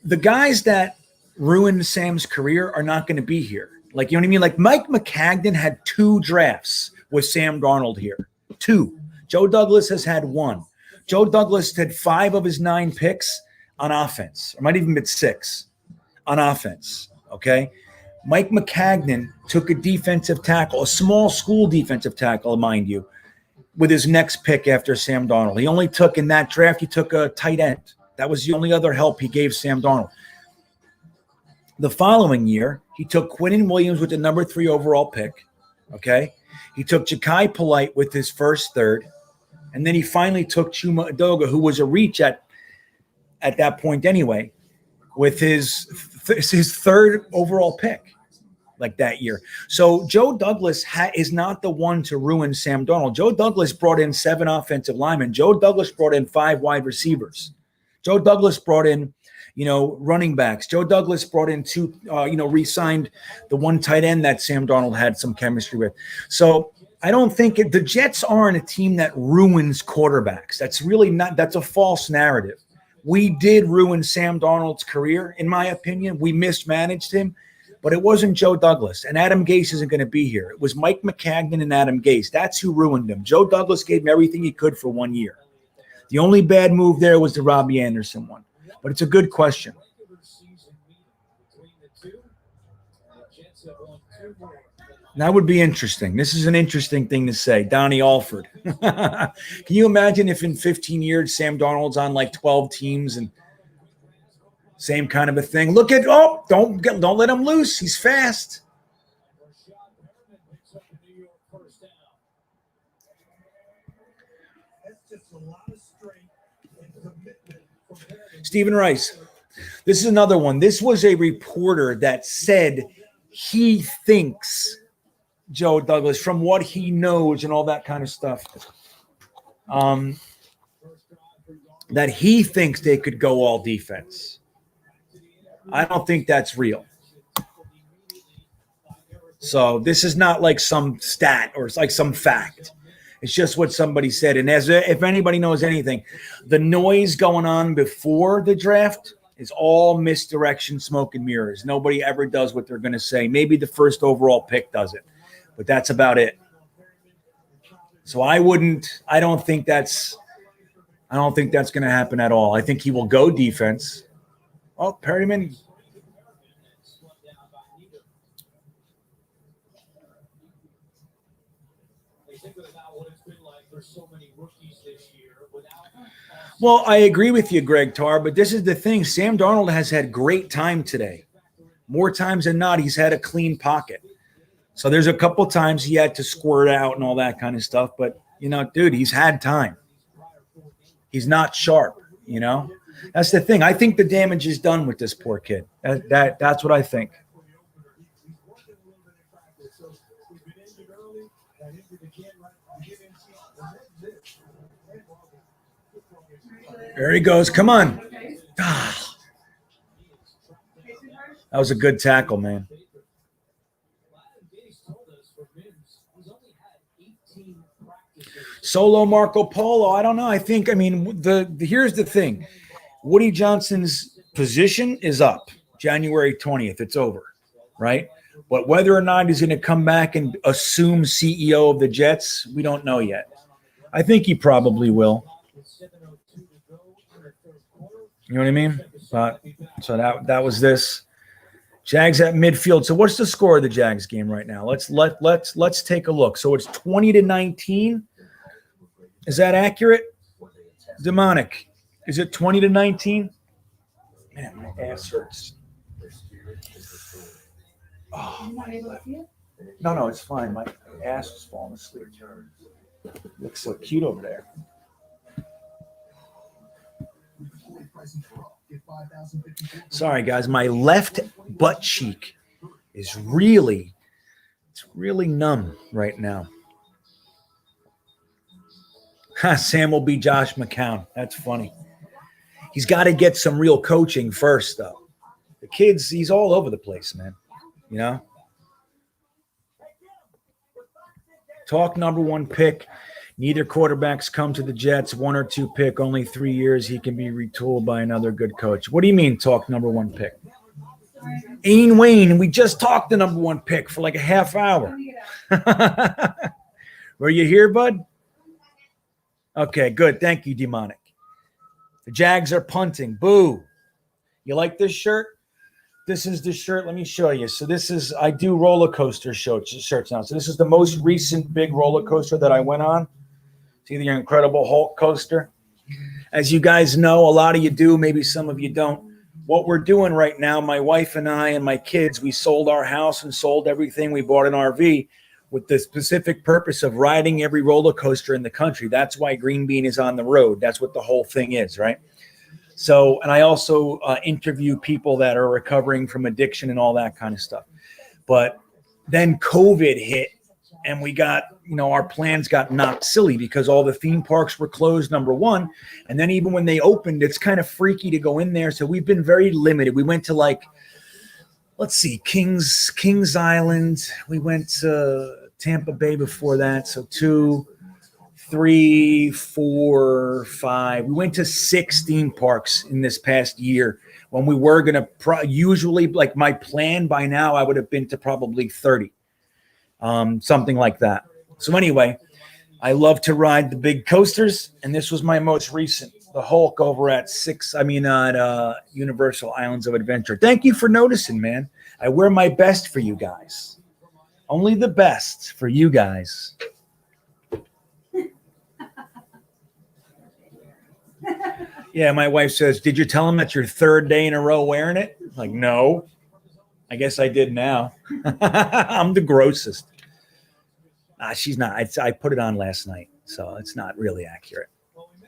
The guys that ruined Sam's career are not going to be here. Like, you know what I mean? Like Mike McCagnon had 2 drafts with Sam Darnold here. 2. Joe Douglas has had 1. Joe Douglas had 5 of his 9 picks on offense. Or might even been 6 on offense. Okay. Mike McCagnon took a defensive tackle, a small school defensive tackle, mind you, with his next pick after Sam Darnold. He only took in that draft, he took a tight end. That was the only other help he gave Sam Darnold. The following year, he took Quinnen Williams with the number 3 overall pick. Okay. He took Ja'Kai Polite with his first third. And then he finally took Chuma Edoga, who was a reach at that point anyway, with his 3rd overall pick. like that year. So Joe Douglas is not the one to ruin Sam Darnold. Joe Douglas brought in 7 offensive linemen. Joe Douglas brought in 5 wide receivers. Joe Douglas brought in, running backs. Joe Douglas brought in 2, re-signed the 1 tight end that Sam Darnold had some chemistry with. So I don't think the Jets aren't a team that ruins quarterbacks. That's really not, that's a false narrative. We did ruin Sam Darnold's career, in my opinion. We mismanaged him. But it wasn't Joe Douglas, and Adam Gase isn't going to be here. It was Mike McCagnon and Adam Gase. That's who ruined him. Joe Douglas gave him everything he could for 1 year. The only bad move there was the Robbie Anderson one. But it's a good question. That would be interesting. This is an interesting thing to say. Donnie Alford. Can you imagine if in 15 years Sam Darnold's on like 12 teams and same kind of a thing? Look at, don't let him loose. He's fast. Stephen Rice. This is another one. This was a reporter that said he thinks Joe Douglas, from what he knows and all that kind of stuff, that he thinks they could go all defense. I don't think that's real. So this is not like some stat or it's like some fact. It's just what somebody said. And if anybody knows anything, the noise going on before the draft is all misdirection, smoke and mirrors. Nobody ever does what they're going to say. Maybe the first overall pick does it, but that's about it. So I don't think that's going to happen at all. I think he will go defense. Oh, Perryman. Well, I agree with you, Greg Tarr, but this is the thing. Sam Darnold has had great time today. More times than not, he's had a clean pocket. So there's a couple times he had to squirt out and all that kind of stuff. But, dude, he's had time. He's not sharp, That's the thing. I think the damage is done with this poor kid. That's what I think. There he goes. Come on. Ah. That was a good tackle, man. Solo Marco Polo. I don't know. Here's the thing. Woody Johnson's position is up January 20th. It's over, right? But whether or not he's going to come back and assume CEO of the Jets, we don't know yet. I think he probably will. You know what I mean? So that was this. Jags at midfield. So what's the score of the Jags game right now? Let's take a look. So it's 20-19. Is that accurate? Demonic. Is it 20-19? Man, my ass hurts. Oh, no, it's fine. My ass is falling asleep. Looks so cute over there. Sorry, guys. My left butt cheek is really numb right now. Sam will be Josh McCown. That's funny. He's got to get some real coaching first, though. The kid's, he's all over the place, man. Talk number 1 pick. Neither quarterbacks come to the Jets. 1 or 2 pick, only 3 years. He can be retooled by another good coach. What do you mean, talk number 1 pick? Ain Wayne, we just talked the number 1 pick for like a half hour. Were you here, bud? Okay, good. Thank you, Demonic. The Jags are punting. Boo. You like this shirt? This is the shirt. Let me show you. So I do roller coaster shirts now. So this is the most recent big roller coaster that I went on. It's either your Incredible Hulk coaster. As you guys know, a lot of you do, maybe some of you don't. What we're doing right now, my wife and I and my kids, we sold our house and sold everything. We bought an RV with the specific purpose of riding every roller coaster in the country. That's why GreenBean is on the road. That's what the whole thing is, right? So, and I also interview people that are recovering from addiction and all that kind of stuff. But then COVID hit, and we got, our plans got knocked silly because all the theme parks were closed, number one. And then even when they opened, it's kind of freaky to go in there. So we've been very limited. We went to let's see, Kings Island. We went to Tampa Bay before that. So 2, 3, 4, 5. We went to 6 theme parks in this past year when we were going to usually, like my plan by now, I would have been to probably 30, something like that. So anyway, I love to ride the big coasters, and this was my most recent, the Hulk over at Universal Islands of Adventure. Thank you for noticing, man. I wear my best for you guys. Only the best for you guys. Yeah, my wife says, did you tell him that's your third day in a row wearing it? Like, no. I guess I did now. I'm the grossest. She's not. I put it on last night, so it's not really accurate.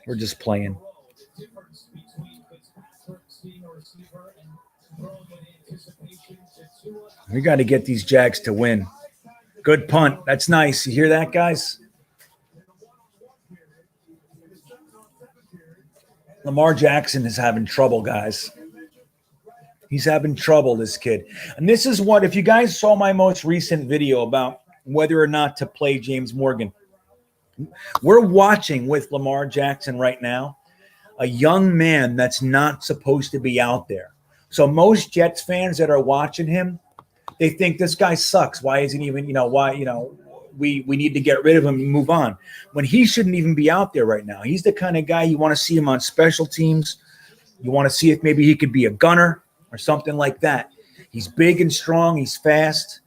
We're just playing. We got to get these Jags to win. Good punt. That's nice. You hear that, guys? Lamar Jackson is having trouble, guys. He's having trouble, this kid. And this is what, if you guys saw my most recent video about whether or not to play James Morgan, we're watching with Lamar Jackson right now a young man that's not supposed to be out there. So most Jets fans that are watching him, they think this guy sucks. Why isn't even, we need to get rid of him and move on. When he shouldn't even be out there right now. He's the kind of guy you want to see him on special teams. You want to see if maybe he could be a gunner or something like that. He's big and strong. He's fast.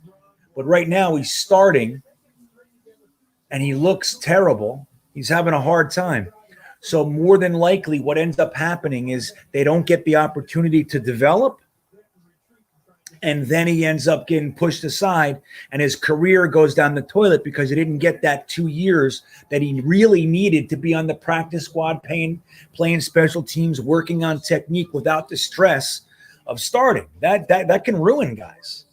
But right now he's starting, and he looks terrible. He's having a hard time. So more than likely what ends up happening is they don't get the opportunity to develop, and then he ends up getting pushed aside, and his career goes down the toilet because he didn't get that 2 years that he really needed to be on the practice squad, playing special teams, working on technique without the stress of starting. That can ruin guys.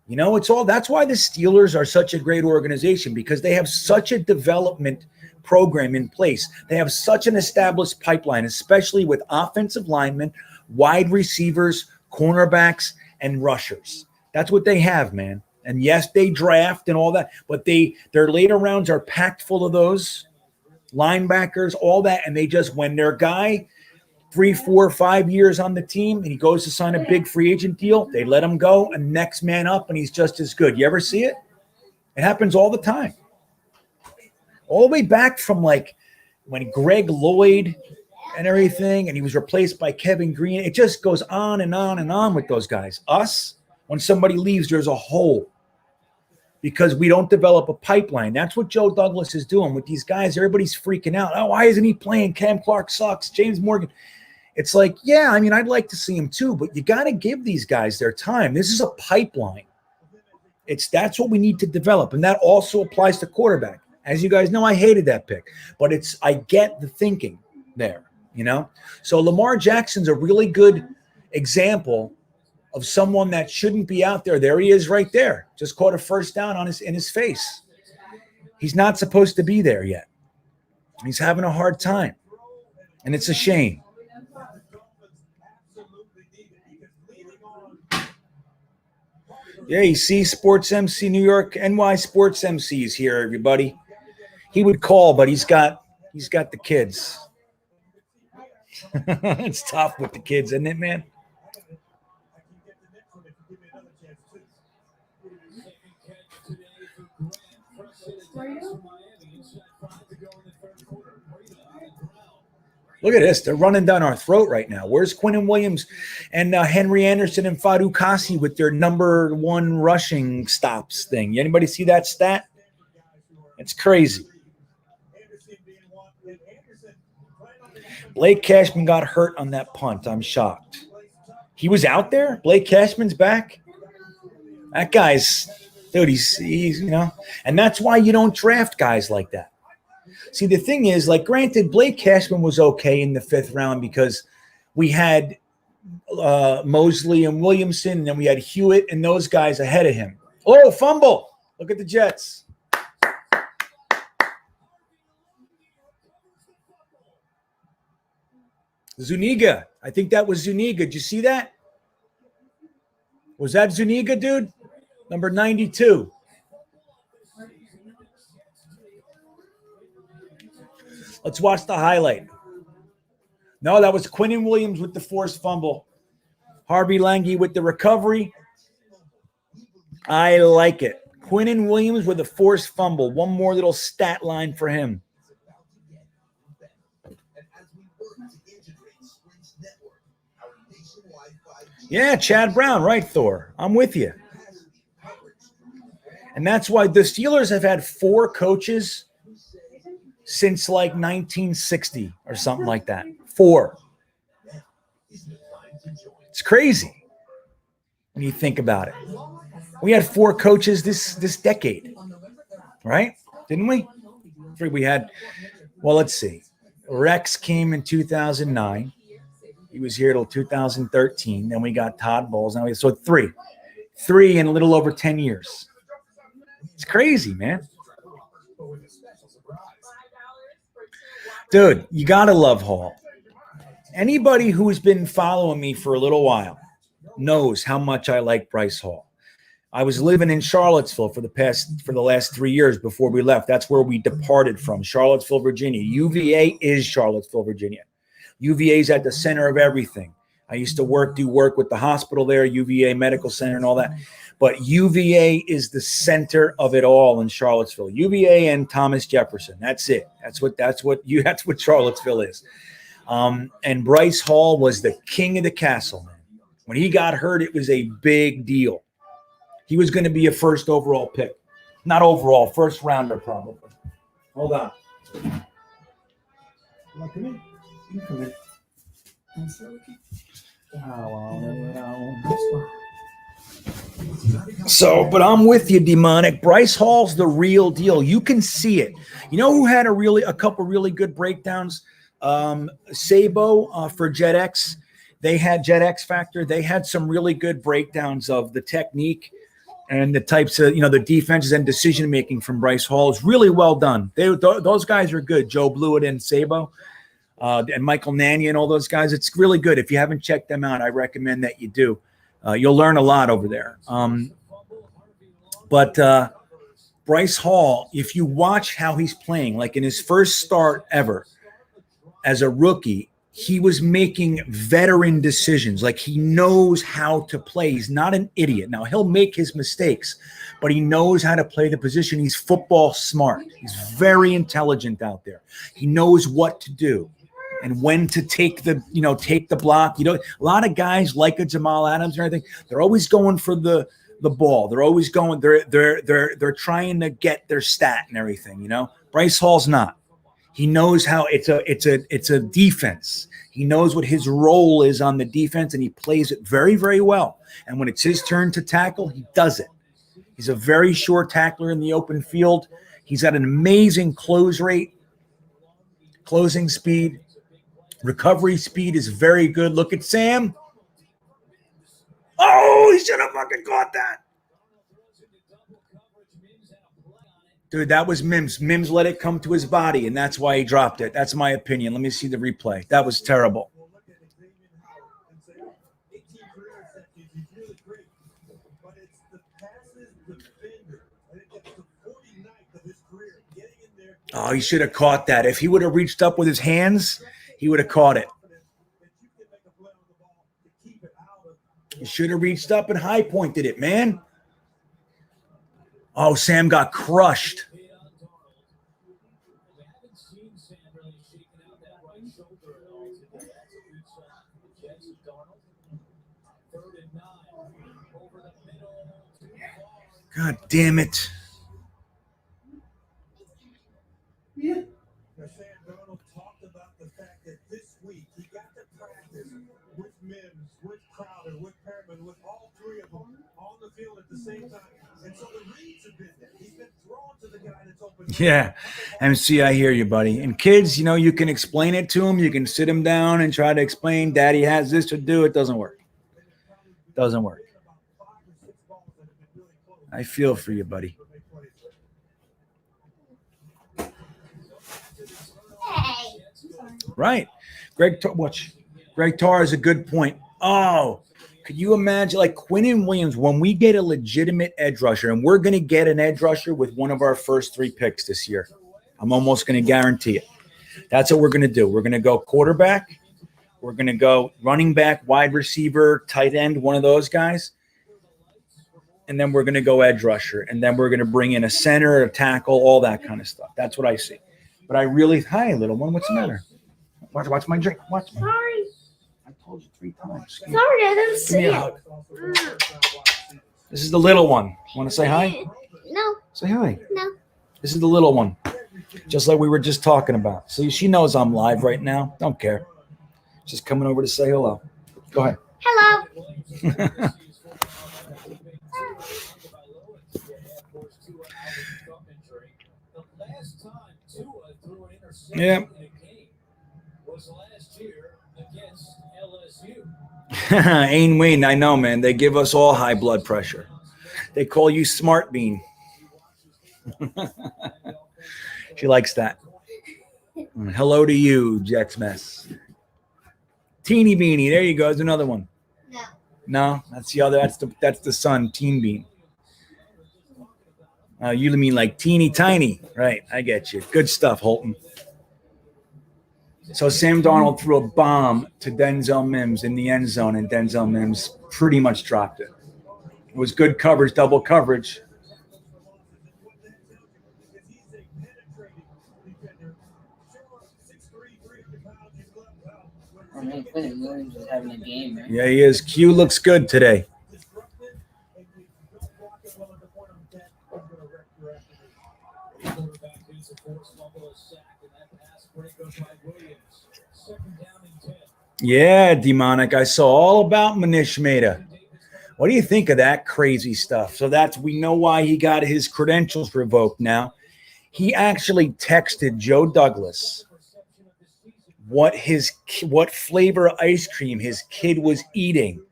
It's all, that's why the Steelers are such a great organization, because they have such a development program in place. They have such an established pipeline, especially with offensive linemen, wide receivers, cornerbacks, and rushers. That's what they have, man. And yes, they draft and all that, but their later rounds are packed full of those linebackers, all that. And they just, when their guy 3, 4, 5 years on the team and he goes to sign a big free agent deal, they let him go and next man up, and he's just as good. You ever see it? It happens all the time. All the way back from like when Greg Lloyd and everything, and he was replaced by Kevin Green. It just goes on and on and on with those guys. Us, when somebody leaves, there's a hole because we don't develop a pipeline. That's what Joe Douglas is doing with these guys. Everybody's freaking out. Oh, why isn't he playing? Cam Clark sucks. James Morgan. It's like, yeah, I mean, I'd like to see him too, but you got to give these guys their time. This is a pipeline. That's what we need to develop, and that also applies to quarterback. As you guys know, I hated that pick, but I get the thinking there. So Lamar Jackson's a really good example of someone that shouldn't be out there. There he is right there. Just caught a first down in his face. He's not supposed to be there yet. He's having a hard time, and it's a shame. Yeah, you see Sports MC New York, NY Sports MC is here, everybody. He would call, but he's got the kids. It's tough with the kids, isn't it, man? Look at this. They're running down our throat right now. Where's Quinnen Williams and Henry Anderson and Fadu Kasi with their number 1 rushing stops thing? Anybody see that stat? It's crazy. Blake Cashman got hurt on that punt. I'm shocked. He was out there? Blake Cashman's back? That guy's, dude, he's and that's why you don't draft guys like that. See, the thing is, like, granted, Blake Cashman was okay in the 5th round because we had Mosley and Williamson, and then we had Hewitt and those guys ahead of him. Oh, fumble. Look at the Jets. Zuniga. I think that was Zuniga. Did you see that? Was that Zuniga, dude? Number 92. Let's watch the highlight. No, that was Quinnen Williams with the forced fumble. Harvey Lange with the recovery. I like it. Quinnen Williams with a forced fumble. One more little stat line for him. Yeah, Chad Brown, right, Thor? I'm with you. And that's why the Steelers have had 4 coaches since like 1960 or something like that. 4. It's crazy when you think about it. We had 4 coaches this decade, right? Didn't we? We had, well, let's see. Rex came in 2009. He was here till 2013. Then we got Todd Bowles. Now so 3 in a little over 10 years. It's crazy, man. Dude, you got to love Hall. Anybody who's been following me for a little while knows how much I like Bryce Hall. I was living in Charlottesville for the last 3 years before we left. That's where we departed from, Charlottesville, Virginia. UVA is Charlottesville, Virginia. UVA is at the center of everything. I used to do work with the hospital there, UVA Medical Center and all that. But UVA is the center of it all in Charlottesville. UVA and Thomas Jefferson. That's it. That's what Charlottesville is. And Bryce Hall was the king of the castle, man. When he got hurt, it was a big deal. He was going to be a first overall pick. Not overall, first rounder probably. Hold on. Come in. You come in. So, but I'm with you, Demonic. Bryce Hall's the real deal. You can see it. You know who had a couple really good breakdowns? Sabo for Jet X. They had Jet X Factor. They had some really good breakdowns of the technique and the types of, the defenses and decision making from Bryce Hall is really well done. Those guys are good. Joe Blewett and Sabo. And Michael Nania and all those guys. It's really good. If you haven't checked them out, I recommend that you do. You'll learn a lot over there. But Bryce Hall, if you watch how he's playing, like in his first start ever as a rookie, he was making veteran decisions. Like he knows how to play. He's not an idiot. Now, he'll make his mistakes, but he knows how to play the position. He's football smart. He's very intelligent out there. He knows what to do and when to take the block. A lot of guys like a Jamal Adams and everything, they're always going for the ball. They're always going, they're trying to get their stat and everything, Bryce Hall's not. He knows how it's a defense. He knows what his role is on the defense, and he plays it very, very well. And when it's his turn to tackle, he does it. He's a very sure tackler in the open field. He's got an amazing close rate, closing speed. Recovery speed is very good. Look at Sam. Oh, he should have fucking caught that. Dude, that was Mims. Mims let it come to his body, and that's why he dropped it. That's my opinion. Let me see the replay. That was terrible. Oh, he should have caught that. If he would have reached up with his hands, he would have caught it. He should have reached up and high pointed it, man. Oh, Sam got crushed. God damn it. Yeah. Now, Sam Darnold talked about the fact that this week he got to practice with Mims, with Crowder, with Perriman, with all 3 of them on the field at the same time. And so the reads have been there. He's been thrown to the guy that's open. Yeah. MC, I hear you, buddy. And kids, you can explain it to them. You can sit them down and try to explain, Daddy has this to do. It doesn't work. Doesn't work. I feel for you, buddy. Hey. Right. Greg Tarr is a good point. Oh, could you imagine, like Quinnen Williams, when we get a legitimate edge rusher, and we're going to get an edge rusher with one of our first 3 picks this year. I'm almost going to guarantee it. That's what we're going to do. We're going to go quarterback. We're going to go running back, wide receiver, tight end, one of those guys. And then we're going to go edge rusher. And then we're going to bring in a center, a tackle, all that kind of stuff. That's what I see. But I really, hi, little one, what's the matter? Watch my drink. Watch me. Sorry. I told you 3 times. Sorry, I didn't Give see me a it. hug. This is the little one. Want to say hi? No, Say hi. no. This is the little one. Just like we were just talking about. So she knows I'm live right now. Don't care. Just coming over to say hello. Go ahead. Hello. Yeah. Was last year against LSU. Ain Wayne, I know, man. They give us all high blood pressure. They call you Smart Bean. She likes that. Hello to you, Jets Mess. Teeny Beanie. There you go. There's another one. No. No, that's the other. That's the son, Teen Bean. You mean like teeny tiny, right? I get you. Good stuff, Holton. So Sam Darnold threw a bomb to Denzel Mims in the end zone, and Denzel Mims pretty much dropped it. It was good coverage, double coverage. Oh man, Quinnen Williams is having a game, man. Yeah, he is. Q looks good today. Yeah, Demonic. I saw all about Manish Mehta. What do you think of that crazy stuff? So we know why he got his credentials revoked now. He actually texted Joe Douglas what flavor ice cream his kid was eating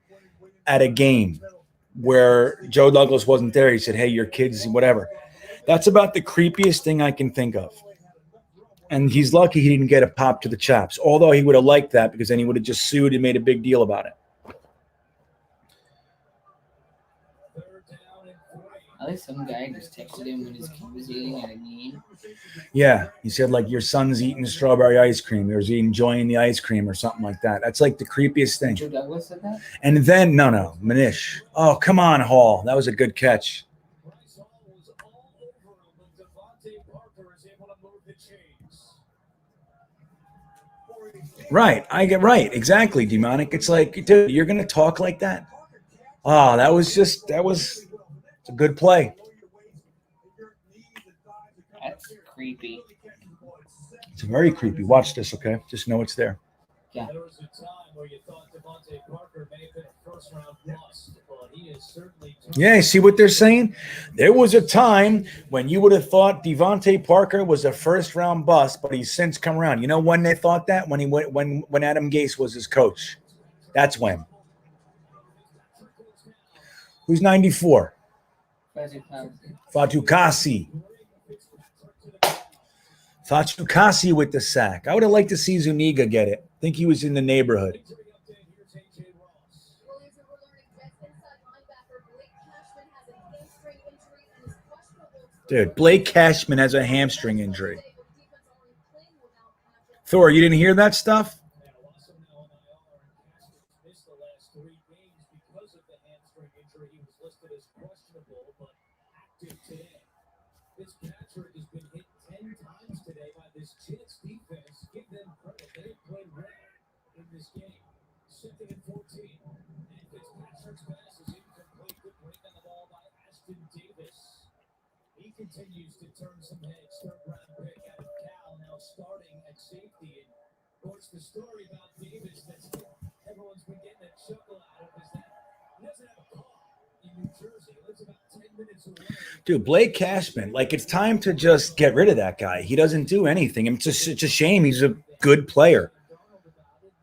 at a game where Joe Douglas wasn't there. He said, hey, your kid's whatever. That's about the creepiest thing I can think of. And he's lucky he didn't get a pop to the chops, although he would have liked that because then he would have just sued and made a big deal about it. At least some guy just texted him when his kid was eating at a game. Yeah, he said like your son's eating strawberry ice cream, or is he enjoying the ice cream or something like that. That's like the creepiest thing. Joe Douglas said that? And then, no, Manish. Oh, come on, Hall. That was a good catch. Right, I get right. Exactly, Demonic. It's like, dude, you're going to talk like that? Oh, that was it's a good play. That's creepy. It's very creepy. Watch this, okay? Just know it's there. Yeah. There was a time where you thought Devontae Parker may have been a first-round bust, but he is certainly. Yeah, see what they're saying? There was a time when you would have thought Devontae Parker was a first-round bust, but he's since come around. You know when they thought that? When when Adam Gase was his coach. That's when. Who's 94? Fatukasi. Fatukasi with the sack. I would have liked to see Zuniga get it. I think he was in the neighborhood. Dude, Blake Cashman has a hamstring injury. Thor, you didn't hear that stuff? Fitzpatrick has been hit 10 times today by this Jets defense. Give them credit. They have played well in this game. 2nd and 14. And Fitzpatrick's pass is incomplete. Good break on the ball by Ashton Davis. He continues to turn some heads. 3rd round pick out of Cal, now starting at safety. And of course, the story about Davis that everyone's been getting a chuckle out of is that he doesn't have a car in New Jersey. He lives about 10 minutes away. Dude, Blake Cashman, like it's time to just get rid of that guy. He doesn't do anything. It's a shame. He's a good player.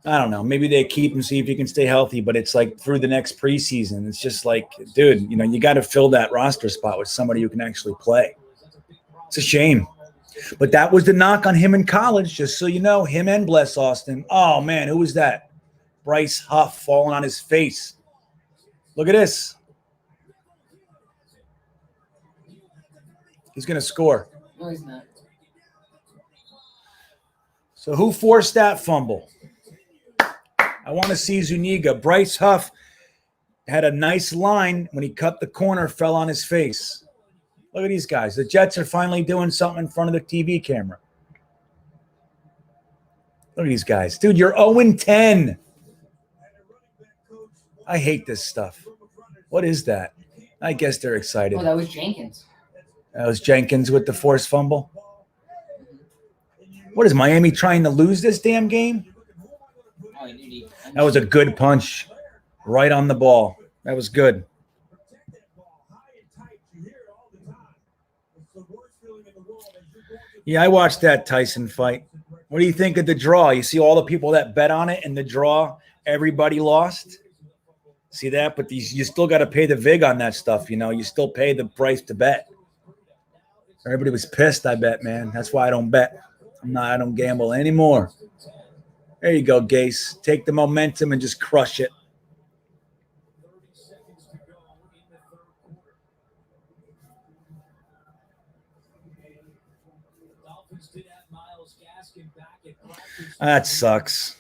I don't know. Maybe they keep him, see if he can stay healthy, but it's like through the next preseason. It's just like, dude, you got to fill that roster spot with somebody who can actually play. It's a shame. But that was the knock on him in college, just so you know, him and Bless Austin. Oh, man, who was that? Bryce Huff falling on his face. Look at this. He's going to score. No, he's not. So who forced that fumble? I want to see Zuniga. Bryce Huff had a nice line when he cut the corner, fell on his face. Look at these guys. The Jets are finally doing something in front of the TV camera. Look at these guys. Dude, you're 0-10. I hate this stuff. What is that? I guess they're excited. Oh, that was Jenkins. That was Jenkins with the forced fumble. What is Miami trying to lose this damn game? That was a good punch. Right on the ball. That was good. Yeah, I watched that Tyson fight. What do you think of the draw? You see all the people that bet on it, and the draw, everybody lost? See that? But you still got to pay the vig on that stuff, You still pay the price to bet. Everybody was pissed, I bet, man. That's why I don't bet. I don't gamble anymore. There you go, Gase. Take the momentum and just crush it. That sucks.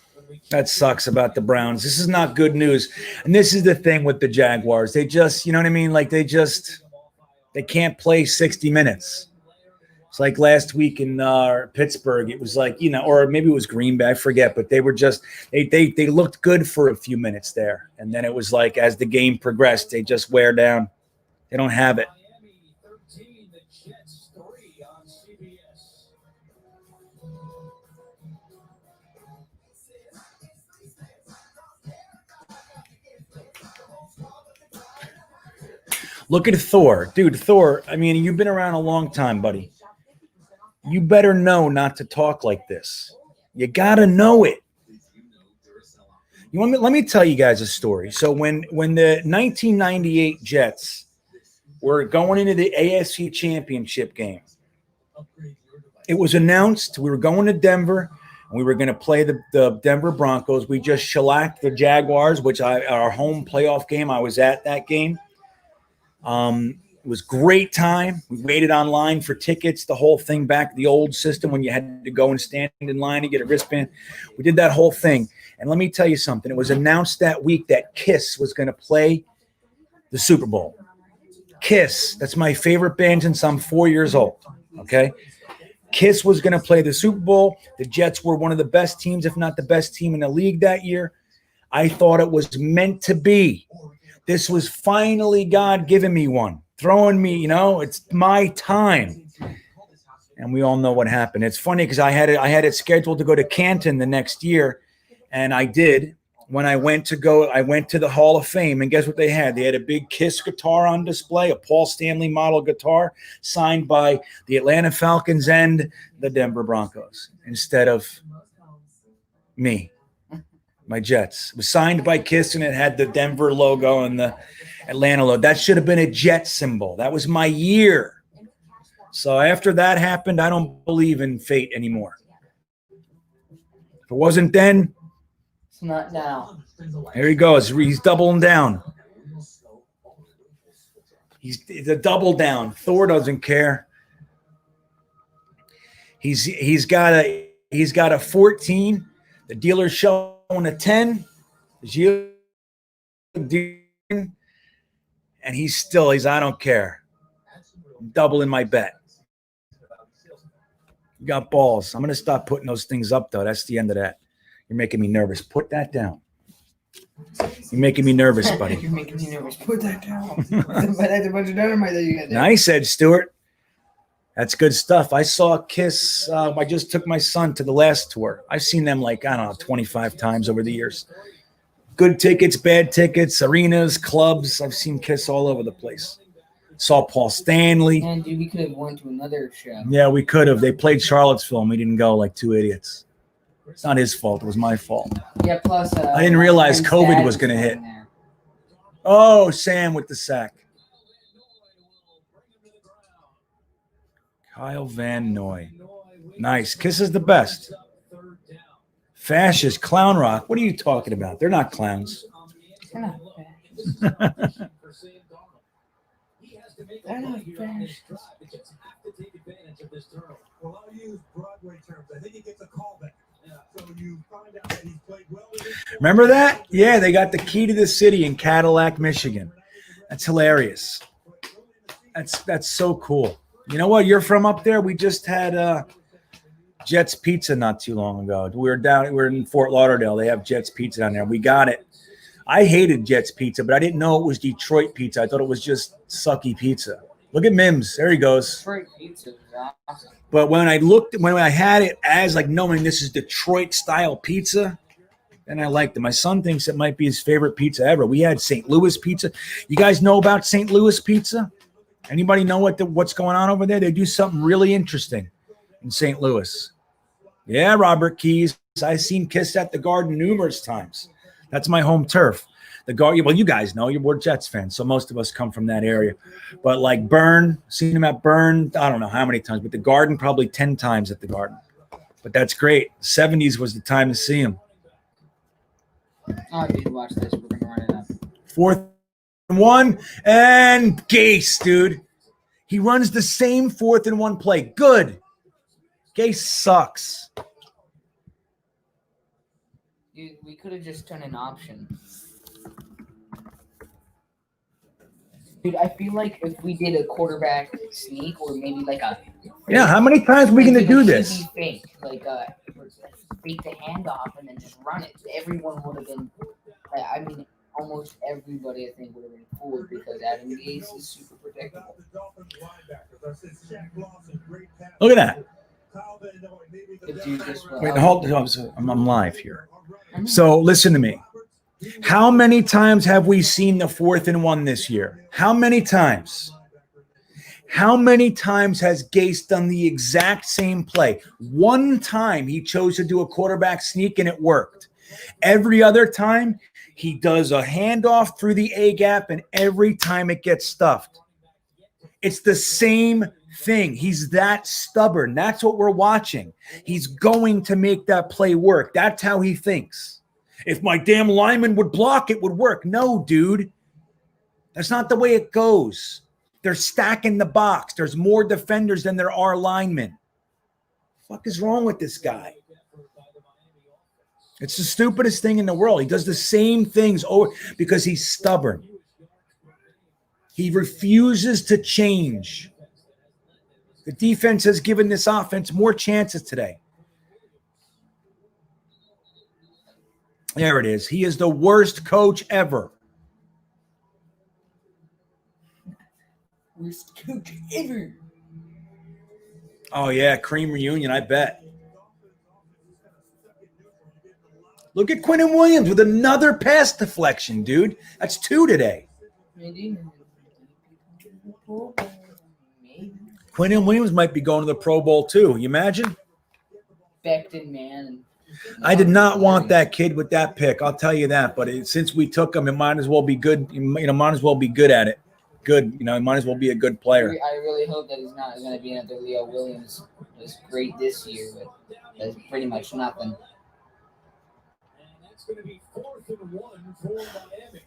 That sucks about the Browns. This is not good news. And this is the thing with the Jaguars. They just, you know what I mean? Like they can't play 60 minutes. It's like last week in Pittsburgh. It was like, or maybe it was Green Bay, I forget, but they were just, they looked good for a few minutes there. And then it was like, as the game progressed, they just wear down. They don't have it. Look at Thor. Dude, Thor, I mean, you've been around a long time, buddy. You better know not to talk like this. You got to know it. Let me tell you guys a story. So when the 1998 Jets were going into the AFC Championship game, it was announced we were going to Denver, and we were going to play the Denver Broncos. We just shellacked the Jaguars, which our home playoff game, I was at that game. It was great time. We waited online for tickets, the whole thing back, the old system when you had to go and stand in line and get a wristband. We did that whole thing. And let me tell you something. It was announced that week that Kiss was going to play the Super Bowl. Kiss, that's my favorite band since I'm 4 years old, okay? Kiss was going to play the Super Bowl. The Jets were one of the best teams, if not the best team in the league that year. I thought it was meant to be. This was finally God giving me one, throwing me, it's my time. And we all know what happened. It's funny because I had it scheduled to go to Canton the next year, and I did. When I went to the Hall of Fame, and guess what they had? They had a big Kiss guitar on display, a Paul Stanley model guitar signed by the Atlanta Falcons and the Denver Broncos instead of me. My Jets. It was signed by Kiss, and it had the Denver logo and the Atlanta logo. That should have been a Jet symbol. That was my year. So after that happened, I don't believe in fate anymore. If it wasn't then, it's not now. Here he goes. He's doubling down. He's a double down. Thor doesn't care. He's got a 14. The dealer's showing a 10, and he's I don't care. I'm doubling my bet. You got balls. I'm going to stop putting those things up, though. That's the end of that. You're making me nervous. Put that down. You're making me nervous, buddy. You're making me nervous. Put that down. That's a bunch of dynamite that you got there. Nice, Ed Stewart. That's good stuff. I saw Kiss. I just took my son to the last tour. I've seen them 25 times over the years. Good tickets, bad tickets, arenas, clubs. I've seen Kiss all over the place. Saw Paul Stanley. Man, dude, we could have went to another show. Yeah, we could have. They played Charlottesville, and we didn't go like two idiots. It's not his fault. It was my fault. Yeah, plus I didn't realize my COVID friend's was dad going to hit. playing there. Oh, Sam with the sack. Kyle Van Noy. Nice. Kiss is the best. Fascist clown rock. What are you talking about?'re not clowns. They're not fascist. They're not fascist. Well, I'll use Broadway terms. I think he gets a callback. So you find out that he's played well. Remember that? Yeah, they got the key to the city in Cadillac, Michigan. That's hilarious. That's so cool. You know what? You're from up there. We just had Jets Pizza not too long ago. We were in Fort Lauderdale. They have Jets Pizza down there. We got it. I hated Jets Pizza, but I didn't know it was Detroit pizza. I thought it was just sucky pizza. Look at Mims. There he goes. Detroit pizza is awesome. But when I had it as like knowing this is Detroit style pizza, then I liked it. My son thinks it might be his favorite pizza ever. We had St. Louis pizza. You guys know about St. Louis pizza? Anybody know what's going on over there? They do something really interesting in St. Louis. Yeah, Robert Keys. I've seen Kiss at the Garden numerous times. That's my home turf. The Garden. Well, you guys know we're Jets fans, so most of us come from that area. But like Burn, seen him at Burn. I don't know how many times, but the Garden probably 10 times at the Garden. But that's great. 70s was the time to see him. Oh, I need to watch this. We're gonna run it up. 4th and 1, and Gase, dude. He runs the same 4th and 1 play. Good. Gase sucks. Dude, we could have just done an option. Dude, I feel like if we did a quarterback sneak or maybe like a Yeah, how many times are we going to do this? fake, like fake the handoff and then just run it. Everyone would have been. I mean, almost everybody I think would have been fooled because Adam Gase is super predictable. Look at that. The dude just Wait, hold on. I'm live here. So listen to me. How many times have we seen the 4th and 1 this year? How many times? How many times has Gase done the exact same play? One time he chose to do a quarterback sneak and it worked. Every other time he does a handoff through the A gap and every time it gets stuffed. It's the same thing. He's that stubborn. That's what we're watching. He's going to make that play work. That's how he thinks. If my damn lineman would block, it would work. No, dude. That's not the way it goes. They're stacking the box. There's more defenders than there are linemen. What the fuck is wrong with this guy? It's the stupidest thing in the world. He does the same things over because he's stubborn. He refuses to change. The defense has given this offense more chances today. There it is. He is the worst coach ever. Worst coach ever. Oh, yeah. Cream reunion, I bet. Look at Quinnen Williams with another pass deflection, dude. That's 2 today. Quinnen Williams might be going to the Pro Bowl, too. You imagine? Becton, man. I did not want that kid with that pick. I'll tell you that. But since we took him, it might as well be good. Might as well be good at it. Good. It might as well be a good player. I really hope that he's not going to be another Leo Williams. It was great this year, but that's pretty much nothing. And that's going to be 4th and 1 for Miami.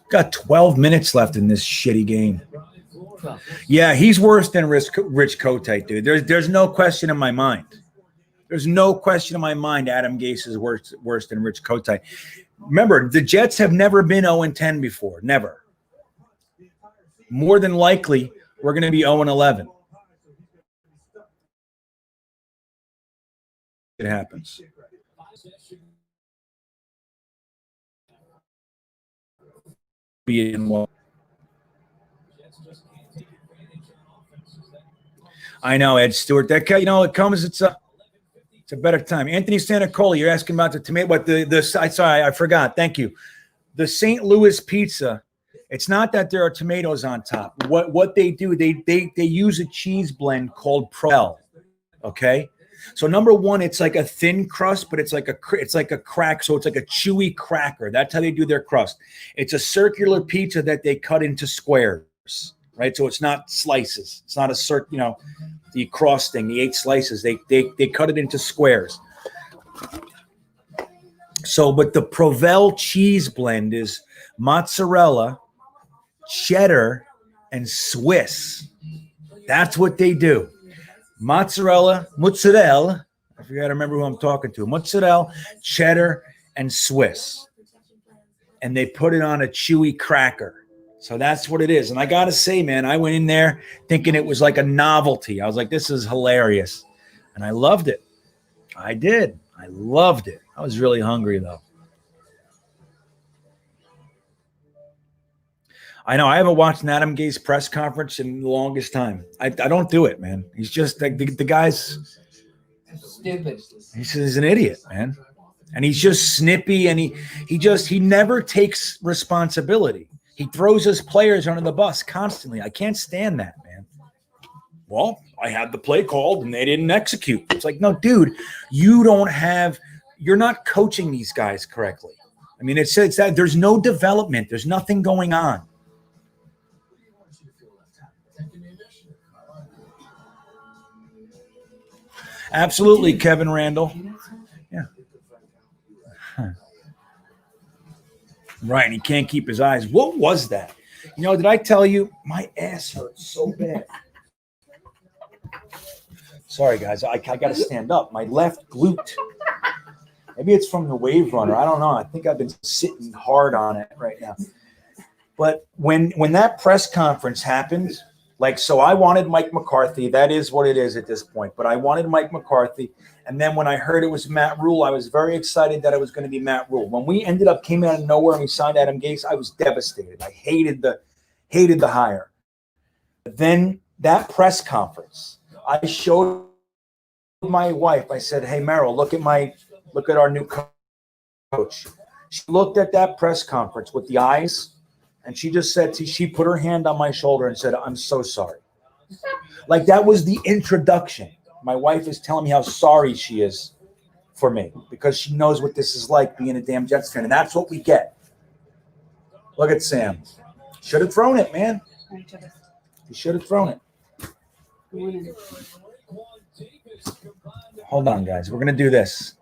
Got 12 minutes left in this shitty game. Yeah, he's worse than Rich Kotite, dude. There's no question in my mind. There's no question in my mind Adam Gase is worse than Rich Kotite. Remember, the Jets have never been 0-10 before. Never. More than likely, we're going to be 0-11. It happens. Be in one. I know, Ed Stewart. That guy, it comes. It's a better time. Anthony Santacola, you're asking about the tomato. But sorry, I forgot. Thank you. The St. Louis pizza. It's not that there are tomatoes on top. What they do, they use a cheese blend called Pro. Okay, So number one, it's like a thin crust, but it's like a crack. So it's like a chewy cracker. That's how they do their crust. It's a circular pizza that they cut into squares, right? So it's not slices. It's not a the cross thing, the 8 slices. They cut it into squares. So, but the Provel cheese blend is mozzarella, cheddar, and Swiss. That's what they do. Mozzarella, I forgot to remember who I'm talking to. Mozzarella, cheddar, and Swiss. And they put it on a chewy cracker. So that's what it is. And I got to say, man, I went in there thinking it was like a novelty. I was like, this is hilarious. And I loved it. I did. I loved it. I was really hungry, though. I know I haven't watched an Adam Gase press conference in the longest time. I don't do it, man. He's just like the guy's stupid. He's an idiot, man. And he's just snippy, and he never takes responsibility. He throws his players under the bus constantly. I can't stand that, man. Well, I had the play called and they didn't execute. It's like, no, dude, you're not coaching these guys correctly. I mean, it's that there's no development. There's nothing going on. Absolutely, Kevin Randall. Yeah. Huh. Right, and he can't keep his eyes. What was that? Did I tell you? My ass hurts so bad. Sorry, guys. I got to stand up. My left glute. Maybe it's from the Wave Runner. I don't know. I think I've been sitting hard on it right now. But when that press conference happened, so I wanted Mike McCarthy. That is what it is at this point. But I wanted Mike McCarthy. And then when I heard it was Matt Rule, I was very excited that it was going to be Matt Rule. When we came out of nowhere and we signed Adam Gase, I was devastated. I hated the hire. But then that press conference, I showed my wife. I said, "Hey, Meryl, look at our new coach." She looked at that press conference with the eyes. And she just said, she put her hand on my shoulder and said, "I'm so sorry." Like that was the introduction. My wife is telling me how sorry she is for me because she knows what this is like being a damn Jets fan. And that's what we get. Look at Sam. Should have thrown it, man. He should have thrown it. Hold on, guys. We're going to do this.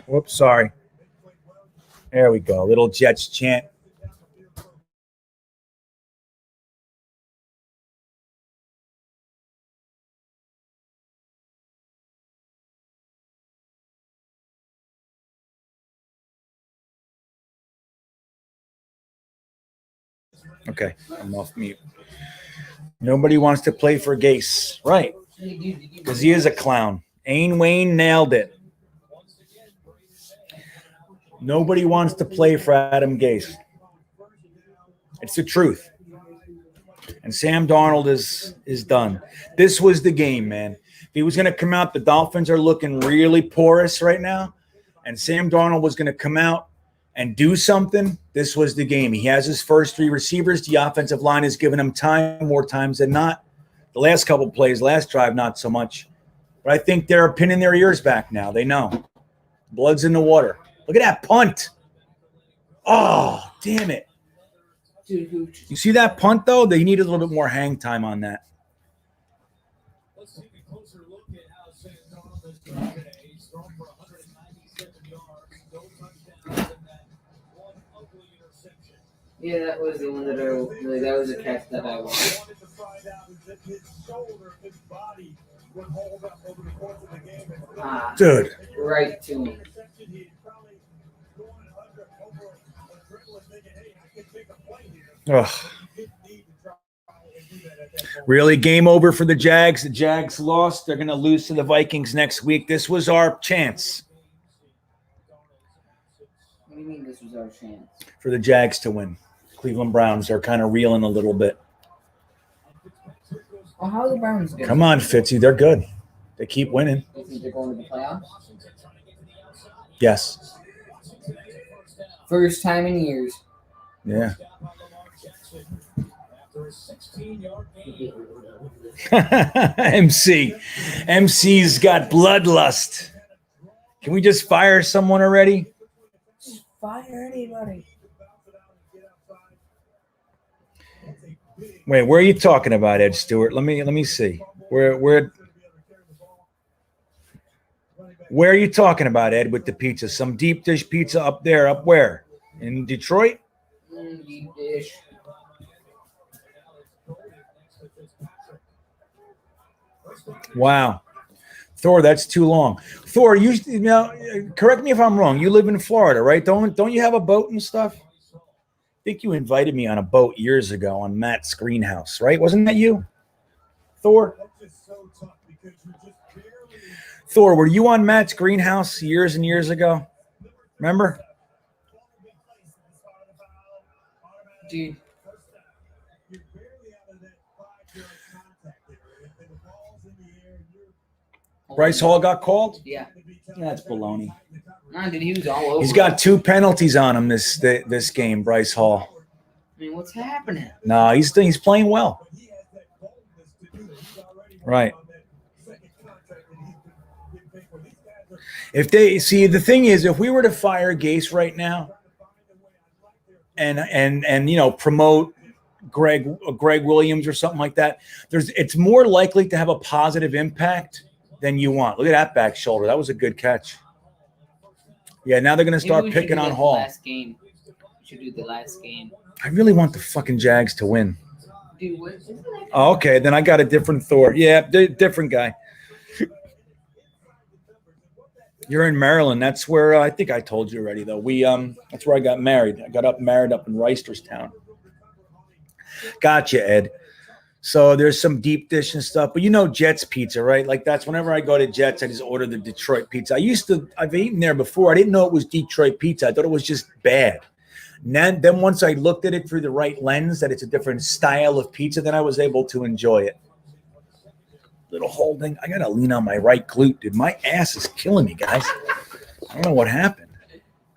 Whoops, sorry. There we go. Little Jets chant. Okay, I'm off mute. Nobody wants to play for Gase. Right. Because he is a clown. Ain Wayne nailed it. Nobody wants to play for Adam Gase. It's the truth. And Sam Darnold is done. This was the game, man. If he was going to come out, the Dolphins are looking really porous right now. And Sam Darnold was going to come out and do something. This was the game. He has his first 3 receivers. The offensive line has given him time more times than not. The last couple of plays, last drive, not so much. But I think they're pinning their ears back now. They know. Blood's in the water. Look at that punt. Oh, damn it. You see that punt, though? They need a little bit more hang time on that. Let's take a closer look He's thrown for 197 yards, no touchdowns, and that one ugly interception. Yeah, that was the one that that was a catch that I wanted. wanted to find out is if his shoulder, his body would hold up over the course of the game. Ah, Dude. right to me. Interception, he'd probably gone under over a dribble thinking, hey, I can take a play here. Ugh. He didn't need to try and do that at that point. Really, game over for the Jags. The Jags lost. They're going to lose to the Vikings next week. This was our chance What do you mean this was our chance? for the Jags to win. Cleveland Browns are kind of reeling a little bit. Well, how are the Browns doing? Come on, Fitzy. They're good. They keep winning. You think they're going to the playoffs? Yes. First time in years. Yeah. After a 16-yard gain. MC's got bloodlust. Can we just fire someone already? Just fire anybody. Wait, where are you talking about, Ed Stewart? Let me see. Where are you talking about, Ed, with the pizza? Some deep dish pizza up there, up where? In Detroit? Deep dish. Wow. Thor, that's too long. Thor, you know, correct me if I'm wrong. You live in Florida, right? Don't you have a boat and stuff? I think you invited me on a boat years ago on Matt's greenhouse, right? Wasn't that you? Thor? Thor, were you on Matt's greenhouse years and years ago? Remember? Dude. Bryce Hall got called? Yeah. That's baloney. Nah, dude, he was all over. He's got 2 penalties on him this game, Bryce Hall. I mean, what's happening? No, he's playing well. Right. If they see, the thing is, if we were to fire Gase right now and you know, promote Greg Williams or something like that, it's more likely to have a positive impact than you want. Look at that back shoulder. That was a good catch. Yeah, now they're going to start picking on Hall. Last game. We should do the last game. I really want the fucking Jags to win. Dude, what? Isn't that Oh, okay, then I got a different Thor. Yeah, different guy. You're in Maryland. That's where I think I told you already, though. That's where I got married. I got married up in Reisterstown. Gotcha, Ed. So there's some deep dish and stuff, but you know Jets pizza, right? Like that's whenever I go to Jets, I just order the Detroit pizza. I've eaten there before. I didn't know it was Detroit pizza. I thought it was just bad. And then once I looked at it through the right lens, that it's a different style of pizza, then I was able to enjoy it. Little holding. I got to lean on my right glute, dude. My ass is killing me, guys. I don't know what happened.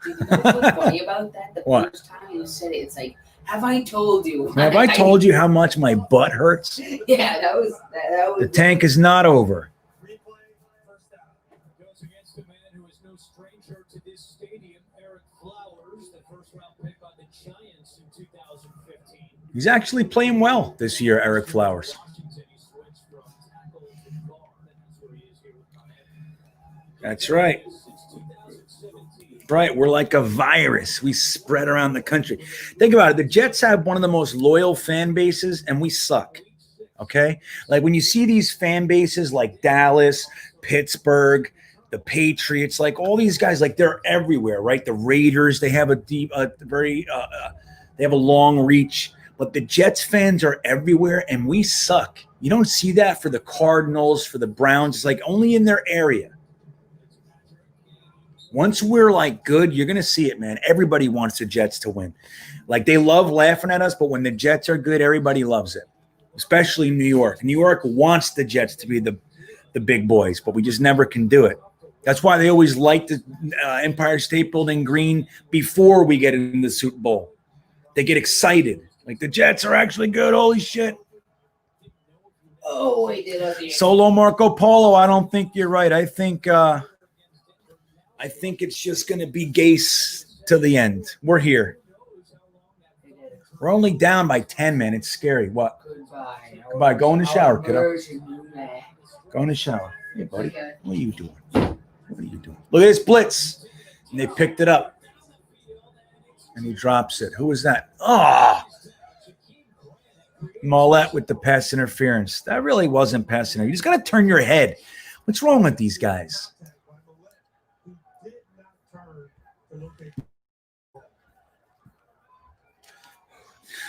Dude, you know what's funny about that? The What? first time you said it, it's like, have I told you? Have I told you how much my butt hurts? Yeah, that was. The tank is not over. Goes against a man who is no stranger to this stadium, Eric Flowers, the first-round pick by the Giants in 2015. He's actually playing well this year, Eric Flowers. Washington, he switched from tackle to guard, and that's where he is here with Miami. That's right. Since 2017. Right. We're like a virus. We spread around the country. Think about it. The Jets have one of the most loyal fan bases, and we suck. Okay? Like when you see these fan bases like Dallas, Pittsburgh, the Patriots, like all these guys, like they're everywhere, right? The Raiders, they have they have a long reach. But the Jets fans are everywhere, and we suck. You don't see that for the Cardinals, for the Browns. It's like only in their area. Once we're like good, you're going to see it, man. Everybody wants the Jets to win. Like they love laughing at us, but when the Jets are good, everybody loves it, especially New York. New York wants the Jets to be the big boys, but we just never can do it. That's why they always like the Empire State Building green before we get in the Super Bowl. They get excited. Like the Jets are actually good. Holy shit. Oh, wait, did I? Solo Marco Polo, I don't think you're right. I think it's just going to be Gase to the end. We're here. We're only down by 10, man. It's scary. What? Goodbye. Goodbye. Go in the shower, kiddo. Version, man. Go in the shower. Hey, buddy, what are you doing? What are you doing? Look at this blitz. And they picked it up. And he drops it. Who was that? Ah! Mollett with the pass interference. That really wasn't pass interference. You just got to turn your head. What's wrong with these guys?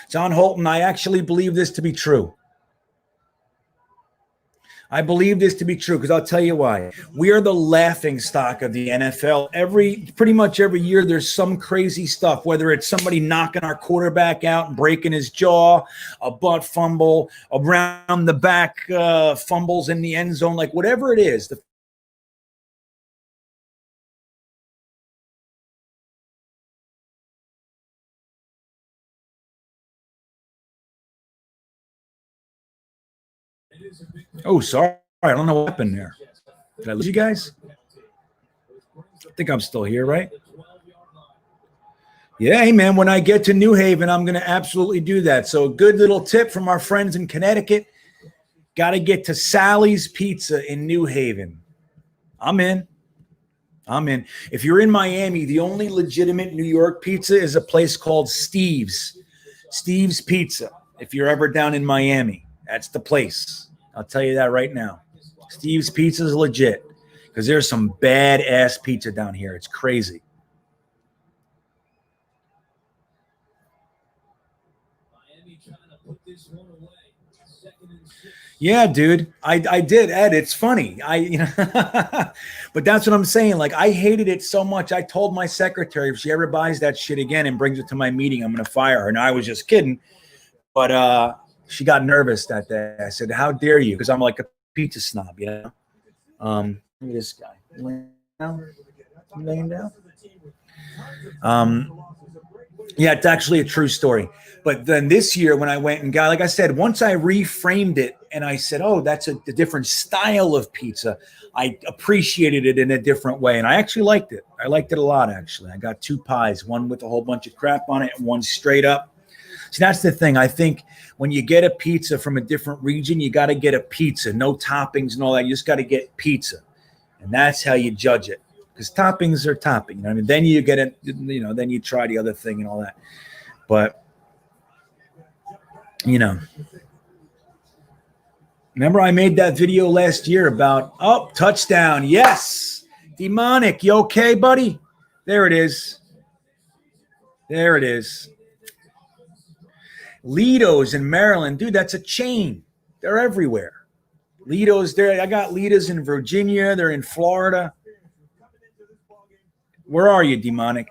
John Holton, I actually believe this to be true. I believe this to be true because I'll tell you why. We are the laughing stock of the NFL. Pretty much every year there's some crazy stuff, whether it's somebody knocking our quarterback out and breaking his jaw, a butt fumble, around the back fumbles in the end zone, like whatever it is. Oh, sorry. I don't know what happened there. Did I lose you guys? I think I'm still here, right? Yeah, hey, man, when I get to New Haven, I'm going to absolutely do that. So a good little tip from our friends in Connecticut. Got to get to Sally's Pizza in New Haven. I'm in. If you're in Miami, the only legitimate New York pizza is a place called Steve's. Steve's Pizza. If you're ever down in Miami, that's the place. I'll tell you that right now. Steve's Pizza is legit because there's some badass pizza down here. It's crazy. Yeah, dude, I did, Ed. It's funny. But that's what I'm saying. Like, I hated it so much. I told my secretary if she ever buys that shit again and brings it to my meeting, I'm going to fire her. And I was just kidding. But she got nervous that day. I said, "How dare you?" Because I'm like a pizza snob, you know. Look at this guy. Laying down. Yeah, it's actually a true story. But then this year when I went and got, like I said, once I reframed it and I said, oh, that's a different style of pizza, I appreciated it in a different way. And I actually liked it. I liked it a lot, actually. I got 2 pies, one with a whole bunch of crap on it and one straight up. See, that's the thing. I think when you get a pizza from a different region, you got to get a pizza, no toppings and all that. You just got to get pizza. And that's how you judge it. Because toppings are topping. You know what I mean? Then you get it, you know, then you try the other thing and all that. But, you know, remember I made that video last year about, oh, touchdown. Yes. Demonic. You okay, buddy? There it is. There it is. Lido's in Maryland. Dude, that's a chain. They're everywhere. Lido's there. I got Lido's in Virginia. They're in Florida. Where are you, Demonic?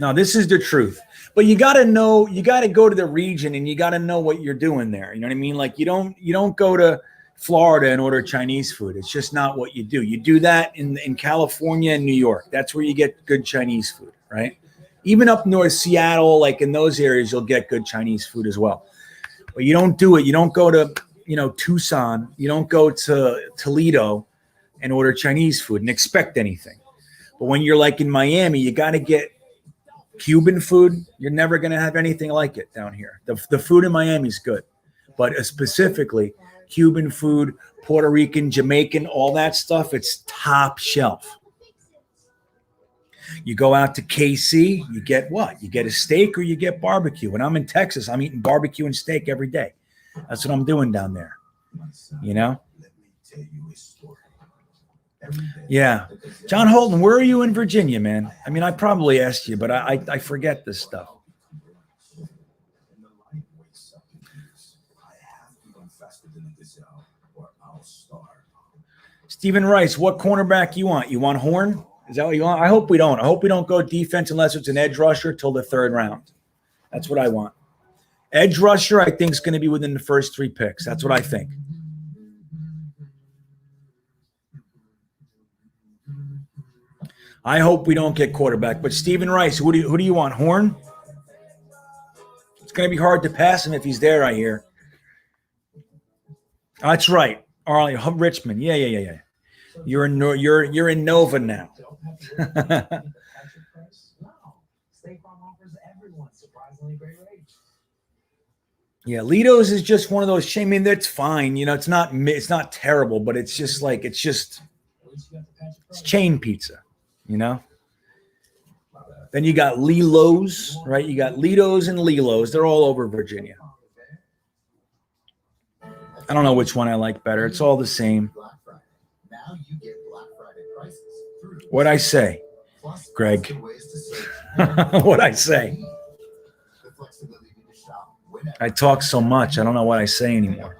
No, this is the truth. But you got to know, you got to go to the region and you got to know what you're doing there. You know what I mean? Like you don't go to Florida and order Chinese food. It's just not what you do. You do that in California and New York. That's where you get good Chinese food, right? Even up north, Seattle, like in those areas, you'll get good Chinese food as well. But you don't do it. You don't go to, you know, Tucson. You don't go to Toledo and order Chinese food and expect anything. But when you're like in Miami, you got to get Cuban food. You're never going to have anything like it down here. The food in Miami is good, but specifically Cuban food, Puerto Rican, Jamaican, all that stuff, it's top shelf. You go out to KC, you get what? You get a steak or you get barbecue. When I'm in Texas, I'm eating barbecue and steak every day. That's what I'm doing down there, you know? Yeah. John Holton, where are you in Virginia, man? I mean, I probably asked you, but I forget this stuff. Stephen Rice, what cornerback you want? You want Horn? Is that what you want? I hope we don't. I hope we don't go defense unless it's an edge rusher till the 3rd round. That's what I want. Edge rusher, I think, is going to be within the first 3 picks. That's what I think. I hope we don't get quarterback. But Stephen Rice, who do you want? Horn? It's going to be hard to pass him if he's there, I hear. That's right. Arlie, Richmond. Yeah. You're in Nova now. Yeah, Lido's is just one of those. I mean, that's fine. It's not terrible, but it's just like it's chain pizza. Then you got Lilo's, right? You got Lido's and Lilo's. They're all over Virginia. I don't know which one I like better. It's all the same. What'd I say, Greg? What'd I say? I talk so much. I don't know what I say anymore.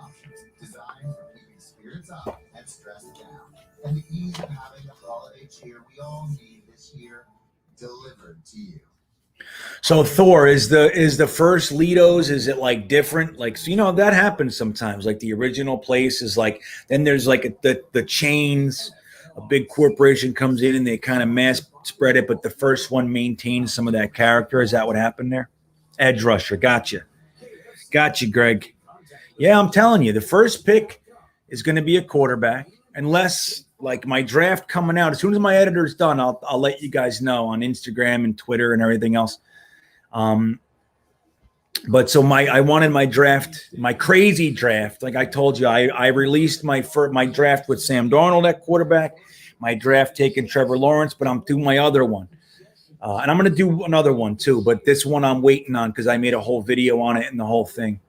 So Thor, is the first Lido's, is it like different? Like, so, that happens sometimes. Like the original place is like, then there's like the chains, a big corporation comes in and they kind of mass spread it, but the first one maintains some of that character. Is that what happened there? Edge rusher. Gotcha, Greg. Yeah, I'm telling you, the first pick is going to be a quarterback, unless like my draft coming out. As soon as my editor's done, I'll let you guys know on Instagram and Twitter and everything else. But so I wanted my draft, my crazy draft. Like I told you, I released my draft with Sam Darnold at quarterback, my draft taking Trevor Lawrence, but I'm doing my other one. And I'm going to do another one too, but this one I'm waiting on because I made a whole video on it and the whole thing.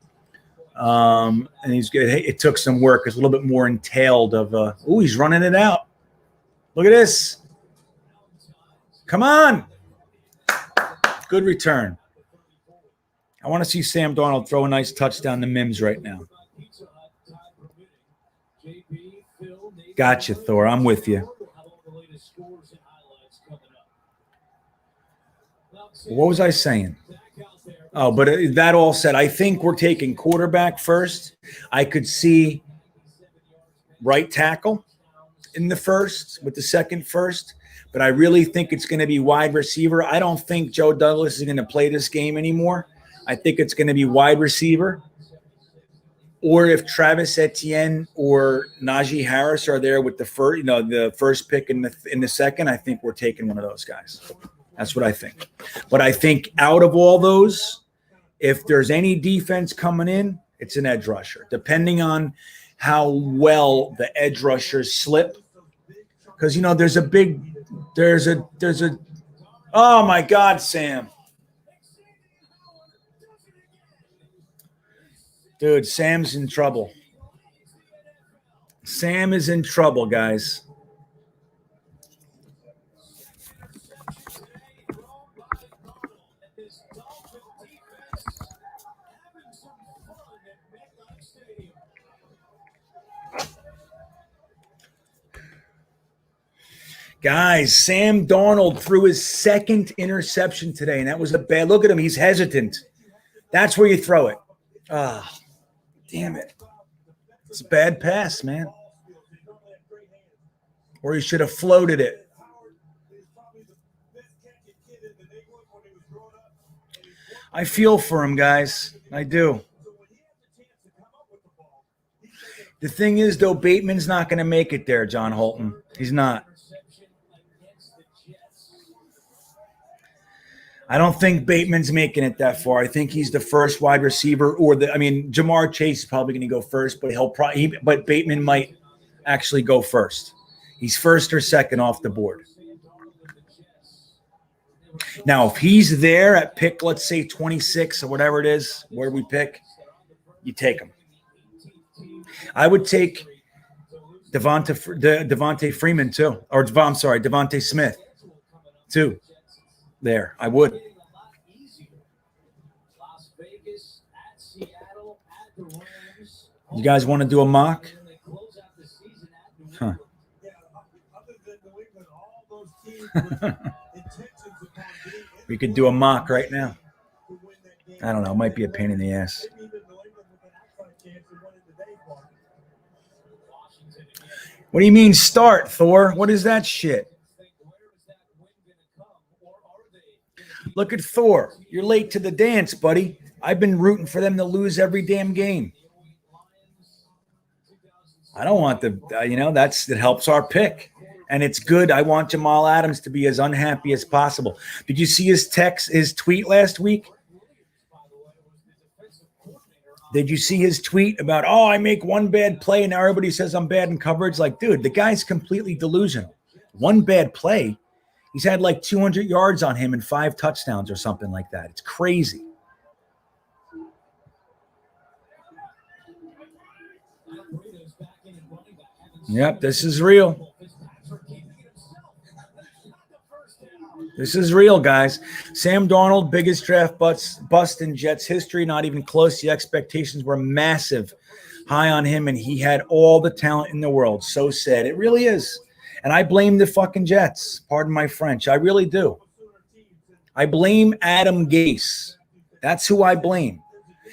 And it took some work. It's a little bit more entailed of, he's running it out. Look at this. Come on. Good return. I want to see Sam Darnold throw a nice touchdown to Mims right now. Gotcha, Thor. I'm with you. What was I saying? Oh, but that all said, I think we're taking quarterback first. I could see right tackle in the first with the second first, but I really think it's going to be wide receiver. I don't think Joe Douglas is going to play this game anymore. I think it's going to be wide receiver, or if Travis Etienne or Najee Harris are there with the first pick in the second, I think we're taking one of those guys. That's what I think. But I think out of all those, if there's any defense coming in, it's an edge rusher, depending on how well the edge rushers slip. Because, there's a, oh my God, Sam. Dude, Sam's in trouble. Sam is in trouble, guys. Guys, Sam Darnold threw his second interception today, and that was a bad look at him. He's hesitant. That's where you throw it. Ah, damn it. It's a bad pass, man. Or he should have floated it. I feel for him, guys. I do. The thing is, though, Bateman's not going to make it there, John Holton. He's not. I don't think Bateman's making it that far. I think he's the first wide receiver, Jamar Chase is probably going to go first, but Bateman might actually go first. He's first or second off the board. Now, if he's there at pick, let's say 26 or whatever it is, where we pick, you take him. I would take Devontae Freeman too, Devontae Smith too. There, I would. You guys want to do a mock? Huh. We could do a mock right now. I don't know. It might be a pain in the ass. What do you mean start, Thor? What is that shit? Look at Thor. You're late to the dance, buddy. I've been rooting for them to lose every damn game. I don't want it helps our pick. And it's good. I want Jamal Adams to be as unhappy as possible. Did you see his tweet last week? Did you see his tweet about, oh, I make one bad play and now everybody says I'm bad in coverage? Like, dude, the guy's completely delusional. One bad play, he's had like 200 yards on him and 5 touchdowns or something like that. It's crazy. Yep, this is real. This is real, guys. Sam Darnold, biggest draft bust in Jets history, not even close. The expectations were massive, high on him, and he had all the talent in the world. So sad. It really is. And I blame the fucking Jets. Pardon my French. I really do. I blame Adam Gase. That's who I blame.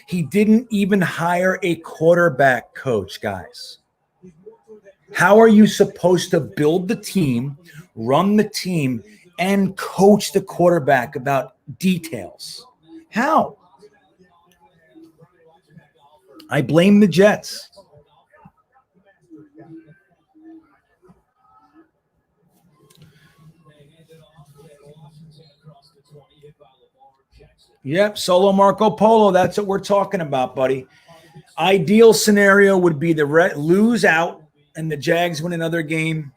He didn't even hire a quarterback coach, guys. How are you supposed to build the team, run the team, and coach the quarterback about details? How? I blame the Jets. Yep, solo Marco Polo. That's what we're talking about, buddy. Ideal scenario would be the lose out and the Jags win another game,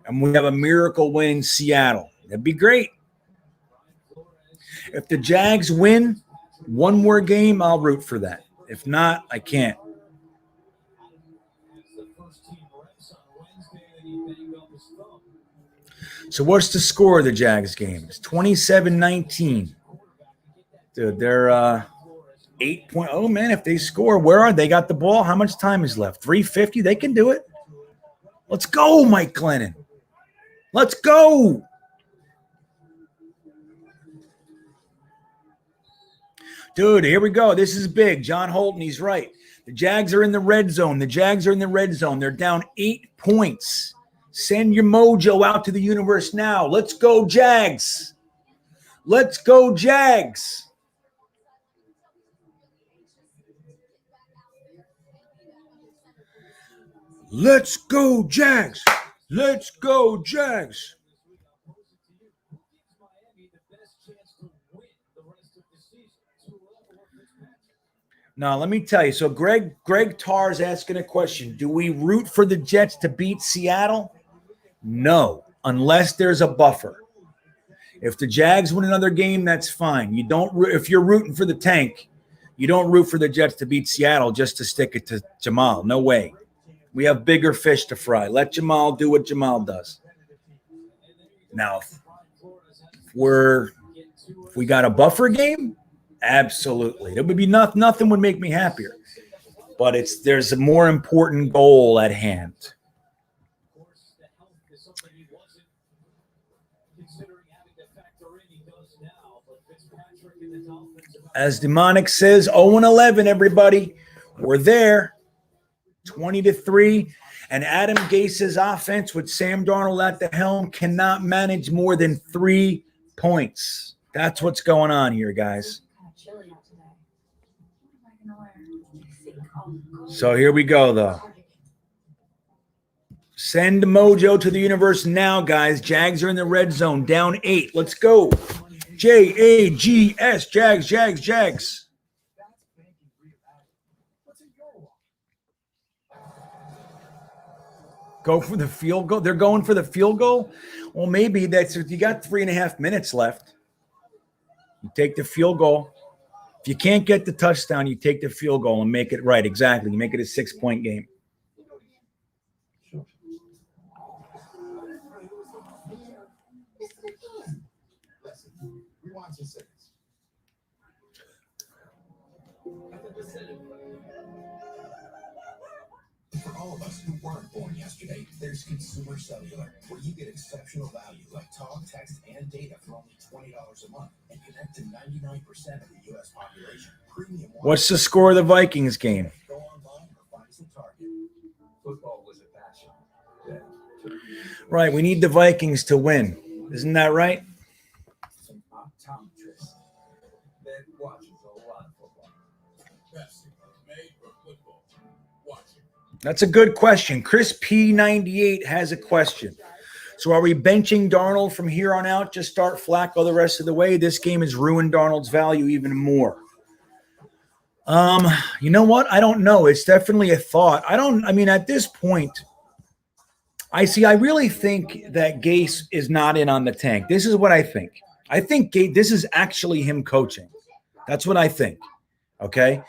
and we have a miracle win in Seattle. That'd be great. If the Jags win one more game, I'll root for that. If not, I can't. So what's the score of the Jags game? It's 27-19. Dude, they're 8 point. Oh, man, if they score, where are they? Got the ball. How much time is left? 3:50. They can do it. Let's go, Mike Glennon. Let's go. Dude, here we go. This is big. John Holton, he's right. The Jags are in the red zone. The Jags are in the red zone. They're down 8 points. Send your mojo out to the universe now. Let's go, Jags. Let's go, Jags. Let's go, Jags. Let's go, Jags. Now, let me tell you. So Greg Tarr's asking a question. Do we root for the Jets to beat Seattle? No, unless there's a buffer. If the Jags win another game, that's fine. You don't. If you're rooting for the tank, you don't root for the Jets to beat Seattle just to stick it to Jamal. No way. We have bigger fish to fry. Let Jamal do what Jamal does. Now, if we got a buffer game, absolutely. There would be nothing would make me happier. But there's a more important goal at hand. As Demonic says, 0-11, everybody. We're there. 20-3. And Adam Gase's offense with Sam Darnold at the helm cannot manage more than 3 points. That's what's going on here, guys. So here we go, though. Send mojo to the universe now, guys. Jags are in the red zone, down 8. Let's go. Jags, Jags, Jags, Jags. Go for the field goal. They're going for the field goal. Well, maybe that's you got 3.5 minutes left. You take the field goal. If you can't get the touchdown, you take the field goal and make it right. Exactly. You make it a 6-point game. For all of us who weren't born yesterday, there's Consumer Cellular, where you get exceptional value like talk, text, and data for only $20 a month and connect to 99% of the U.S. population. Premium. What's the score of the Vikings game? Go online or find us at Target. Football was a passion. Right. We need the Vikings to win. Isn't that right? Some optometrists that watches a lot of football. Best made for football. Watching. That's a good question. Chris P98 has a question. So are we benching Darnold from here on out? Just start Flacco the rest of the way? This game has ruined Darnold's value even more. You know what? I don't know. It's definitely a thought. I mean, at this point, I really think that Gase is not in on the tank. This is what I think. I think this is actually him coaching. That's what I think. Okay.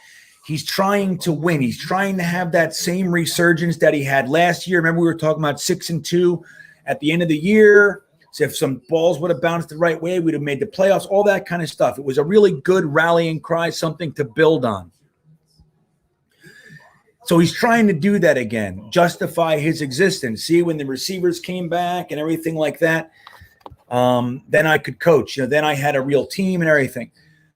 He's trying to win. He's trying to have that same resurgence that he had last year. Remember, we were talking about 6-2 at the end of the year. So if some balls would have bounced the right way, we'd have made the playoffs, all that kind of stuff. It was a really good rallying cry, something to build on. So he's trying to do that again, justify his existence. See, when the receivers came back and everything like that, then I could coach. Then I had a real team and everything.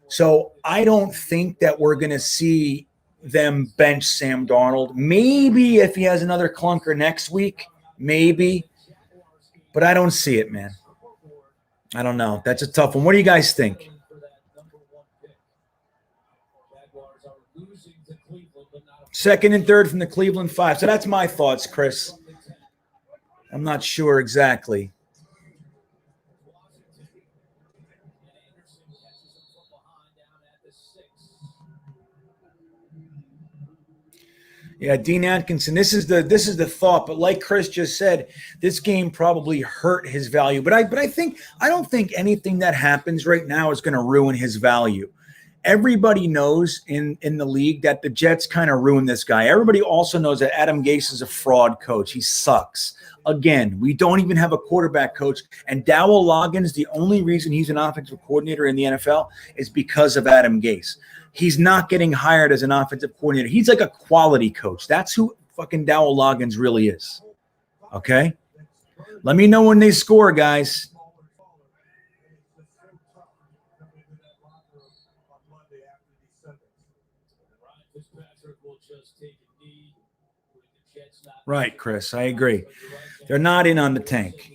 So I don't think that we're going to see them bench Sam Darnold. Maybe if he has another clunker next week, maybe. But I don't see it, man. I don't know. That's a tough one. What do you guys think? Second and third from the Cleveland 5. So that's my thoughts, Chris. I'm not sure exactly. Yeah, Dean Atkinson. This is the thought, but like Chris just said, this game probably hurt his value. But I don't think anything that happens right now is going to ruin his value. Everybody knows in the league that the Jets kind of ruined this guy. Everybody also knows that Adam Gase is a fraud coach. He sucks. Again, we don't even have a quarterback coach. And Dowell Loggins, the only reason he's an offensive coordinator in the NFL is because of Adam Gase. He's not getting hired as an offensive coordinator. He's like a quality coach. That's who fucking Dowell Loggins really is. Okay? Let me know when they score, guys. Right, Chris. I agree. They're not in on the tank.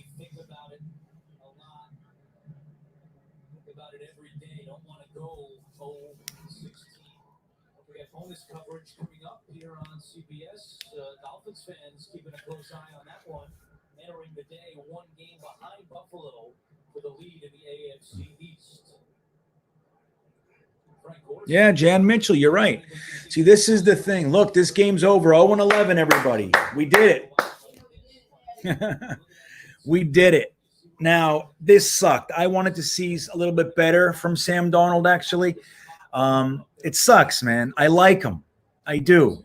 Bonus coverage coming up here on CBS. Dolphins fans keeping a close eye on that one. Entering the day one game behind Buffalo for the lead in the AFC East. Yeah, Jan Mitchell, you're right. See, this is the thing. Look, this game's over. 0-11, everybody. We did it. We did it. Now, this sucked. I wanted to see a little bit better from Sam Darnold, actually. It sucks, man. I like him. I do.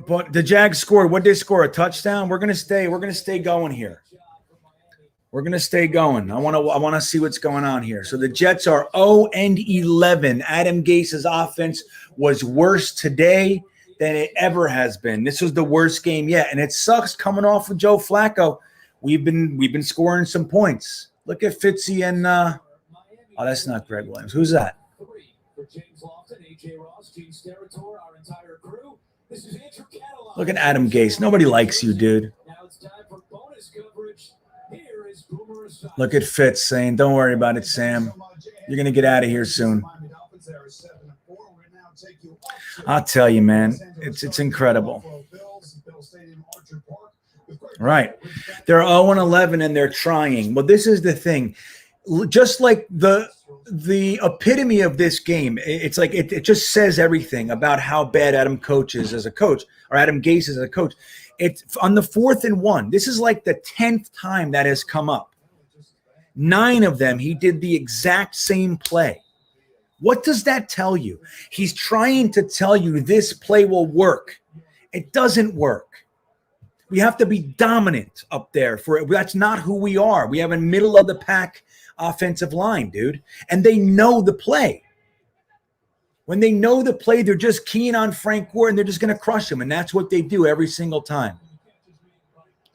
But the Jags scored. What did they score? A touchdown? We're gonna stay going here. We're gonna stay going. I wanna see what's going on here. So the Jets are 0-11. Adam Gase's offense was worse today than it ever has been. This was the worst game yet, and it sucks coming off with Joe Flacco. We've been scoring some points. Look at Fitzy and oh, that's not Greg Williams. Who's that? Look at Adam Gase. Nobody likes you, dude. Look at Fitz saying, "Don't worry about it, Sam. You're gonna get out of here soon." I'll tell you, man, it's incredible. Right. They're 0-11 and they're trying. Well, this is the thing. Just like the epitome of this game, it's like it just says everything about how bad Adam Coach is as a coach, or Adam Gase is as a coach. It's on the 4th and 1. This is like the 10th time that has come up. 9 of them, he did the exact same play. What does that tell you? He's trying to tell you this play will work. It doesn't work. We have to be dominant up there for it. That's not who we are. We have a middle of the pack offensive line, dude. And they know the play. When they know the play, they're just keying on Frank Gore and they're just going to crush him. And that's what they do every single time.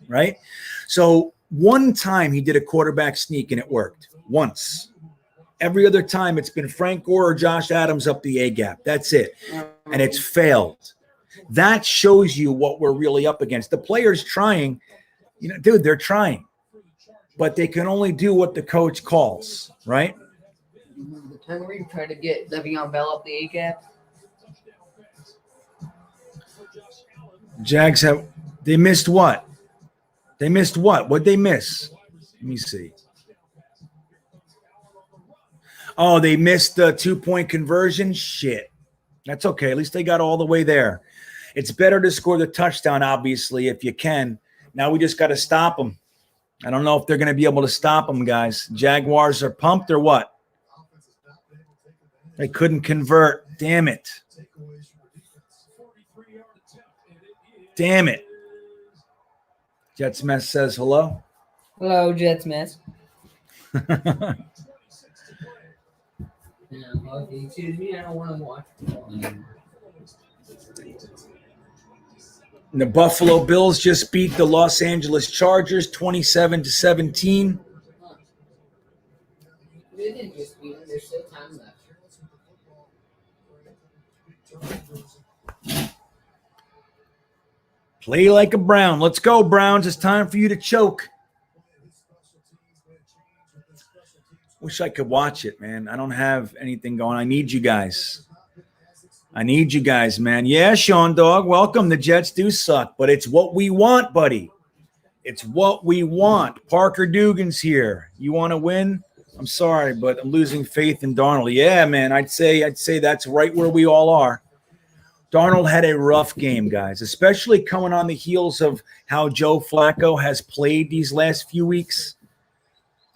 Right? So one time he did a quarterback sneak and it worked. Once. Every other time it's been Frank Gore or Josh Adams up the A-gap. That's it. And it's failed. That shows you what we're really up against. The players trying, dude, they're trying. But they can only do what the coach calls, right? Remember we tried to get Le'Veon Bell up the A-gap? Jags they missed what? They missed what? What'd they miss? Let me see. Oh, they missed the 2-point conversion? Shit. That's okay. At least they got all the way there. It's better to score the touchdown, obviously, if you can. Now we just got to stop them. I don't know if they're going to be able to stop them, guys. Jaguars are pumped or what? They couldn't convert. Damn it. Damn it. Jets Mess says hello. Hello, Jets Mess. Excuse me, I don't want to watch football anymore. The Buffalo Bills just beat the Los Angeles Chargers 27-17. They didn't just beat them. There's still time left. Play like a Brown. Let's go, Browns. It's time for you to choke. Wish I could watch it, man. I don't have anything going. I need you guys. I need you guys, man. Yeah, Sean Dog, welcome. The Jets do suck, but it's what we want, buddy. It's what we want. Parker Dugan's here. You want to win? I'm sorry, but I'm losing faith in Darnold. Yeah, man, I'd say that's right where we all are. Darnold had a rough game, guys, especially coming on the heels of how Joe Flacco has played these last few weeks.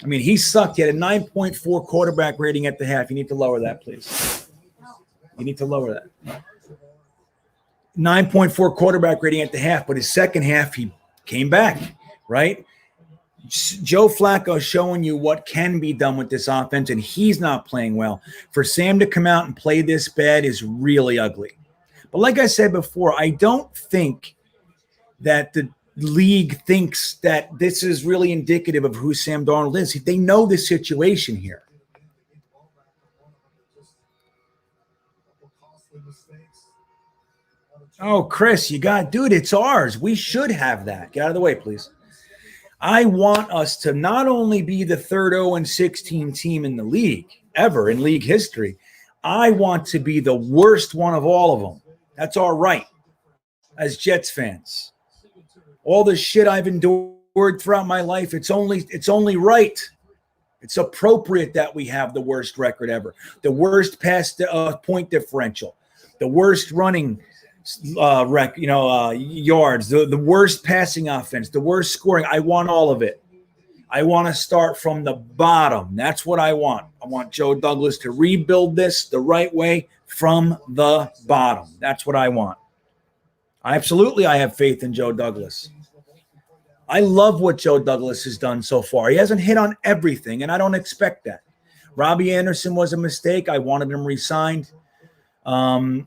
I mean, he sucked. He had a 9.4 quarterback rating at the half. You need to lower that, please. You need to lower that. 9.4 quarterback rating at the half, but his second half, he came back, right? Joe Flacco showing you what can be done with this offense, and he's not playing well. For Sam to come out and play this bad is really ugly. But like I said before, I don't think that the league thinks that this is really indicative of who Sam Darnold is. They know the situation here. Oh, Chris, you got, dude, it's ours. We should have that. Get out of the way, please. I want us to not only be the third 0-16 team in the league, ever in league history. I want to be the worst one of all of them. That's our right as Jets fans. All the shit I've endured throughout my life, it's only right. It's appropriate that we have the worst record ever, the worst pass point differential, the worst running yards, the worst passing offense, the worst scoring. I want all of it. I want to start from the bottom. That's what I want. I want Joe Douglas to rebuild this the right way from the bottom. That's what I want. I have faith in Joe Douglas. I love what Joe Douglas has done so far. He hasn't hit on everything, and I don't expect that. Robbie Anderson was a mistake. I wanted him re-signed. A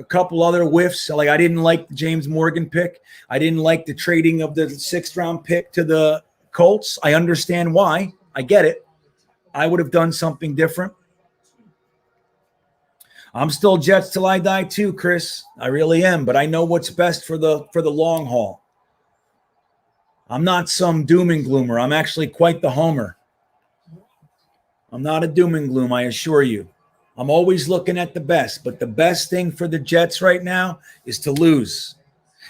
couple other whiffs. Like, I didn't like the James Morgan pick. I didn't like the trading of the 6th-round pick to the Colts. I understand why. I get it. I would have done something different. I'm still Jets till I die too, Chris. I really am, but I know what's best for the long haul. I'm not some doom and gloomer. I'm actually quite the homer. I'm not a doom and gloom, I assure you. I'm always looking at the best, but the best thing for the Jets right now is to lose,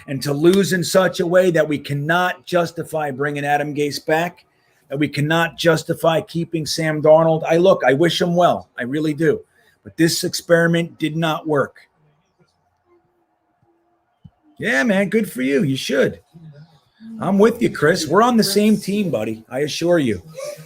and to lose in such a way that we cannot justify bringing Adam Gase back, that we cannot justify keeping Sam Darnold. I wish him well. I really do. But this experiment did not work. Yeah, man, good for you. You should. I'm with you, Chris. We're on the same team, buddy. I assure you.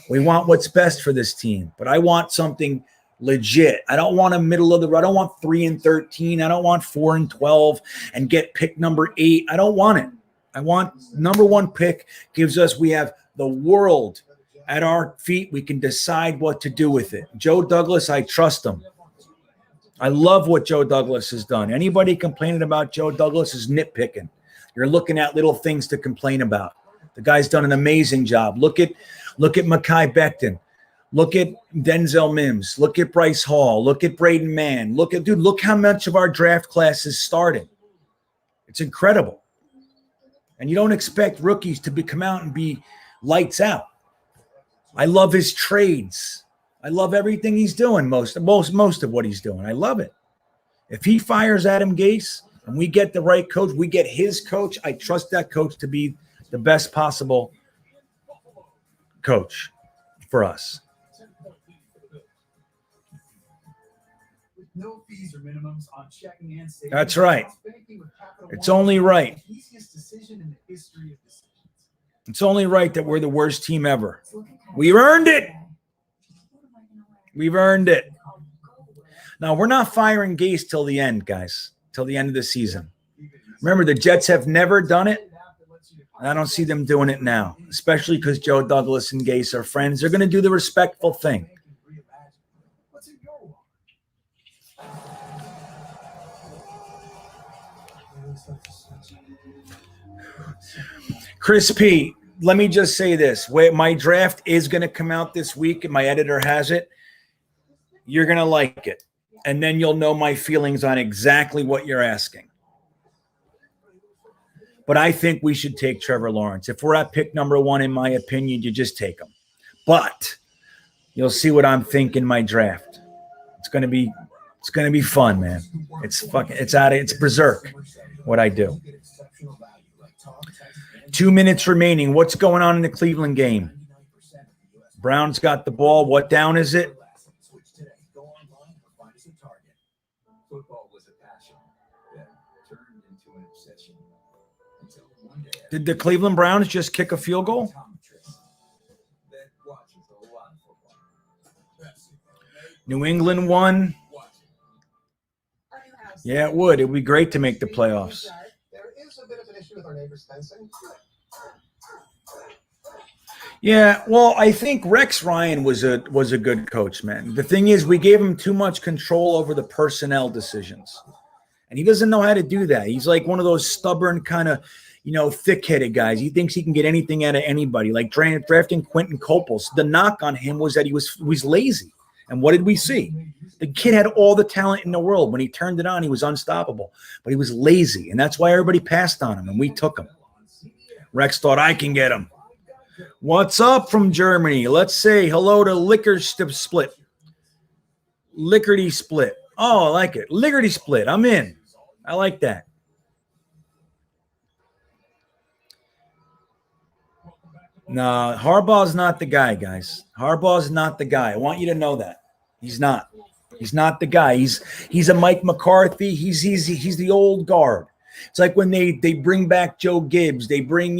We want what's best for this team, but I want something legit. I don't want a middle of the road. I don't want 3-13. I don't want 4-12 and get pick number 8. I don't want it. I want number 1 pick we have the world at our feet. We can decide what to do with it. Joe Douglas, I trust him. I love what Joe Douglas has done. Anybody complaining about Joe Douglas is nitpicking. You're looking at little things to complain about. The guy's done an amazing job. Look at Mekhi Becton. Look at Denzel Mims. Look at Bryce Hall. Look at Braden Mann. Look how much of our draft class is starting. It's incredible. And you don't expect rookies to come out and be lights out. I love his trades. I love everything he's doing, most of what he's doing. I love it. If he fires Adam Gase and we get the right coach, we get his coach, I trust that coach to be the best possible coach for us. No fees or minimums on checking and savings. That's right. Banking with Capital It's One. only right. The easiest decision in the history of decisions. It's only right that we're the worst team ever. We've earned it. We've earned it. Now, we're not firing Gase till the end, guys, till the end of the season. Remember, the Jets have never done it. And I don't see them doing it now, especially because Joe Douglas and Gase are friends. They're going to do the respectful thing. What's in your wallet? Chris P., let me just say this. My draft is going to come out this week, and my editor has it. You're going to like it. And then you'll know my feelings on exactly what you're asking. But I think we should take Trevor Lawrence. If we're at pick number 1, in my opinion, you just take him. But you'll see what I'm thinking my draft. It's going to be fun, man. It's berserk what I do. 2 minutes remaining. What's going on in the Cleveland game? Brown's got the ball. What down is it? Football was a passion that turned into an obsession until one day. Did the Cleveland Browns just kick a field goal? That watches a lot of football. New England won. Yeah, it would. It would be great to make the playoffs. There is a bit of an issue with our neighbor's fencing. Yeah, well, I think Rex Ryan was a good coach, man. The thing is, we gave him too much control over the personnel decisions. And he doesn't know how to do that. He's like one of those stubborn kind of, thick-headed guys. He thinks he can get anything out of anybody, like drafting Quentin Copels. The knock on him was that he was lazy. And what did we see? The kid had all the talent in the world. When he turned it on, he was unstoppable. But he was lazy, and that's why everybody passed on him, and we took him. Rex thought, I can get him. What's up from Germany? Let's say hello to Lickety Split. Oh, I like it. Lickety Split. I'm in. I like that. No, Harbaugh's not the guy, guys. Harbaugh's not the guy. I want you to know that. He's not. He's not the guy. He's a Mike McCarthy. He's the old guard. It's like when they bring back Joe Gibbs, they bring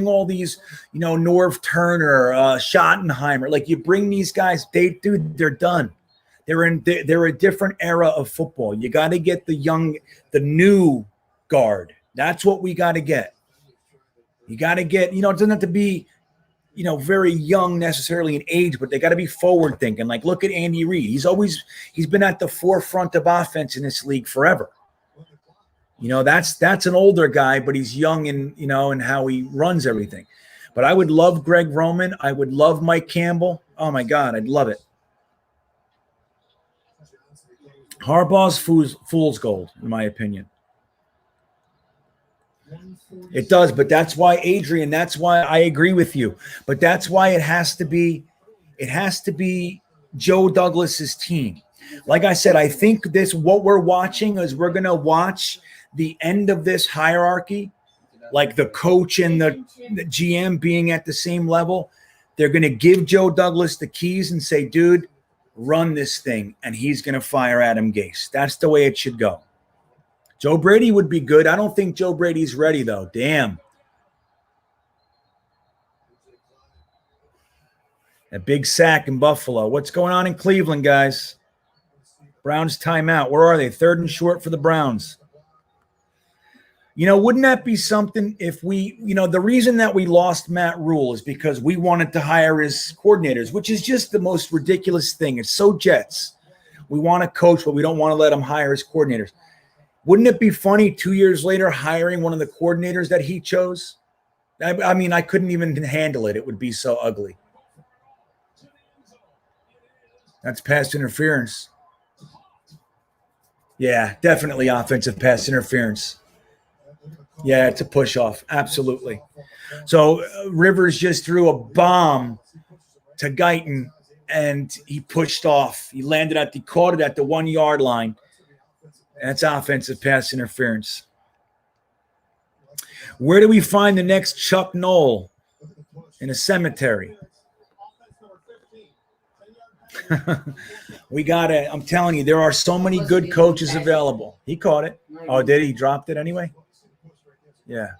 all these, Norv Turner, Schottenheimer. Like you bring these guys, they're done. They're a different era of football. You got to get the new guard. That's what we got to get. You got to get, it doesn't have to be, very young necessarily in age, but they got to be forward thinking. Like look at Andy Reid. He's been at the forefront of offense in this league forever. That's an older guy, but he's young in how he runs everything. But I would love Greg Roman. I would love Mike Campbell. Oh my God, I'd love it. Harbaugh's fool's gold, in my opinion. It does, but that's why, Adrian, that's why I agree with you. But that's why it has to be Joe Douglas's team. Like I said, I think what we're watching is we're going to watch the end of this hierarchy, like the coach and the GM being at the same level. They're going to give Joe Douglas the keys and say, dude, run this thing. And he's going to fire Adam Gase. That's the way it should go. Joe Brady would be good. I don't think Joe Brady's ready, though. Damn. A big sack in Buffalo. What's going on in Cleveland, guys? Browns timeout. Where are they? 3rd and short for the Browns. Wouldn't that be something if we, the reason that we lost Matt Rule is because we wanted to hire his coordinators, which is just the most ridiculous thing. It's so Jets. We want to coach, but we don't want to let him hire his coordinators. Wouldn't it be funny 2 years later hiring one of the coordinators that he chose? I mean, I couldn't even handle it. It would be so ugly. That's pass interference. Yeah, definitely offensive pass interference. Yeah, it's a push-off. Absolutely. So Rivers just threw a bomb to Guyton, and he pushed off. He caught it at the 1 yard line. That's offensive pass interference. Where do we find the next Chuck Noll? In a cemetery. We got to, I'm telling you, there are so many good coaches available. He caught it. Oh, did he? He dropped it anyway? Yeah.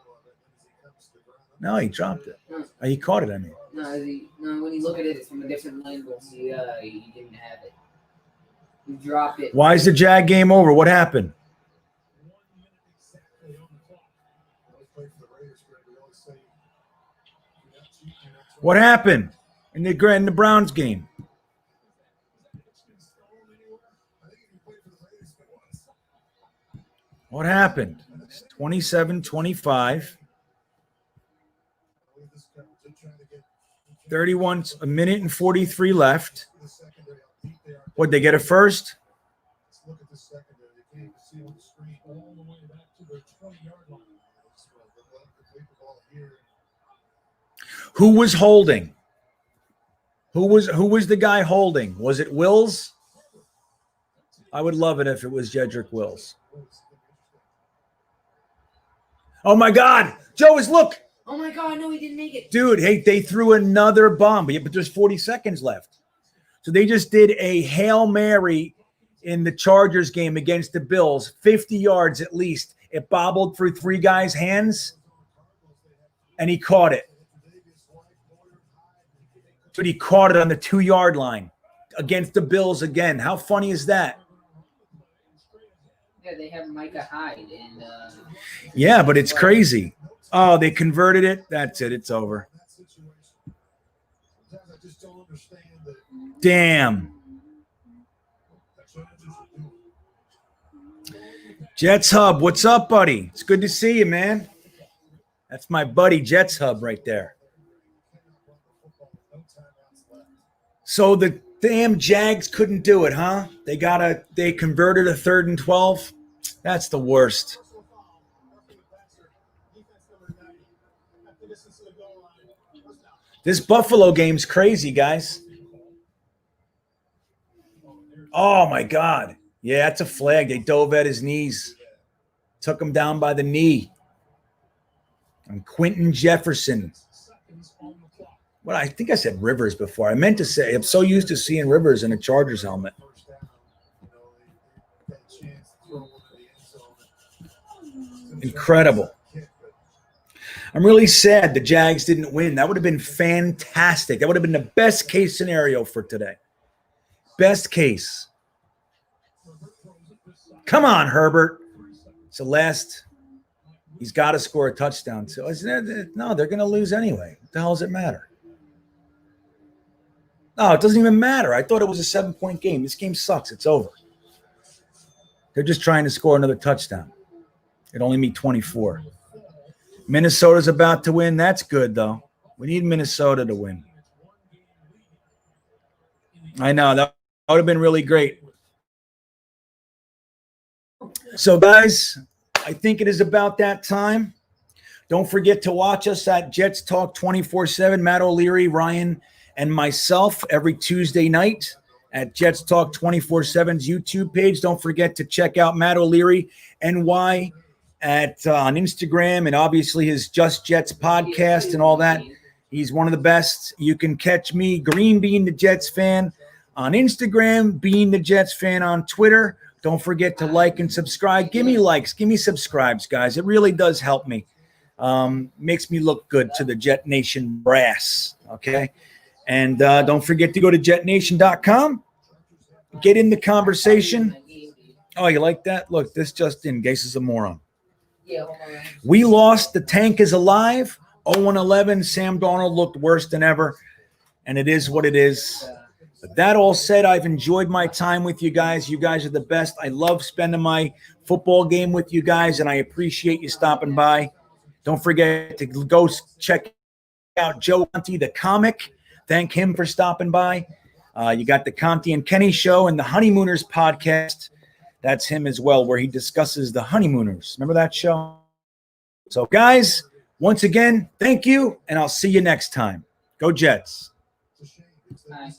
No, he dropped it. Oh, he caught it, I mean. No, when you look at it, it's from a different angle. See, he didn't have it. He dropped it. Why is the Jag game over? What happened? What happened in the Browns game? What happened? It's 27-25. 31, a minute and 43 left. Would they get a first? Who was holding? Who was the guy holding? Was it Wills? I would love it if it was Jedrick Wills. Oh my God, Joe is look. Oh my God, no, he didn't make it. Dude, hey, they threw another bomb, but there's 40 seconds left. So they just did a Hail Mary in the Chargers game against the Bills, 50 yards at least. It bobbled through three guys' hands, and he caught it. But he caught it on the 2-yard line against the Bills again. How funny is that? Yeah, they have Micah Hyde. And, yeah, but it's crazy. Oh, they converted it. That's it. It's over. Damn. Jets Hub, what's up, buddy? It's good to see you, man. That's my buddy Jets Hub right there. So the damn Jags couldn't do it, huh? They converted a 3rd and 12. That's the worst. This Buffalo game's crazy, guys. Oh my God. Yeah, that's a flag. They dove at his knees. Took him down by the knee. And Quentin Jefferson. Well, I think I said Rivers before. I meant to say, I'm so used to seeing Rivers in a Chargers helmet. Incredible. I'm really sad the Jags didn't win. That would have been fantastic. That would have been the best case scenario for today. Best case. Come on, Herbert. It's the last. He's got to score a touchdown. So no, they're going to lose anyway. What the hell does it matter? No, it doesn't even matter. I thought it was a 7-point game. This game sucks. It's over. They're just trying to score another touchdown. It only meet 24. Minnesota's about to win. That's good, though. We need Minnesota to win. I know. That would have been really great. So, guys, I think it is about that time. Don't forget to watch us at Jets Talk 24/7. Matt O'Leary, Ryan, and myself every Tuesday night at Jets Talk 24/7's YouTube page. Don't forget to check out Matt O'Leary, NY, on Instagram, and obviously his Just Jets podcast and all that. He's one of the best. You can catch me, GreenBean the Jets fan, on Instagram, Bean the Jets fan on Twitter. Don't forget to like and subscribe. Give me likes. Give me subscribes, guys. It really does help me. Makes me look good to the Jet Nation brass, okay? And don't forget to go to jetnation.com. Get in the conversation. Oh, you like that? Look, this just in. Gase is a moron. We lost. The tank is alive. 0-11. Sam Darnold looked worse than ever. And it is what it is. But that all said, I've enjoyed my time with you guys. You guys are the best. I love spending my football game with you guys, and I appreciate you stopping by. Don't forget to go check out Joe Conti, the comic. Thank him for stopping by. You got the Conti and Kenny show and the Honeymooners podcast. That's him as well, where he discusses the honeymooners. Remember that show? So, guys, once again, thank you, and I'll see you next time. Go Jets. Nice.